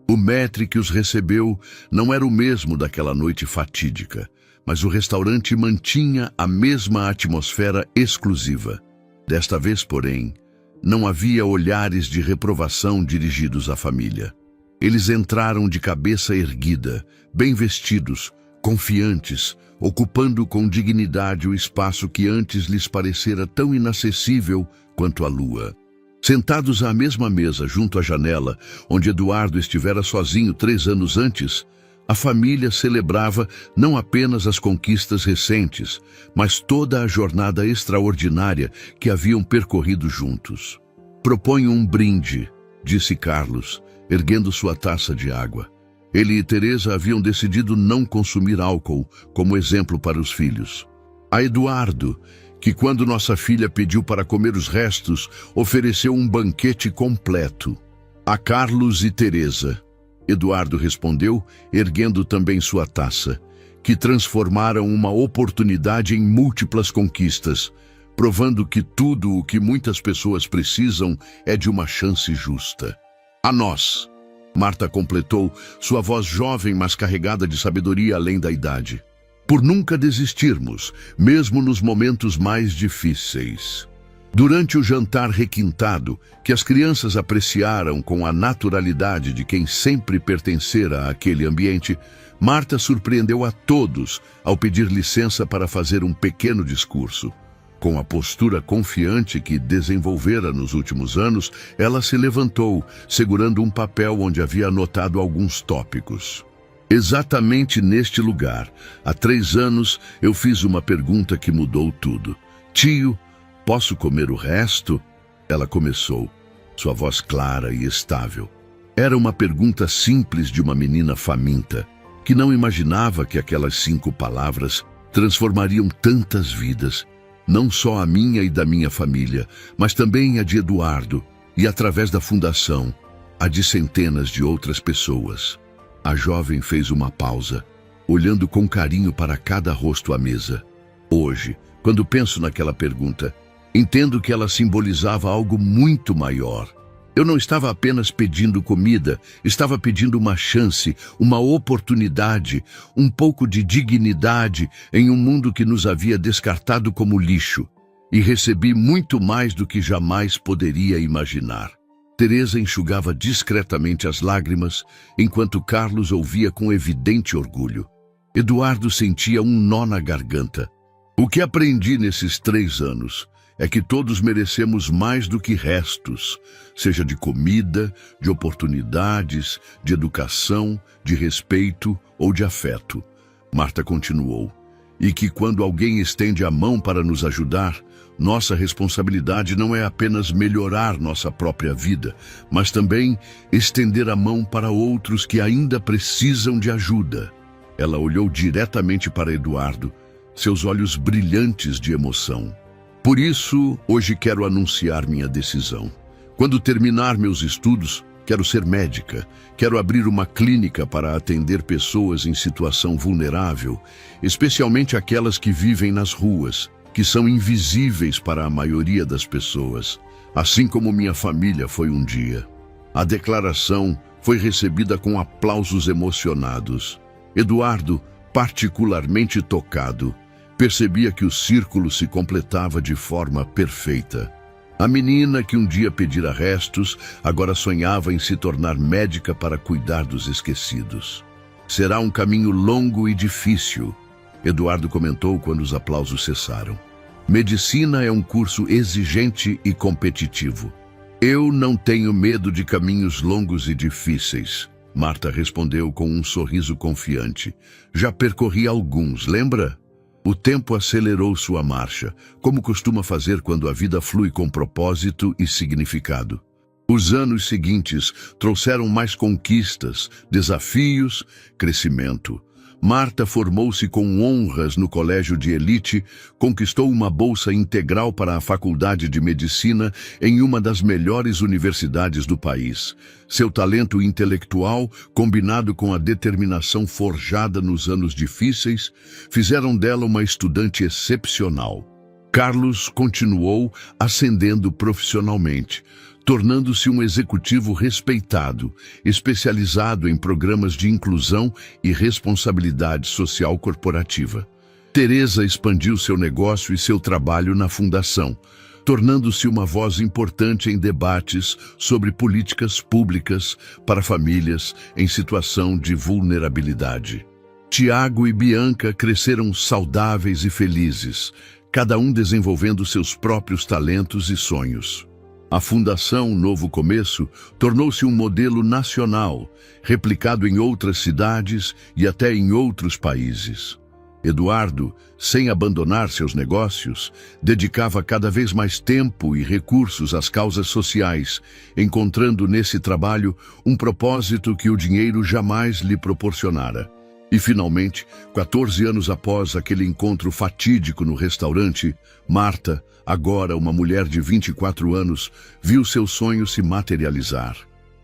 Speaker 1: O maître que os recebeu não era o mesmo daquela noite fatídica, mas o restaurante mantinha a mesma atmosfera exclusiva. Desta vez, porém, não havia olhares de reprovação dirigidos à família. Eles entraram de cabeça erguida, bem vestidos, confiantes, ocupando com dignidade o espaço que antes lhes parecera tão inacessível quanto a lua. Sentados à mesma mesa, junto à janela, onde Eduardo estivera sozinho 3 anos antes, a família celebrava não apenas as conquistas recentes, mas toda a jornada extraordinária que haviam percorrido juntos. "Proponho um brinde", disse Carlos, erguendo sua taça de água. Ele e Teresa haviam decidido não consumir álcool como exemplo para os filhos. "A Eduardo, que quando nossa filha pediu para comer os restos, ofereceu um banquete completo." "A Carlos e Teresa", Eduardo respondeu, erguendo também sua taça, "que transformaram uma oportunidade em múltiplas conquistas, provando que tudo o que muitas pessoas precisam é de uma chance justa." "A nós", Marta completou, sua voz jovem, mas carregada de sabedoria além da idade, "por nunca desistirmos, mesmo nos momentos mais difíceis." Durante o jantar requintado, que as crianças apreciaram com a naturalidade de quem sempre pertencera àquele ambiente, Marta surpreendeu a todos ao pedir licença para fazer um pequeno discurso. Com a postura confiante que desenvolvera nos últimos anos, ela se levantou, segurando um papel onde havia anotado alguns tópicos. "Exatamente neste lugar, há 3 anos, eu fiz uma pergunta que mudou tudo. 'Tio, posso comer o resto?' Ela começou, sua voz clara e estável. Era uma pergunta simples de uma menina faminta, que não imaginava que aquelas 5 palavras transformariam tantas vidas, não só a minha e da minha família, mas também a de Eduardo e, através da fundação, a de centenas de outras pessoas." A jovem fez uma pausa, olhando com carinho para cada rosto à mesa. Hoje, quando penso naquela pergunta, entendo que ela simbolizava algo muito maior. Eu não estava apenas pedindo comida, estava pedindo uma chance, uma oportunidade, um pouco de dignidade em um mundo que nos havia descartado como lixo. E recebi muito mais do que jamais poderia imaginar. Teresa enxugava discretamente as lágrimas, enquanto Carlos ouvia com evidente orgulho. Eduardo sentia um nó na garganta. "O que aprendi nesses 3 anos é que todos merecemos mais do que restos, seja de comida, de oportunidades, de educação, de respeito ou de afeto." Marta continuou. e que quando alguém estende a mão para nos ajudar, nossa responsabilidade não é apenas melhorar nossa própria vida, mas também estender a mão para outros que ainda precisam de ajuda. Ela olhou diretamente para Eduardo, seus olhos brilhantes de emoção. Por isso, hoje quero anunciar minha decisão. Quando terminar meus estudos, quero ser médica. Quero abrir uma clínica para atender pessoas em situação vulnerável, especialmente aquelas que vivem nas ruas, que são invisíveis para a maioria das pessoas, assim como minha família foi um dia. A declaração foi recebida com aplausos emocionados. Eduardo, particularmente tocado, percebia que o círculo se completava de forma perfeita. A menina que um dia pedira restos, agora sonhava em se tornar médica para cuidar dos esquecidos. Será um caminho longo e difícil, Eduardo comentou quando os aplausos cessaram. Medicina é um curso exigente e competitivo. Eu não tenho medo de caminhos longos e difíceis, Marta respondeu com um sorriso confiante. Já percorri alguns, lembra? O tempo acelerou sua marcha, como costuma fazer quando a vida flui com propósito e significado. Os anos seguintes trouxeram mais conquistas, desafios, crescimento. Marta formou-se com honras no colégio de elite, conquistou uma bolsa integral para a Faculdade de Medicina em uma das melhores universidades do país. Seu talento intelectual, combinado com a determinação forjada nos anos difíceis, fizeram dela uma estudante excepcional. Carlos continuou ascendendo profissionalmente, tornando-se um executivo respeitado, especializado em programas de inclusão e responsabilidade social corporativa. Teresa expandiu seu negócio e seu trabalho na fundação, tornando-se uma voz importante em debates sobre políticas públicas para famílias em situação de vulnerabilidade. Tiago e Bianca cresceram saudáveis e felizes, cada um desenvolvendo seus próprios talentos e sonhos. A Fundação Novo Começo tornou-se um modelo nacional, replicado em outras cidades e até em outros países. Eduardo, sem abandonar seus negócios, dedicava cada vez mais tempo e recursos às causas sociais, encontrando nesse trabalho um propósito que o dinheiro jamais lhe proporcionara. E, finalmente, 14 anos após aquele encontro fatídico no restaurante, Marta, agora uma mulher de 24 anos, viu seu sonho se materializar.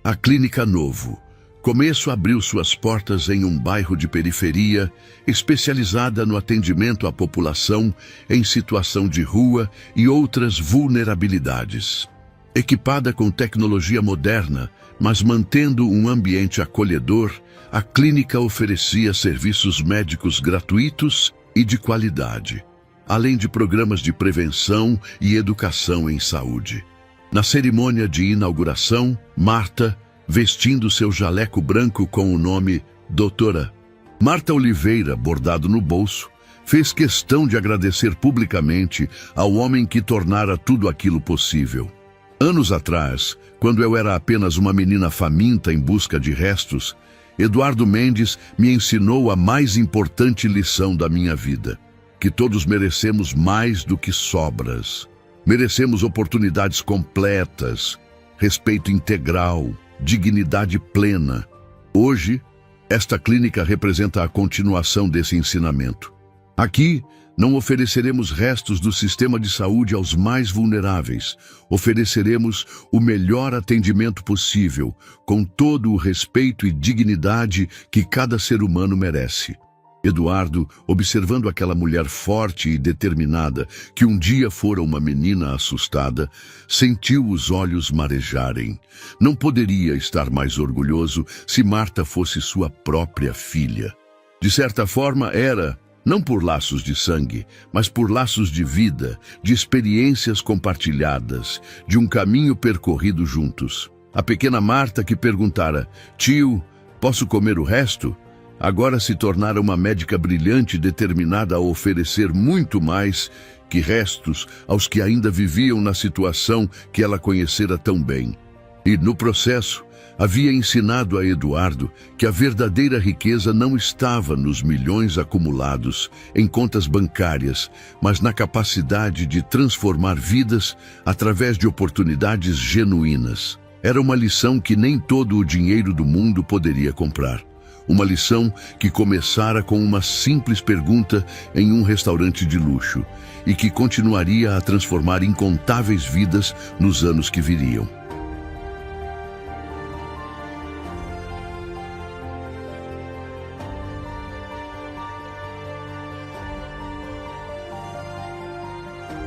Speaker 1: A Clínica Novo Começo abriu suas portas em um bairro de periferia, especializada no atendimento à população em situação de rua e outras vulnerabilidades. Equipada com tecnologia moderna, mas mantendo um ambiente acolhedor, a clínica oferecia serviços médicos gratuitos e de qualidade, além de programas de prevenção e educação em saúde. Na cerimônia de inauguração, Marta, vestindo seu jaleco branco com o nome Doutora Marta Oliveira bordado no bolso, fez questão de agradecer publicamente ao homem que tornara tudo aquilo possível. Anos atrás, quando eu era apenas uma menina faminta em busca de restos, Eduardo Mendes me ensinou a mais importante lição da minha vida, que todos merecemos mais do que sobras. Merecemos oportunidades completas, respeito integral, dignidade plena. Hoje, esta clínica representa a continuação desse ensinamento. Aqui, não ofereceremos restos do sistema de saúde aos mais vulneráveis. Ofereceremos o melhor atendimento possível, com todo o respeito e dignidade que cada ser humano merece. Eduardo, observando aquela mulher forte e determinada, que um dia fora uma menina assustada, sentiu os olhos marejarem. Não poderia estar mais orgulhoso se Marta fosse sua própria filha. De certa forma, era, não por laços de sangue, mas por laços de vida, de experiências compartilhadas, de um caminho percorrido juntos. A pequena Marta que perguntara: "Tio, posso comer o resto?", agora se tornara uma médica brilhante determinada a oferecer muito mais que restos aos que ainda viviam na situação que ela conhecera tão bem. E, no processo, Havia ensinado a Eduardo que a verdadeira riqueza não estava nos milhões acumulados em contas bancárias, mas na capacidade de transformar vidas através de oportunidades genuínas. Era uma lição que nem todo o dinheiro do mundo poderia comprar. Uma lição que começara com uma simples pergunta em um restaurante de luxo e que continuaria a transformar incontáveis vidas nos anos que viriam.